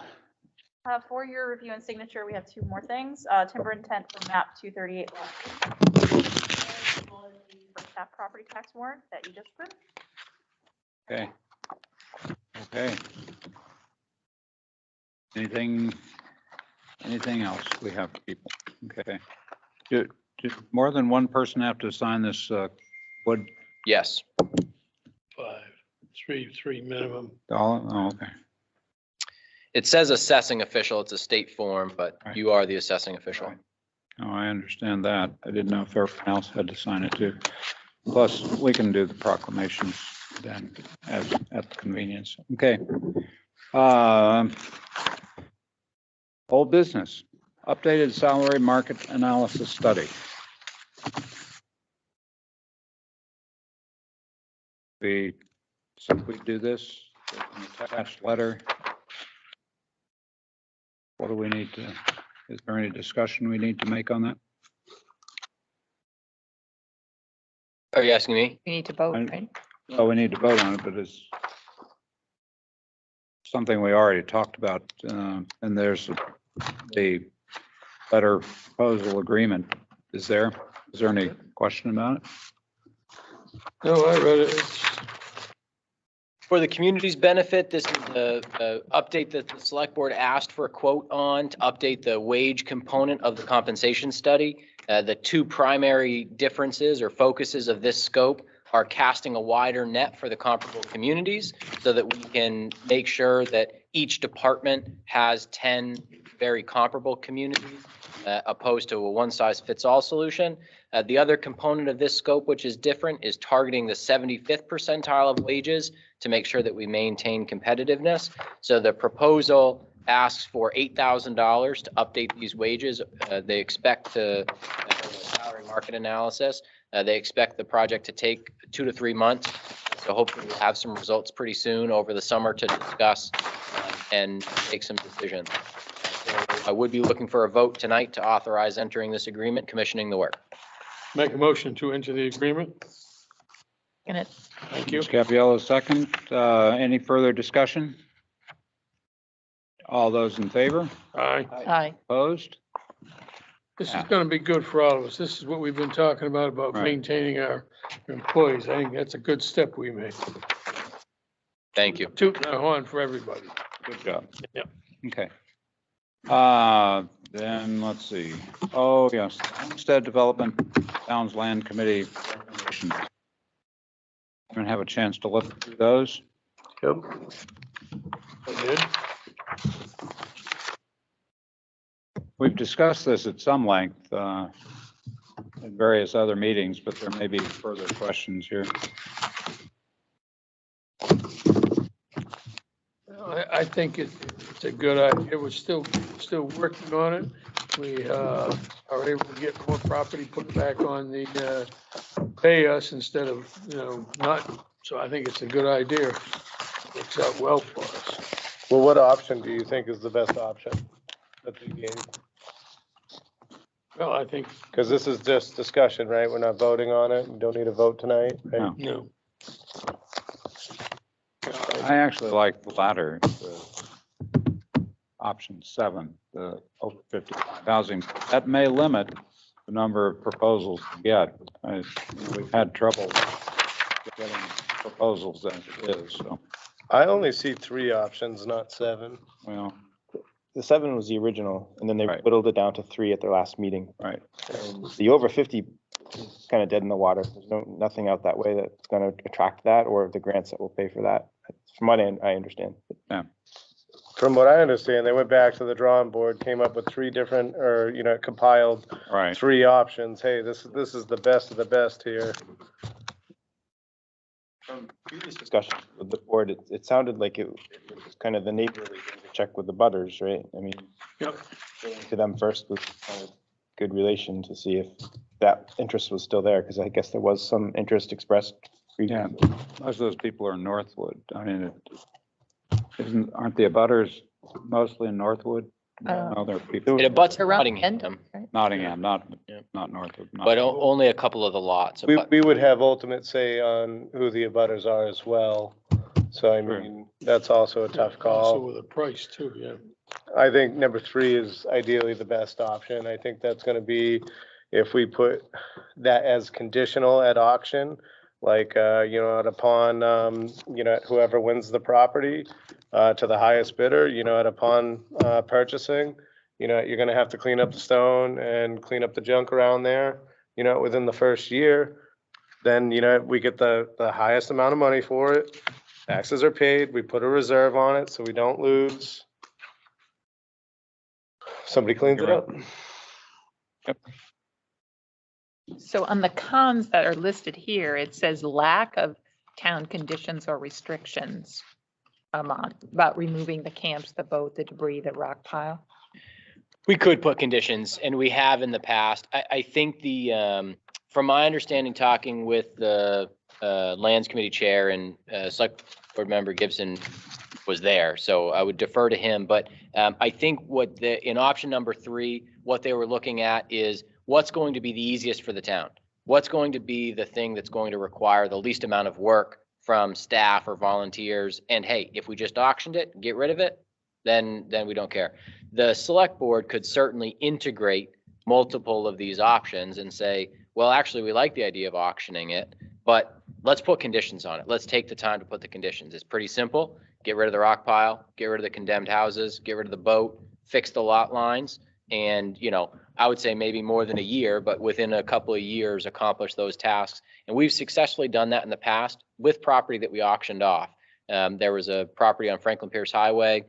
For your review and signature, we have 2 more things. Timber intent for map 238 lot 2. For staff property tax warrant that you just approved.
Okay. Anything else we have for people? Okay. Do more than one person have to sign this, wood?
Yes.
3 minimum.
Oh, okay.
It says assessing official. It's a state form, but
Right.
you are the assessing official.
Right. Oh, I understand that. I didn't know if everyone else had to sign it too. Plus, we can do the proclamations then at the convenience. Okay. Old business, updated salary market analysis study. We do this, an attached letter. What do we need to, is there any discussion we need to make on that?
Are you asking me?
We need to vote,
I-
right?
Well, we need to vote on it, but it's something we already talked about, and there's the letter proposal agreement. Is there any question about it?
No, I read it.
For the community's benefit, this is the update that the select board asked for a quote on to update the wage component of the compensation study. The 2 primary differences or focuses of this scope are casting a wider net for the comparable communities so that we can make sure that each department has 10 very comparable communities opposed to a one-size-fits-all solution. The other component of this scope, which is different, is targeting the 75th percentile of wages to make sure that we maintain competitiveness. So the proposal asks for $8,000 to update these wages. They expect to salary market analysis. They expect the project to take 2 to 3 months. So hopefully we'll have some results pretty soon over the summer to discuss and make some decisions. So I would be looking for a vote tonight to authorize entering this agreement, commissioning the work.
Make a motion to enter the agreement.
Second it.
Thank you.
Ms. Capiello, second. Any further discussion? All those in favor?
Aye.
Aye.
Opposed?
This is
Yeah.
gonna be good for all of us. This is what we've been talking about
Right.
maintaining our employees. I think that's a good step we made.
Thank you.
Tooting our horn for everybody.
Good job.
Yep.
Okay. Then let's see. Oh, yes, Homestead Development Towns Land Committee recommendations. I'm gonna have a chance to look through those.
Yep.
I did.
We've discussed this at some length in various other meetings, but there may be further questions here.
I think it's a good idea. We're still working on it. We are able to get more property put back on the pay us instead of, not. So I think it's a good idea. Works out well for us.
Well, what option do you think is the best option that they gave?
Well, I think,
Because this is just discussion, right? We're not voting on it. We don't need a vote tonight, right?
No.
no.
I actually like the latter, option 7, the over 55 housing. That may limit the number of proposals to get. We've had trouble getting proposals as it is, so,
I only see 3 options, not 7.
well,
The 7 was the original, and then they
Right.
whittled it down to 3 at their last meeting.
right.
And the over 50 is kind of dead in the water. There's nothing out that way that's going to attract that, or the grants that will pay for that. From what I understand.
From what I understand, they went back to the drawing board, came up with 3 different, or, compiled
Right.
3 options. Hey, this is the best of the best here.
From previous discussions with the board, it sounded like it was kind of the neighborly thing to check with the butters, right? I mean,
Yep.
going to them first was kind of good relation to see if that interest was still there, because I guess there was some interest expressed.
Yeah,
previously.
most of those people are in Northwood. I mean, aren't the abutters mostly in Northwood? No, there are people,
It abuts
Around
Nottingham,
right?
Nottingham, not
Yeah.
Northwood.
but only a couple of the lots.
We,
abut-
we would have ultimate say on who the abutters are as well. So I
Sure.
mean, that's also a tough
Also
call.
with a price too, yeah.
I think number 3 is ideally the best option. I think that's gonna be, if we put that as conditional at auction, like, upon, whoever wins the property, to the highest bidder, upon, purchasing, you're gonna have to clean up the stone and clean up the junk around there, within the first year. Then, we get the highest amount of money for it. Taxes are paid. We put a reserve on it so we don't lose. Somebody cleans it
You're
up.
So on the cons that are listed here, it says lack of town conditions or restrictions about removing the camps, the boat, the debris, the rock pile.
We could put conditions, and we have in the past. I think from my understanding, talking with the Lands Committee Chair and Select Board Member Gibson was there, so I would defer to him. But I think in option number 3, what they were looking at is what's going to be the easiest for the town? What's going to be the thing that's going to require the least amount of work from staff or volunteers? And hey, if we just auctioned it, get rid of it, then we don't care. The select board could certainly integrate multiple of these options and say, well, actually, we like the idea of auctioning it, but let's put conditions on it. Let's take the time to put the conditions. It's pretty simple. Get rid of the rock pile, get rid of the condemned houses, get rid of the boat, fix the lot lines. And, I would say maybe more than a year, but within a couple of years, accomplish those tasks. And we've successfully done that in the past with property that we auctioned off. There was a property on Franklin Pierce Highway,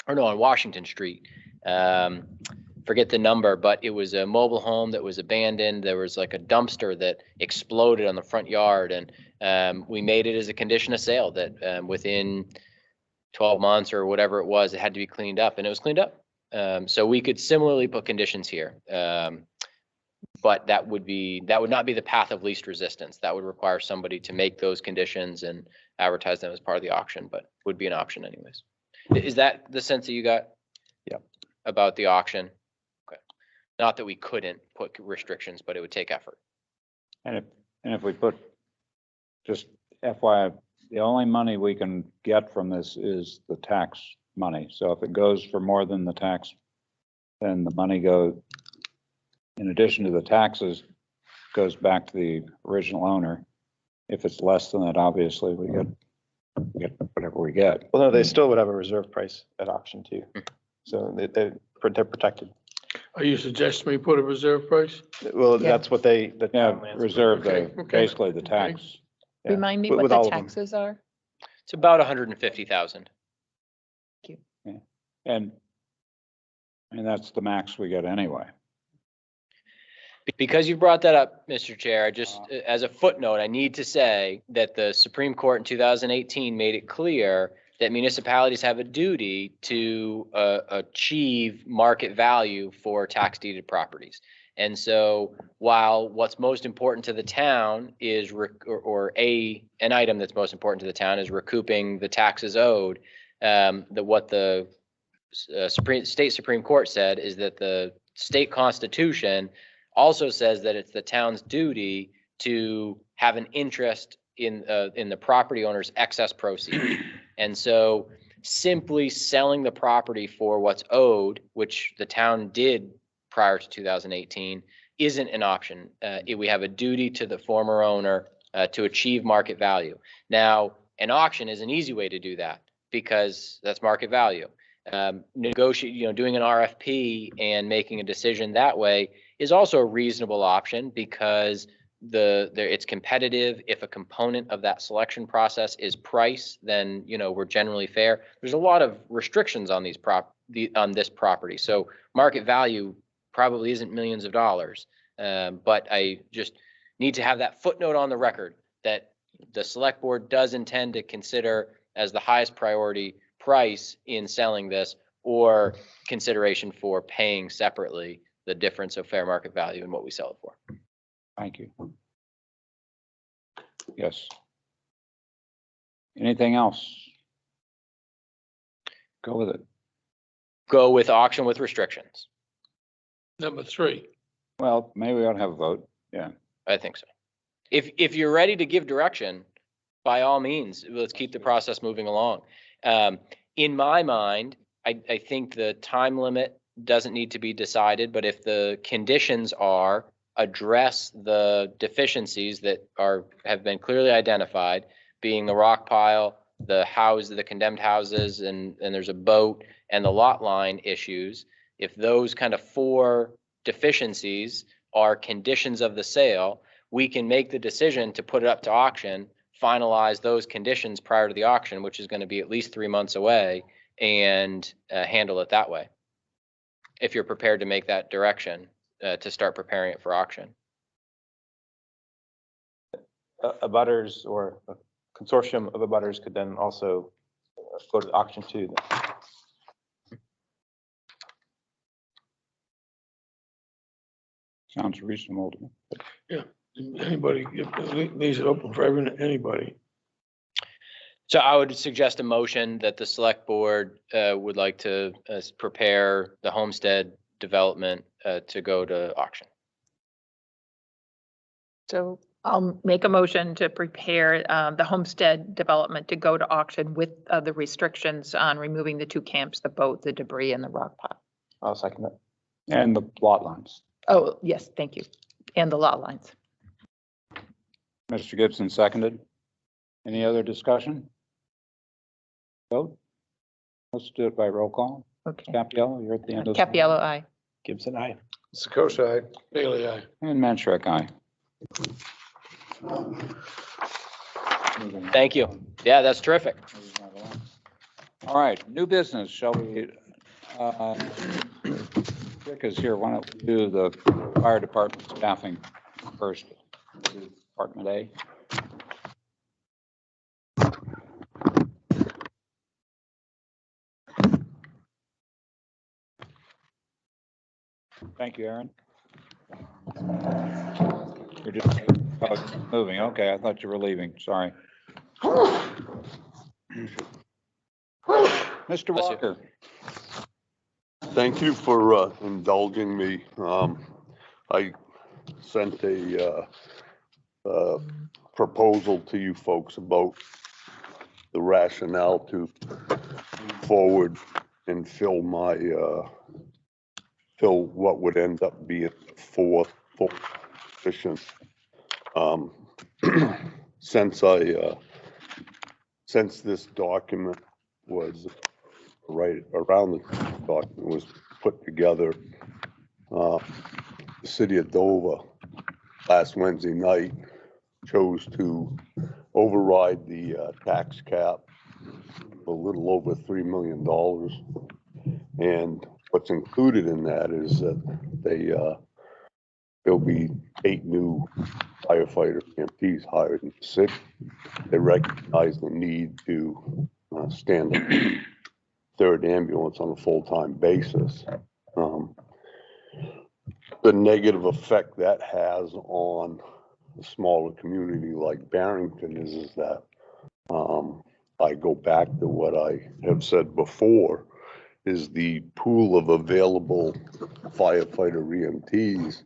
on Washington Street. Forget the number, but it was a mobile home that was abandoned. There was like a dumpster that exploded on the front yard. And we made it as a condition of sale that within 12 months or whatever it was, it had to be cleaned up, and it was cleaned up. So we could similarly put conditions here. But that would not be the path of least resistance. That would require somebody to make those conditions and advertise them as part of the auction, but would be an option anyways. Is that the sense that you got?
Yeah.
About the auction? Okay. Not that we couldn't put restrictions, but it would take effort.
And if we put just FYI, the only money we can get from this is the tax money. So if it goes for more than the tax, then the money in addition to the taxes, goes back to the original owner. If it's less than that, obviously, we get whatever we get.
Well, no, they still would have a reserve price at auction too. So they're protected.
Are you suggesting we put a reserve price?
Well,
Yeah.
that's what the
Yeah,
town lands-
reserve,
Okay, okay.
basically the tax.
Yeah.
Remind me
With
what
all
the
of them.
taxes are?
It's about 150,000.
And that's the max we get anyway.
Because you brought that up, Mr. Chair, I just, as a footnote, I need to say that the Supreme Court in 2018 made it clear that municipalities have a duty to achieve market value for tax deeded properties. And so while what's most important to the town is, an item that's most important to the town is recouping the taxes owed, what the state Supreme Court said is that the state constitution also says that it's the town's duty to have an interest in the property owner's excess proceeds. And so simply selling the property for what's owed, which the town did prior to 2018, isn't an option. We have a duty to the former owner to achieve market value. Now, an auction is an easy way to do that because that's market value. Doing an RFP and making a decision that way is also a reasonable option because it's competitive. If a component of that selection process is price, then we're generally fair. There's a lot of restrictions on on this property, so market value probably isn't millions of dollars. But I just need to have that footnote on the record that the select board does intend to consider as the highest priority price in selling this, or consideration for paying separately the difference of fair market value and what we sell it for.
Thank you. Yes. Anything else? Go with it.
Go with auction with restrictions.
Number 3.
Well, maybe we ought to have a vote. Yeah.
I think so. If you're ready to give direction, by all means, let's keep the process moving along. In my mind, I think the time limit doesn't need to be decided, but if the conditions are address the deficiencies that have been clearly identified, being the rock pile, the condemned houses, and there's a boat, and the lot line issues, if those kind of 4 deficiencies are conditions of the sale, we can make the decision to put it up to auction, finalize those conditions prior to the auction, which is going to be at least 3 months away, and handle it that way. If you're prepared to make that direction to start preparing it for auction.
Abutters or a consortium of abutters could then also go to auction too.
Sounds reasonable to me.
Yeah, anybody, leaves it open for anybody.
So I would suggest a motion that the select board would like to prepare the homestead development to go to auction.
So I'll make a motion to prepare the homestead development to go to auction with the restrictions on removing the 2 camps, the boat, the debris, and the rock pile.
I'll second that.
And the lot lines.
Oh, yes, thank you. And the lot lines.
Mr. Gibson seconded. Any other discussion? Vote? Let's do it by roll call.
Okay.
Capiello, you're at the end of.
Capiello, aye.
Gibson, aye.
Sakosha, aye.
Bailey, aye.
And Manshek, aye.
Thank you. Yeah, that's terrific.
All right, new business, shall we? Rick is here, why don't we do the fire department staffing first? Department A. Thank you, Aaron. You're just moving. Okay, I thought you were leaving. Sorry. Mr. Walker.
Thank you for indulging me. I sent a proposal to you folks about the rationale to move forward and fill fill what would end up being fourth full position. Since this document was right around the document was put together, the city of Dover last Wednesday night chose to override the tax cap a little over $3 million. And what's included in that is that there'll be 8 new firefighter EMTs hired in the city. They recognize the need to stand up third ambulance on a full-time basis. The negative effect that has on a smaller community like Barrington is that I go back to what I have said before, is the pool of available firefighter EMTs.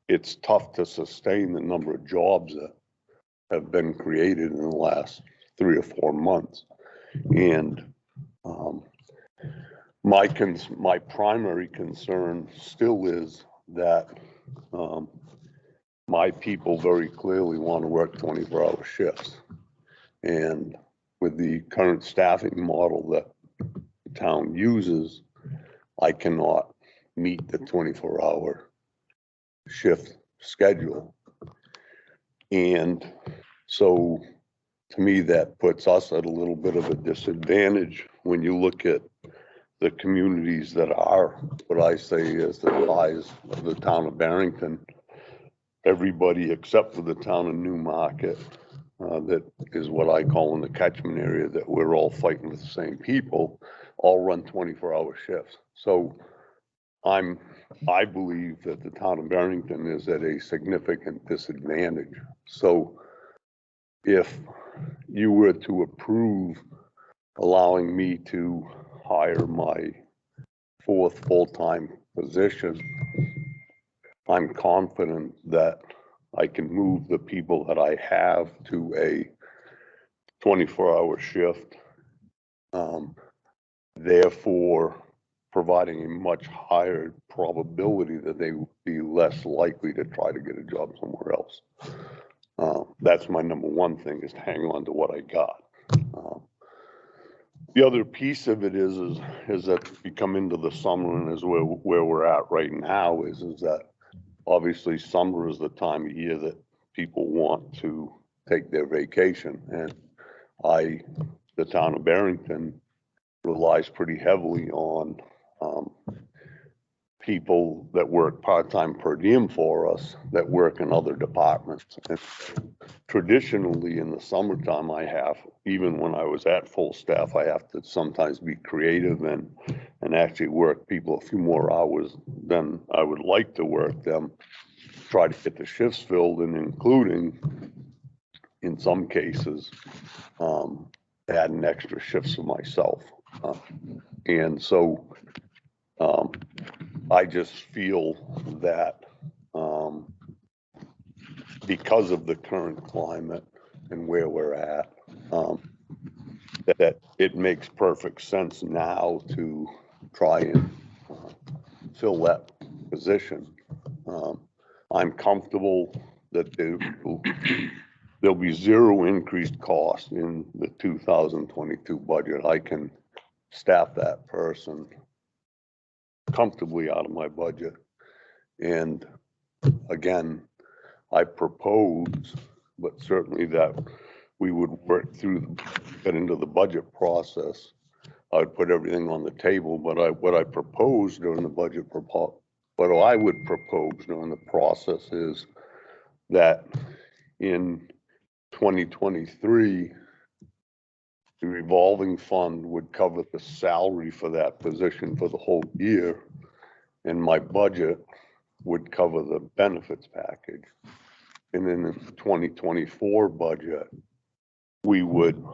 It's tough to sustain the number of jobs that have been created in the last 3 or 4 months. And my primary concern still is that my people very clearly want to work 24-hour shifts. And with the current staffing model that the town uses, I cannot meet the 24-hour shift schedule. And so to me, that puts us at a little bit of a disadvantage when you look at the communities that are what I say is the size of the town of Barrington. Everybody except for the town of Newmarket, that is what I call in the catchment area, that we're all fighting with the same people, all run 24-hour shifts. So I believe that the town of Barrington is at a significant disadvantage. So if you were to approve allowing me to hire my 4th full-time position, I'm confident that I can move the people that I have to a 24-hour shift, therefore providing a much higher probability that they would be less likely to try to get a job somewhere else. That's my number one thing, is to hang on to what I got. The other piece of it is that we come into the summer, and is where we're at right now is that obviously summer is the time of year that people want to take their vacation. And the town of Barrington relies pretty heavily on people that work part-time per diem for us that work in other departments. And traditionally in the summertime, even when I was at full staff, I have to sometimes be creative and actually work people a few more hours than I would like to work them, try to get the shifts filled, and including in some cases adding extra shifts for myself. And so I just feel that because of the current climate and where we're at, that it makes perfect sense now to try and fill that position. I'm comfortable that there'll be 0 increased cost in the 2022 budget. I can staff that person comfortably out of my budget. And again, I propose, but certainly that we would work through, get into the budget process. I would put everything on the table, but what I propose during the budget, what I would propose during the process is that in 2023, the revolving fund would cover the salary for that position for the whole year, and my budget would cover the benefits package. And in the 2024 budget, we would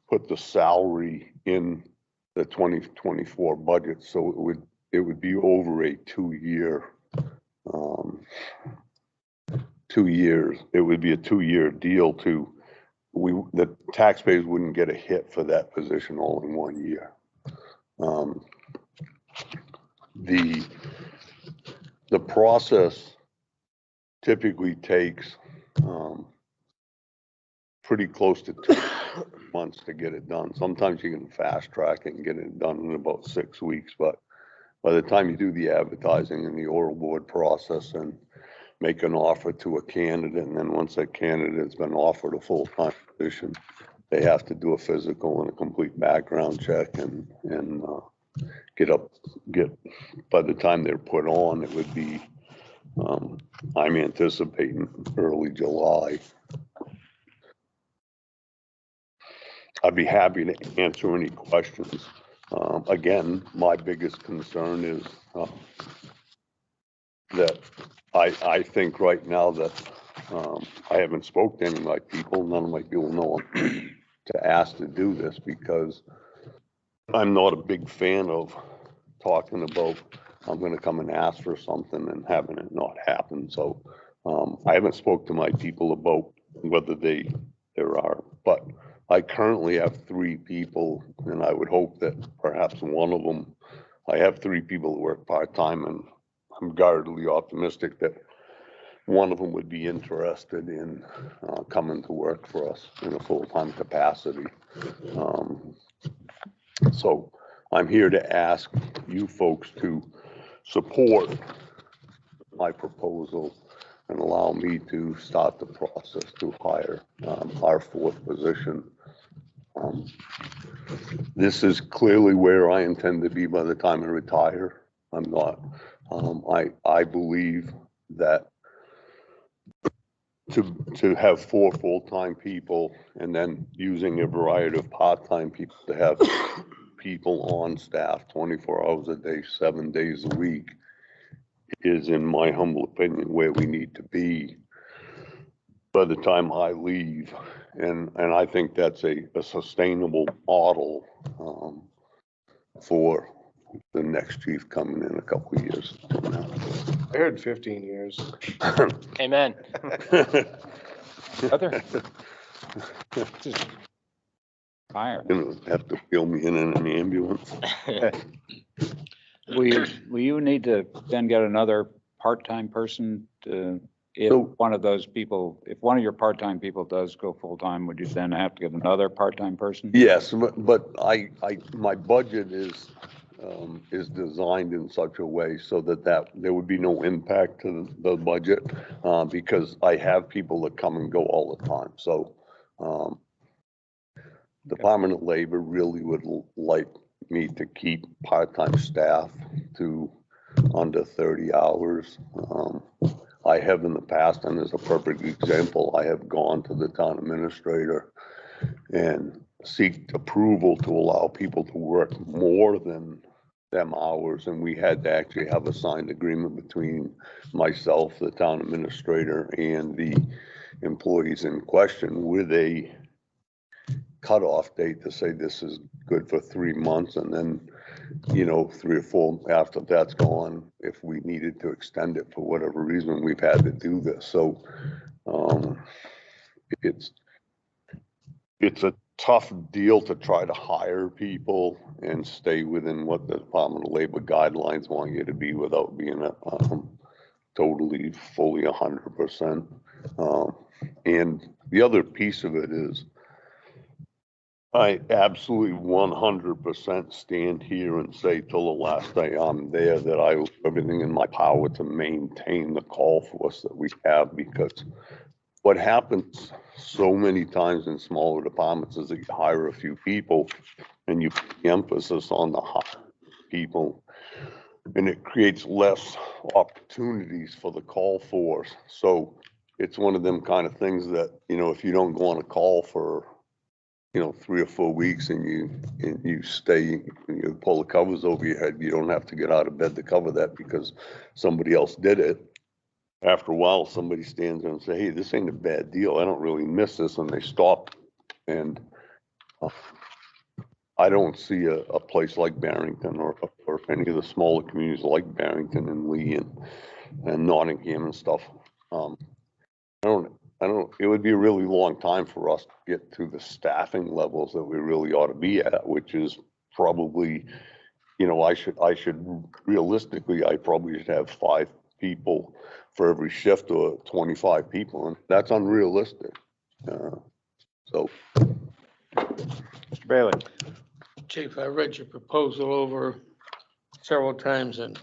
put the salary in the 2024 budget, so it would be over a 2-year 2 years, it would be a 2-year deal the taxpayers wouldn't get a hit for that position all in 1 year. The process typically takes, pretty close to 2 months to get it done. Sometimes you can fast track it and get it done in about 6 weeks, but by the time you do the advertising and the oral board process and make an offer to a candidate, and then once that candidate has been offered a full-time position, they have to do a physical and a complete background check and by the time they're put on, it would be, I'm anticipating early July. I'd be happy to answer any questions. Again, my biggest concern is that I think right now that I haven't spoke to any of my people. None of my people know to ask to do this because I'm not a big fan of talking about I'm going to come and ask for something and having it not happen. So I haven't spoke to my people about whether there are, but I currently have 3 people, and I would hope that perhaps one of them, I have 3 people who work part-time, and I'm guardedly optimistic that one of them would be interested in coming to work for us in a full-time capacity. So I'm here to ask you folks to support my proposal and allow me to start the process to hire our 4th position. This is clearly where I intend to be by the time I retire. I'm not. I believe that to have 4 full-time people and then using a variety of part-time people to have people on staff 24 hours a day, 7 days a week is, in my humble opinion, where we need to be by the time I leave. And I think that's a sustainable model for the next chief coming in a couple of years from now.
I heard 15 years.
Amen.
Other? Fire.
You have to wheel me in an ambulance.
Will you need to then get another part-time person to, if
So-
one of those people, if one of your part-time people does go full-time, would you then have to get another part-time person?
Yes, but my budget is designed in such a way so that there would be no impact to the budget, because I have people that come and go all the time. So, Department of Labor really would like me to keep part-time staff to under 30 hours. I have in the past, and as a perfect example, I have gone to the town administrator and seek approval to allow people to work more than them hours. And we had to actually have a signed agreement between myself, the town administrator, and the employees in question with a cutoff date to say this is good for 3 months. And then, 3 or 4 after that's gone, if we needed to extend it for whatever reason, we've had to do this. So it's a tough deal to try to hire people and stay within what the Department of Labor guidelines want you to be without being totally, fully 100%. And the other piece of it is I absolutely 100% stand here and say till the last day I'm there that I will do everything in my power to maintain the call force that we have, because what happens so many times in smaller departments is that you hire a few people and you put the emphasis on the people, and it creates less opportunities for the call force. So it's one of them kind of things that, if you don't go on a call for 3 or 4 weeks and you stay, you pull the covers over your head, you don't have to get out of bed to cover that because somebody else did it. After a while, somebody stands there and say, hey, this ain't a bad deal. I don't really miss this. And they stop. And I don't see a place like Barrington or any of the smaller communities like Barrington and Lee and Nottingham and stuff it would be a really long time for us to get to the staffing levels that we really ought to be at, which is probably, I should realistically, I probably should have 5 people for every shift or 25 people, and that's unrealistic. So.
Mr. Bailey.
Chief, I read your proposal over several times and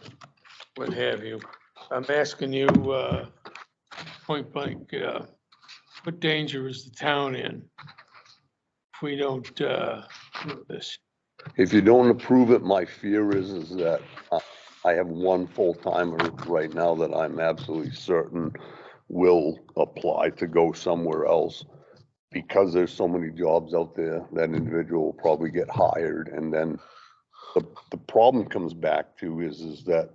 what have you. I'm asking you, point blank, what danger is the town in if we don't, do this?
If you don't approve it, my fear is that I have one full-timer right now that I'm absolutely certain will apply to go somewhere else. Because there's so many jobs out there, that individual will probably get hired. And then the problem comes back to is that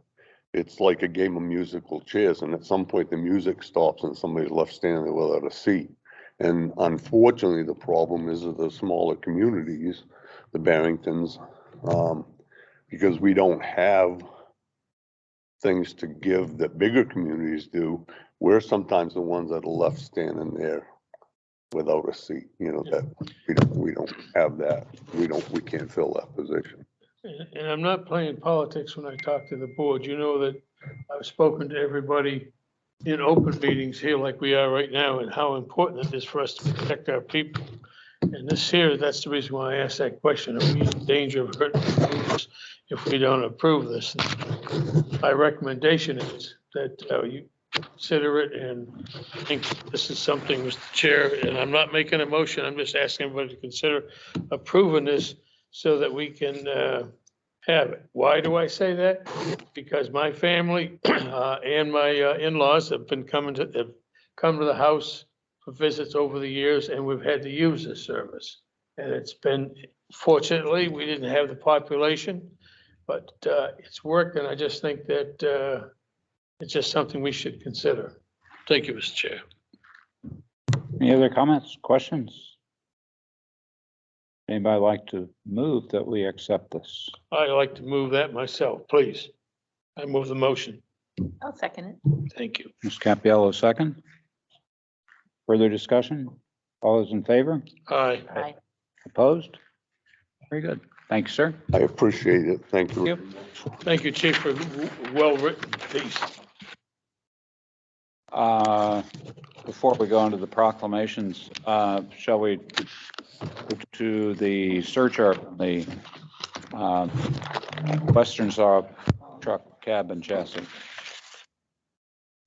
it's like a game of musical chairs. And at some point the music stops and somebody's left standing there without a seat. And unfortunately, the problem is that the smaller communities, the Barringtons, because we don't have things to give that bigger communities do, we're sometimes the ones that are left standing there without a seat, that we don't have that. We can't fill that position.
And I'm not playing politics when I talk to the board. You know that I've spoken to everybody in open meetings here like we are right now and how important it is for us to protect our people. And this here, that's the reason why I asked that question. Are we in danger of hurting us if we don't approve this? My recommendation is that you consider it, and I think this is something, Mr. Chair, and I'm not making a motion, I'm just asking everybody to consider approving this so that we can have it. Why do I say that? Because my family and my in-laws have come to the house for visits over the years, and we've had to use this service. And it's been, fortunately, we didn't have the population, but it's worked, and I just think that it's just something we should consider. Thank you, Mr. Chair.
Any other comments, questions? Anybody like to move that we accept this?
I'd like to move that myself, please. I move the motion.
I'll second it.
Thank you.
Ms. Capello, second. Further discussion? All those in favor?
Aye.
Aye.
Opposed? Very good. Thank you, sir.
I appreciate it. Thank you.
Thank you, Chief, for well-written piece.
Before we go into the proclamations, shall we go to the surcharge, the Western Star truck, cab and chassis?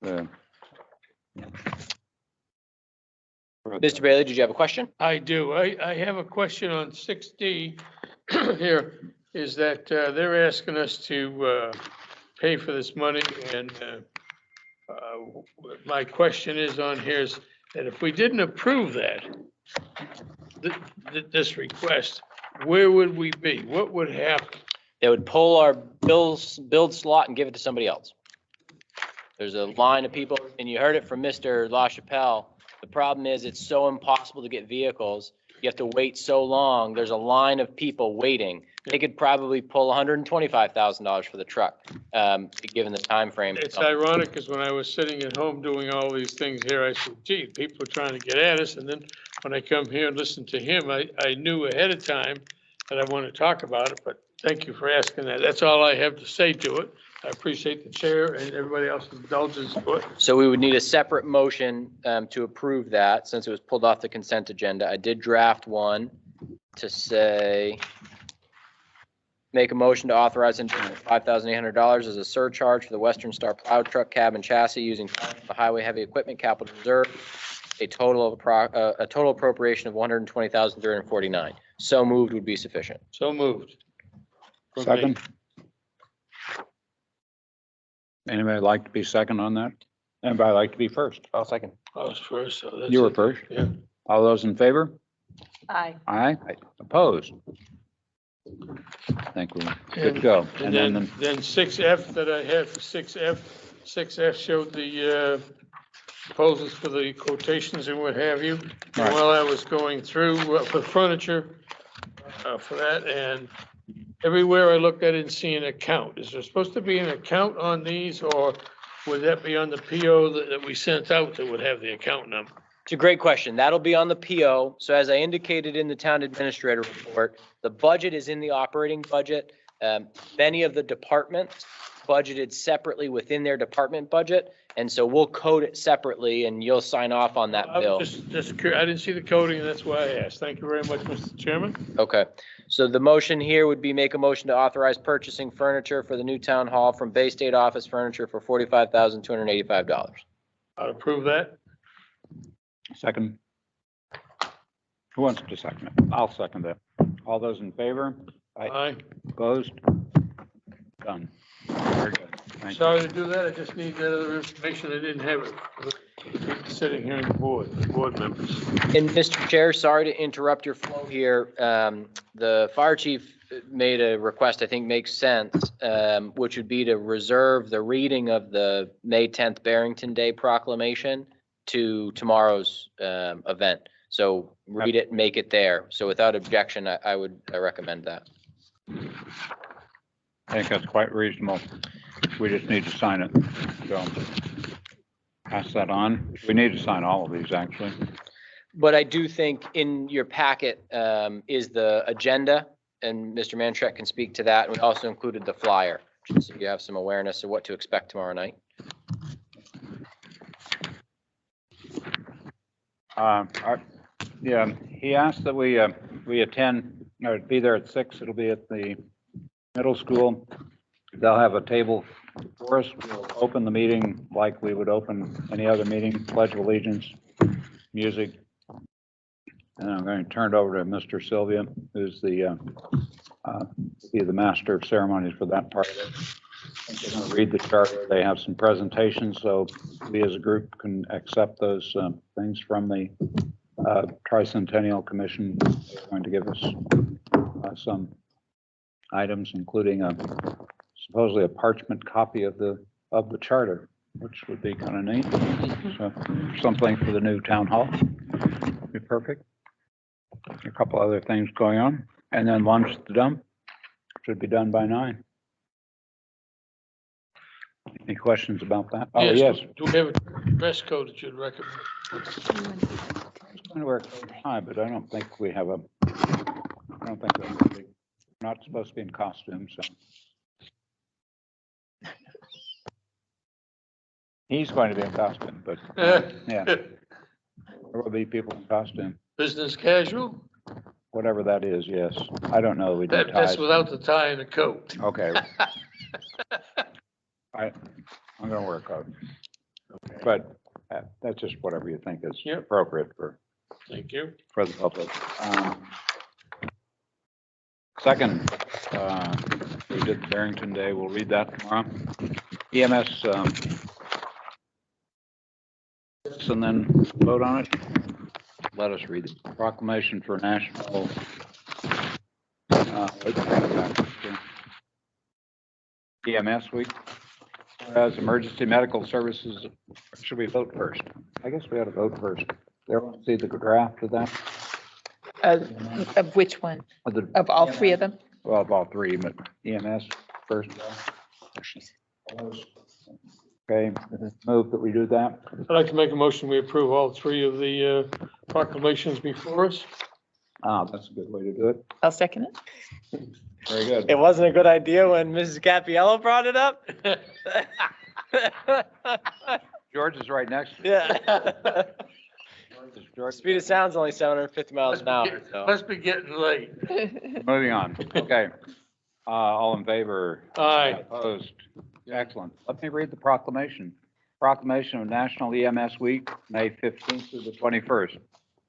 Mr. Bailey, did you have a question?
I do. I have a question on 6D here, is that they're asking us to pay for this money, and my question is on here is that if we didn't approve that, this request, where would we be? What would happen?
They would pull our build slot and give it to somebody else. There's a line of people, and you heard it from Mr. LaChapelle. The problem is it's so impossible to get vehicles. You have to wait so long. There's a line of people waiting. They could probably pull $125,000 for the truck, given the time frame.
It's ironic because when I was sitting at home doing all these things here, I said, gee, people are trying to get at us. And then when I come here and listen to him, I knew ahead of time that I want to talk about it, but thank you for asking that. That's all I have to say to it. I appreciate the chair and everybody else's indulgence to it.
So we would need a separate motion to approve that since it was pulled off the consent agenda. I did draft one to say, make a motion to authorize $5,800 as a surcharge for the Western Star plow truck, cab and chassis using the Highway Heavy Equipment Capital Reserve, a total appropriation of $120,349. So moved would be sufficient.
So moved.
Second. Anybody like to be second on that? Anybody like to be first?
I'll second.
I was first, so that's
You were
it.
first?
Yeah.
All those in favor?
Aye.
Aye. Opposed? I think we're good to go.
And then 6F that I had for 6F showed the proposals for the quotations and what have you.
Right.
And while I was going through for furniture for that, and everywhere I looked, I didn't see an account. Is there supposed to be an account on these, or would that be on the PO that we sent out that would have the account number?
It's a great question. That'll be on the PO. So as I indicated in the town administrator report, the budget is in the operating budget. Many of the departments budgeted separately within their department budget. And so we'll code it separately and you'll sign off on that
I
bill.
was just curious. I didn't see the coding, and that's why I asked. Thank you very much, Mr. Chairman.
Okay. So the motion here would be make a motion to authorize purchasing furniture for the new town hall from Bay State Office Furniture for $45,285.
I'd approve that.
Second. Who wants to second it? I'll second it. All those in favor?
Aye.
Opposed? Done. Very good. Thank you.
Sorry to do that. I just need that other information. I didn't have it. Sitting here in the board members.
And Mr. Chair, sorry to interrupt your flow here. The fire chief made a request I think makes sense, which would be to reserve the reading of the May 10th Barrington Day proclamation to tomorrow's event. So read it, make it there. So without objection, I recommend that.
I think that's quite reasonable. We just need to sign it. So pass that on. We need to sign all of these, actually.
But I do think in your packet is the agenda, and Mr. Mantrek can speak to that. And we also included the flyer, just so you have some awareness of what to expect tomorrow night.
Yeah, he asked that we attend, or be there at 6. It'll be at the middle school. They'll have a table for us. We'll open the meeting like we would open any other meeting, Pledge of Allegiance, music. And I'm going to turn it over to Mr. Sylvia, who's the master of ceremonies for that part of it. They're going to read the charter. They have some presentations, so we as a group can accept those things from the Tricentennial Commission. They're going to give us some items, including supposedly a parchment copy of the charter, which would be kind of neat. So something for the new town hall. Be perfect. A couple other things going on, and then lunch at the dump should be done by 9. Any questions about that? Oh, yes.
Do we have a dress code that you'd recommend?
It's going to work high, but I don't think we have we're not supposed to be in costume, so. He's going to be in costume, but yeah. There will be people in costume,
Business casual?
whatever that is, yes. I don't know. We do
That's
ties.
without the tie and the coat.
Okay. I'm gonna work on it. But that's just whatever you think is
Yep.
appropriate for
Thank you.
the public. Second, we did the Barrington Day. We'll read that tomorrow. EMS, and then vote on it. Let us read it. Proclamation for National EMS Week. As emergency medical services, should we vote first? I guess we ought to vote first. Everyone see the draft of that?
Of which one? Of all 3 of them?
Well, of all 3, but EMS first. Okay, move that we do that.
I'd like to make a motion, we approve all 3 of the proclamations before us.
That's a good way to do it.
I'll second it.
Very good.
It wasn't a good idea when Mrs. Capiello brought it up.
George is right next to
Yeah.
George.
Speed of sound's only 750 miles an hour. So.
Must be getting late.
Moving on. Okay. All in favor?
Aye.
Opposed? Excellent. Let me read the proclamation. Proclamation of National EMS Week, May 15th through the 21st.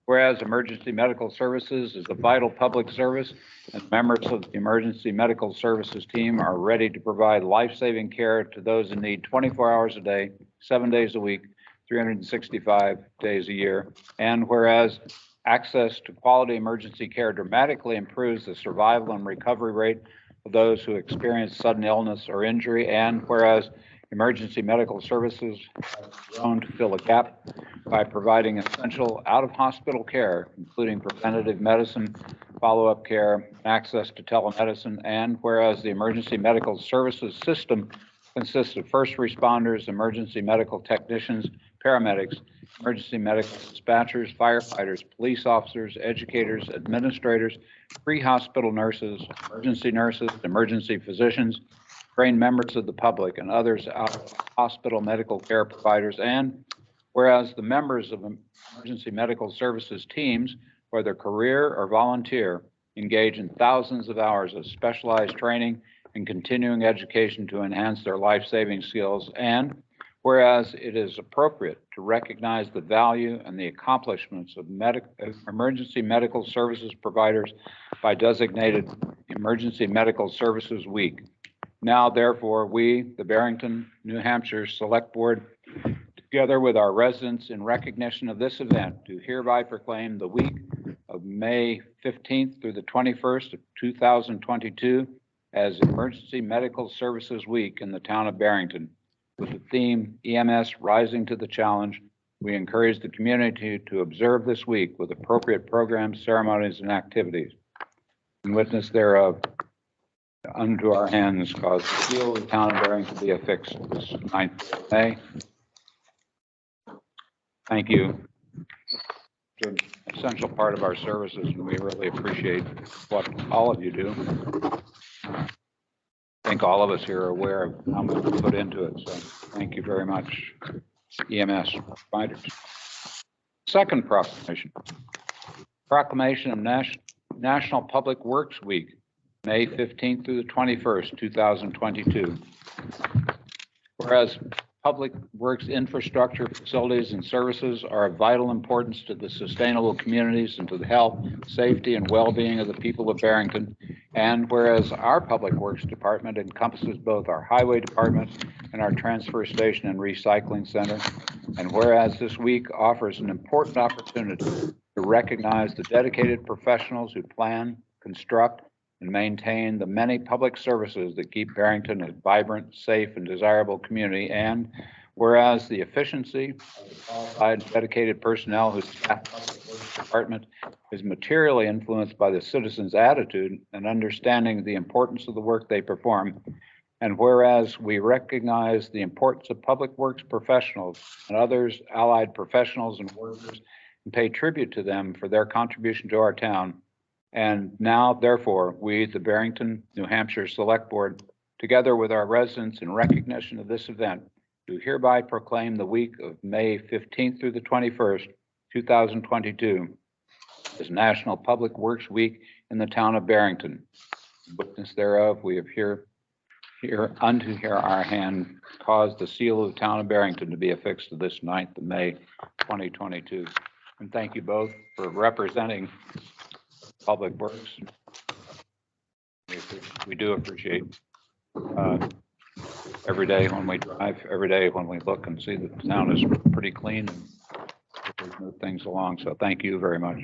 Whereas emergency medical services is a vital public service and members of the emergency medical services team are ready to provide life-saving care to those in need 24 hours a day, 7 days a week, 365 days a year. And whereas access to quality emergency care dramatically improves the survival and recovery rate of those who experience sudden illness or injury, and whereas emergency medical services have grown to fill a gap by providing essential out-of-hospital care, including preventative medicine, follow-up care, and access to telemedicine, and whereas the emergency medical services system consists of first responders, emergency medical technicians, paramedics, emergency medical dispatchers, firefighters, police officers, educators, administrators, pre-hospital nurses, emergency physicians, trained members of the public, and others out of hospital medical care providers. And whereas the members of emergency medical services teams, whether career or volunteer, engage in thousands of hours of specialized training and continuing education to enhance their life-saving skills. And whereas it is appropriate to recognize the value and the accomplishments of emergency medical services providers by designated Emergency Medical Services Week. Now, therefore, we, the Barrington, New Hampshire Select Board, together with our residents in recognition of this event, do hereby proclaim the week of May 15th through the 21st of 2022 as Emergency Medical Services Week in the town of Barrington. With the theme EMS Rising to the Challenge, we encourage the community to observe this week with appropriate programs, ceremonies, and activities. In witness thereof, unto our hands cause the seal of the town of Barrington to be affixed this 9th of May. Thank you. It's an essential part of our services, and we really appreciate what all of you do. I think all of us here are aware of how much we put into it, so thank you very much, EMS providers. Second proclamation. Proclamation of National Public Works Week, May 15th through the 21st, 2022. Whereas public works infrastructure, facilities, and services are of vital importance to the sustainable communities and to the health, safety, and well-being of the people of Barrington. And whereas our Public Works Department encompasses both our Highway Department and our Transfer Station and Recycling Center. And whereas this week offers an important opportunity to recognize the dedicated professionals who plan, construct, and maintain the many public services that keep Barrington a vibrant, safe, and desirable community. And whereas the efficiency of the qualified, dedicated personnel who staff the Public Works Department is materially influenced by the citizens' attitude and understanding of the importance of the work they perform. And whereas we recognize the importance of public works professionals and others allied professionals and workers and pay tribute to them for their contribution to our town. And now, therefore, we, the Barrington, New Hampshire Select Board, together with our residents in recognition of this event, do hereby proclaim the week of May 15th through the 21st, 2022, as National Public Works Week in the town of Barrington. Witness thereof, we have here unto our hand caused the seal of the town of Barrington to be affixed to this 9th of May, 2022. And thank you both for representing Public Works. We do appreciate every day when we drive, every day when we look and see that the town is pretty clean and we move things along. So thank you very much.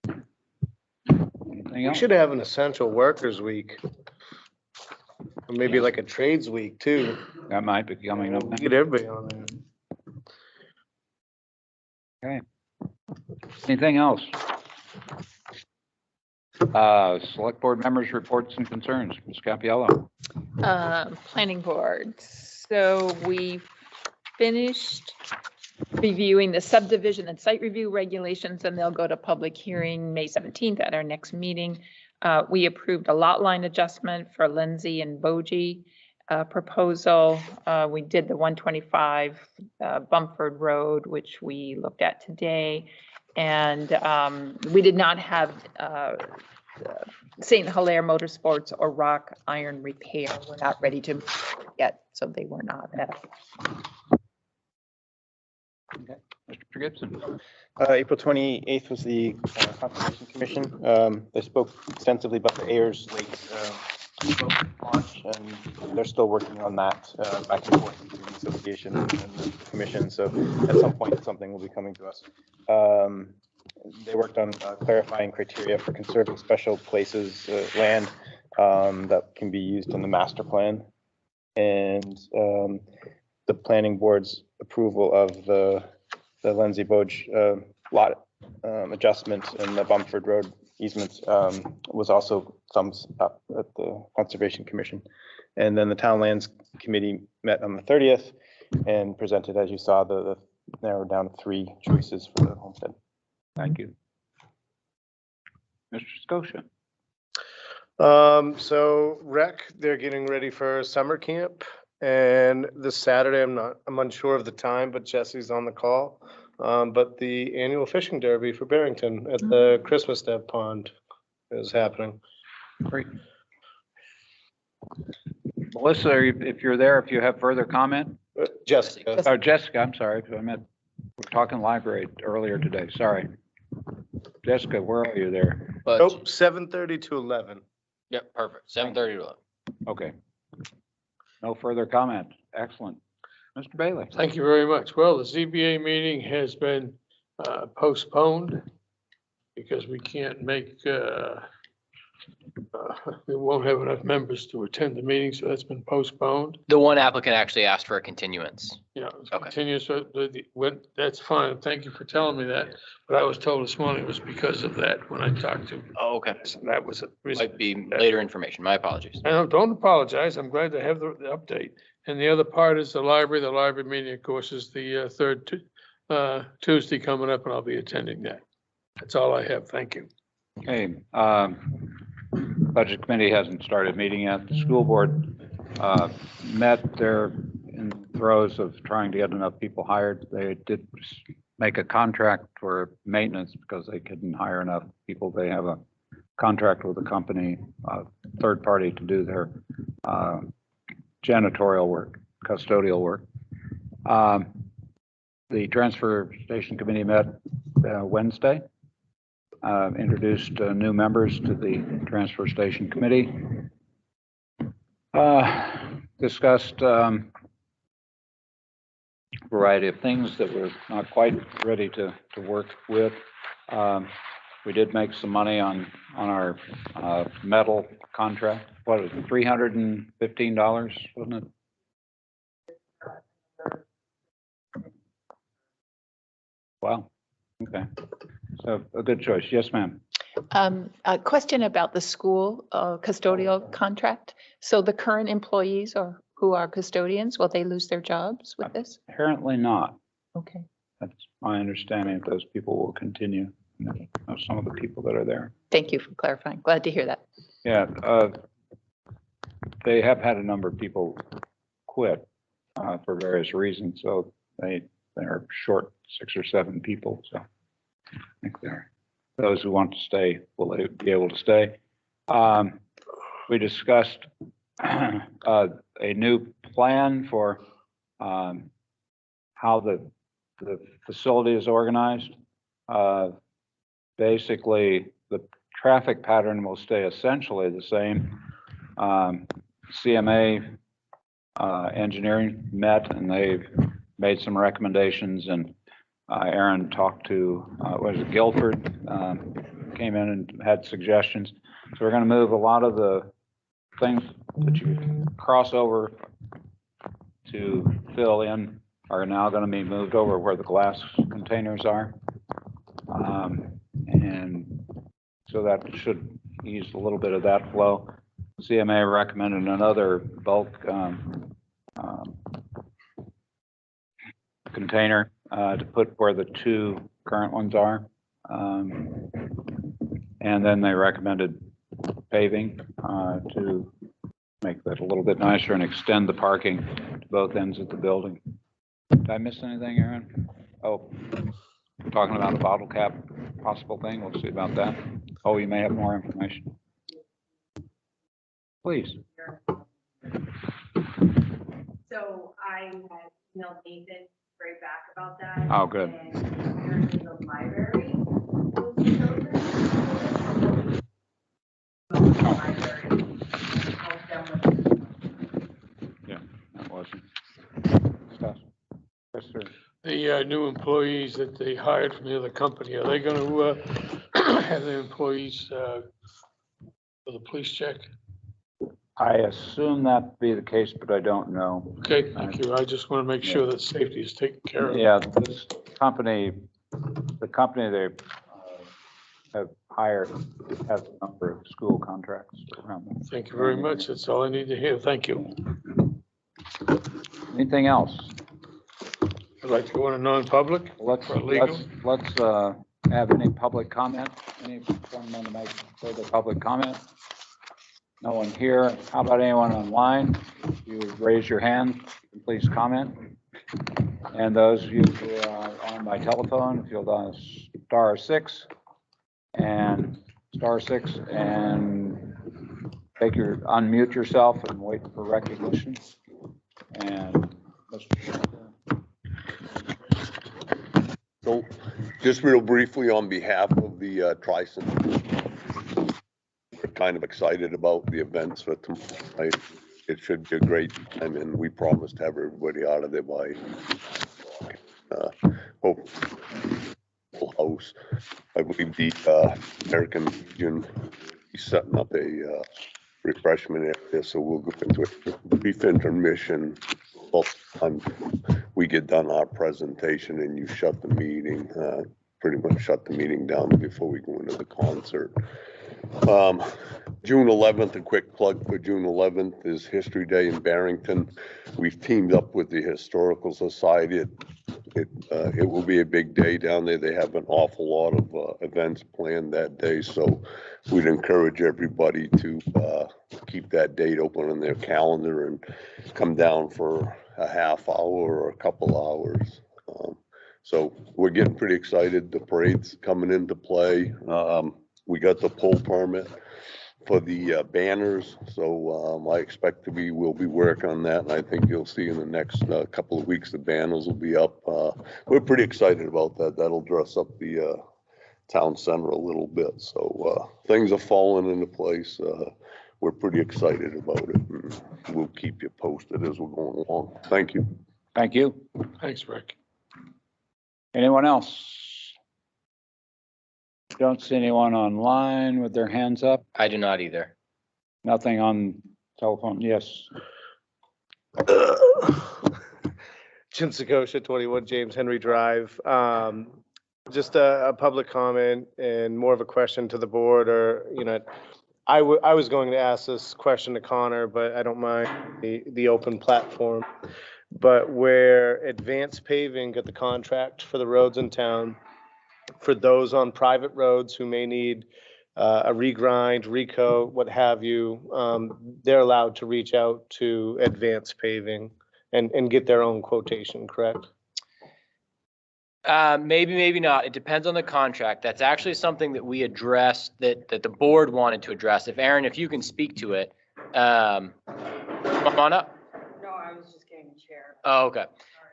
Anything
We
else?
should have an essential workers week. Or maybe like a trades week too.
That might be coming up.
Get everybody on there.
Okay. Anything else? Select board members' reports and concerns. Ms. Capiello.
Planning board. So we finished reviewing the subdivision and site review regulations, and they'll go to public hearing May 17th at our next meeting. We approved a lot line adjustment for Lindsay and Bogie proposal. We did the 125 Bumford Road, which we looked at today. And we did not have St. Hilaire Motorsports or Rock Iron Repair. We're not ready to yet, so they were not at.
Okay. Mr. Gibson.
April 28th was the Conservation Commission. They spoke extensively about the Ayers Lake launch, and they're still working on that back and forth between the association and the commission. So at some point, something will be coming to us. They worked on clarifying criteria for conserving special places, land that can be used in the master plan, and the planning board's approval of the Lindsay Boge lot adjustment and the Bumford Road easements was also thumbs up at the Conservation Commission. And then the Town Lands Committee met on the 30th and presented, as you saw, the narrowed down to 3 choices for the homestead.
Thank you. Mr. Scotia.
So rec, they're getting ready for summer camp. And this Saturday, I'm unsure of the time, but Jesse's on the call. But the annual fishing derby for Barrington at the Christmas Dev Pond is happening.
Great. Melissa, if you're there, if you have further comment?
Jessica.
Oh, Jessica, I'm sorry. I meant, we're talking library earlier today. Sorry. Jessica, where are you there?
But,
Nope, 7:30 to 11.
yep, perfect. 7:30 to 11.
Okay. No further comment. Excellent. Mr. Bailey.
Thank you very much. Well, the ZBA meeting has been postponed because we can't make, we won't have enough members to attend the meeting, so that's been postponed.
The one applicant actually asked for a continuance.
Yeah, it's
Okay.
continuous, so that's fine. Thank you for telling me that. But I was told this morning it was because of that when I talked to,
Oh, okay.
so that was a reason.
Might be later information. My apologies.
Don't apologize. I'm glad to have the update. And the other part is the library. The library meeting, of course, is the third Tuesday coming up, and I'll be attending that. That's all I have. Thank you.
Okay. Budget committee hasn't started meeting yet. The school board met. They're in the throes of trying to get enough people hired. They did make a contract for maintenance because they couldn't hire enough people. They have a contract with a company, third party, to do their janitorial work, custodial work. The transfer station committee met Wednesday, introduced new members to the transfer station committee, discussed a variety of things that we're not quite ready to work with. We did make some money on our metal contract. What was it, $315, wasn't it? Wow, okay. So a good choice. Yes, ma'am.
A question about the school custodial contract. So the current employees or who are custodians, will they lose their jobs with this?
Apparently not.
Okay.
That's my understanding. Those people will continue.
Okay.
Some of the people that are there.
Thank you for clarifying. Glad to hear that.
Yeah, they have had a number of people quit for various reasons, so they're short 6 or 7 people. So I think those who want to stay will be able to stay. We discussed a new plan for how the facility is organized. Basically, the traffic pattern will stay essentially the same. CMA engineering met and they've made some recommendations, and Aaron talked to, was it Guilford, came in and had suggestions. So we're going to move a lot of the things that you cross over to fill in are now going to be moved over where the glass containers are. And so that should ease a little bit of that flow. CMA recommended another bulk container to put where the 2 current ones are. And then they recommended paving to make that a little bit nicer and extend the parking to both ends of the building. Did I miss anything, Aaron? Oh, we're talking about a bottle cap possible thing. We'll see about that. Oh, you may have more information. Please.
So I had emailed Nathan right back about that.
Oh, good.
And apparently the library was chosen. The library helped them with.
Yeah, that wasn't. Stuff. Yes, sir.
The new employees that they hired from the other company, are they going to have the employees for the police check?
I assume that be the case, but I don't know.
Okay, thank you. I just want to make sure that safety is taken care of.
Yeah, this company, the company they have hired has a number of school contracts around them.
Thank you very much. That's all I need to hear. Thank you.
Anything else?
I'd like to go into non-public
Let's,
for legal.
let's have any public comment. Anyone want to make further public comment? No one here. How about anyone online? If you would raise your hand, please comment. And those of you who are on by telephone, if you'll dial *6 and *6 and unmute yourself and wait for recognition. And
So just real briefly on behalf of the Tri-City, we're kind of excited about the events for tonight. It should be a great time, and we promise to have everybody out of there by hope full house. I believe the American Legion is setting up a refreshment area, so we'll go into a brief intermission. We get done our presentation and you shut the meeting, pretty much shut the meeting down before we go into the concert. June 11th, a quick plug for June 11th is History Day in Barrington. We've teamed up with the Historical Society. It will be a big day down there. They have an awful lot of events planned that day, so we'd encourage everybody to keep that date open on their calendar and come down for a half hour or a couple hours. So we're getting pretty excited. The parade's coming into play. We got the poll permit for the banners, so I expect we'll be working on that, and I think you'll see in the next couple of weeks the banners will be up. We're pretty excited about that. That'll dress up the town center a little bit, so things are falling into place. We're pretty excited about it, and we'll keep you posted as we're going along. Thank you.
thank you.
Thanks, Rick.
Anyone else? Don't see anyone online with their hands up.
I do not either.
Nothing on telephone. Yes.
Jim Sakosha, 21 James Henry Drive. Just a public comment and more of a question to the board, or, I was going to ask this question to Connor, but I don't mind the open platform. But where Advanced Paving got the contract for the roads in town, for those on private roads who may need a regrind, recoat, what have you, they're allowed to reach out to Advanced Paving and get their own quotation, correct?
Maybe, maybe not. It depends on the contract. That's actually something that we addressed, that the board wanted to address. If Aaron, if you can speak to it, come on up.
No, I was just getting a chair.
Oh, okay.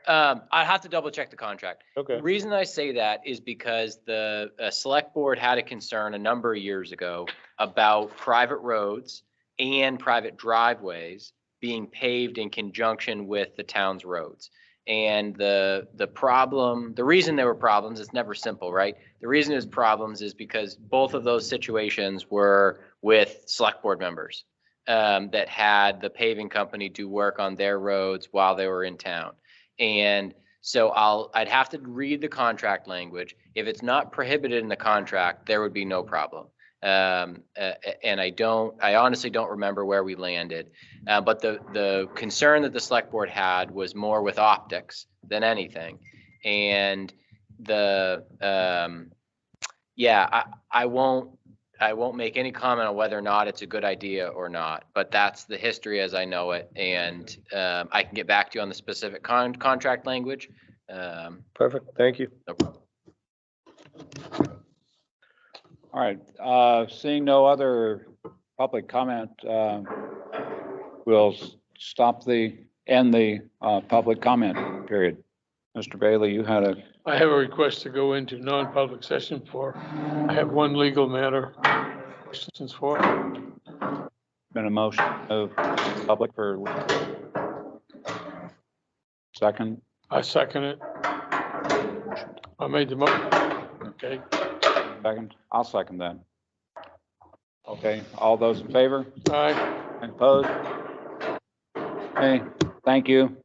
I have to double check the contract.
Okay.
The reason I say that is because the select board had a concern a number of years ago about private roads and private driveways being paved in conjunction with the town's roads. And the reason there were problems, it's never simple, right? The reason there's problems is because both of those situations were with select board members that had the paving company do work on their roads while they were in town. And so I'd have to read the contract language. If it's not prohibited in the contract, there would be no problem. And I honestly don't remember where we landed. But the concern that the select board had was more with optics than anything. And I won't make any comment on whether or not it's a good idea or not, but that's the history as I know it. And I can get back to you on the specific contract language.
Perfect. Thank you.
No problem.
All right. Seeing no other public comment, we'll end the public comment period. Mr. Bailey, you had
I have a request to go into non-public session I have one legal matter questions for.
been a motion of public for second.
I second it. I made the motion. Okay.
Second. I'll second that. Okay. All those in favor?
Aye.
Opposed? Okay. Thank you.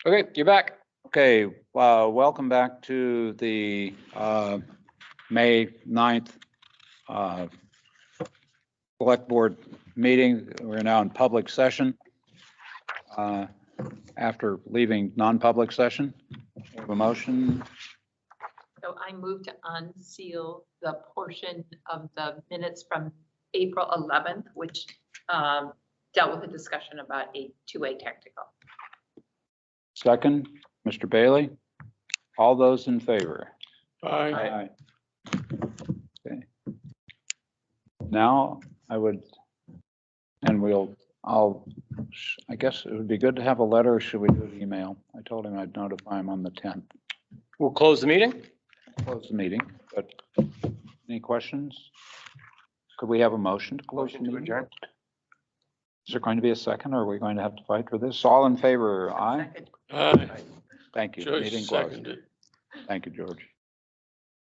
Okay, you're back.
Okay, welcome back to the May 9th Select Board meeting. We're now in public session. After leaving non-public session, we have a motion.
So I move to unseal the portion of the minutes from April 11th, which dealt with a discussion about a 2A technical.
Second, Mr. Bailey. All those in favor?
Aye.
Okay. Now I would, and I guess it would be good to have a letter. Or should we do an email? I told him I'd notify him on the 10th.
We'll close the meeting.
Close the meeting, but any questions? Could we have a motion to close the
Motion to
meeting?
adjourn.
Is there going to be a second, or are we going to have to fight for this? All in favor? Aye.
Aye.
Thank you.
Joyce
Meeting closed.
seconded.
Thank you, George.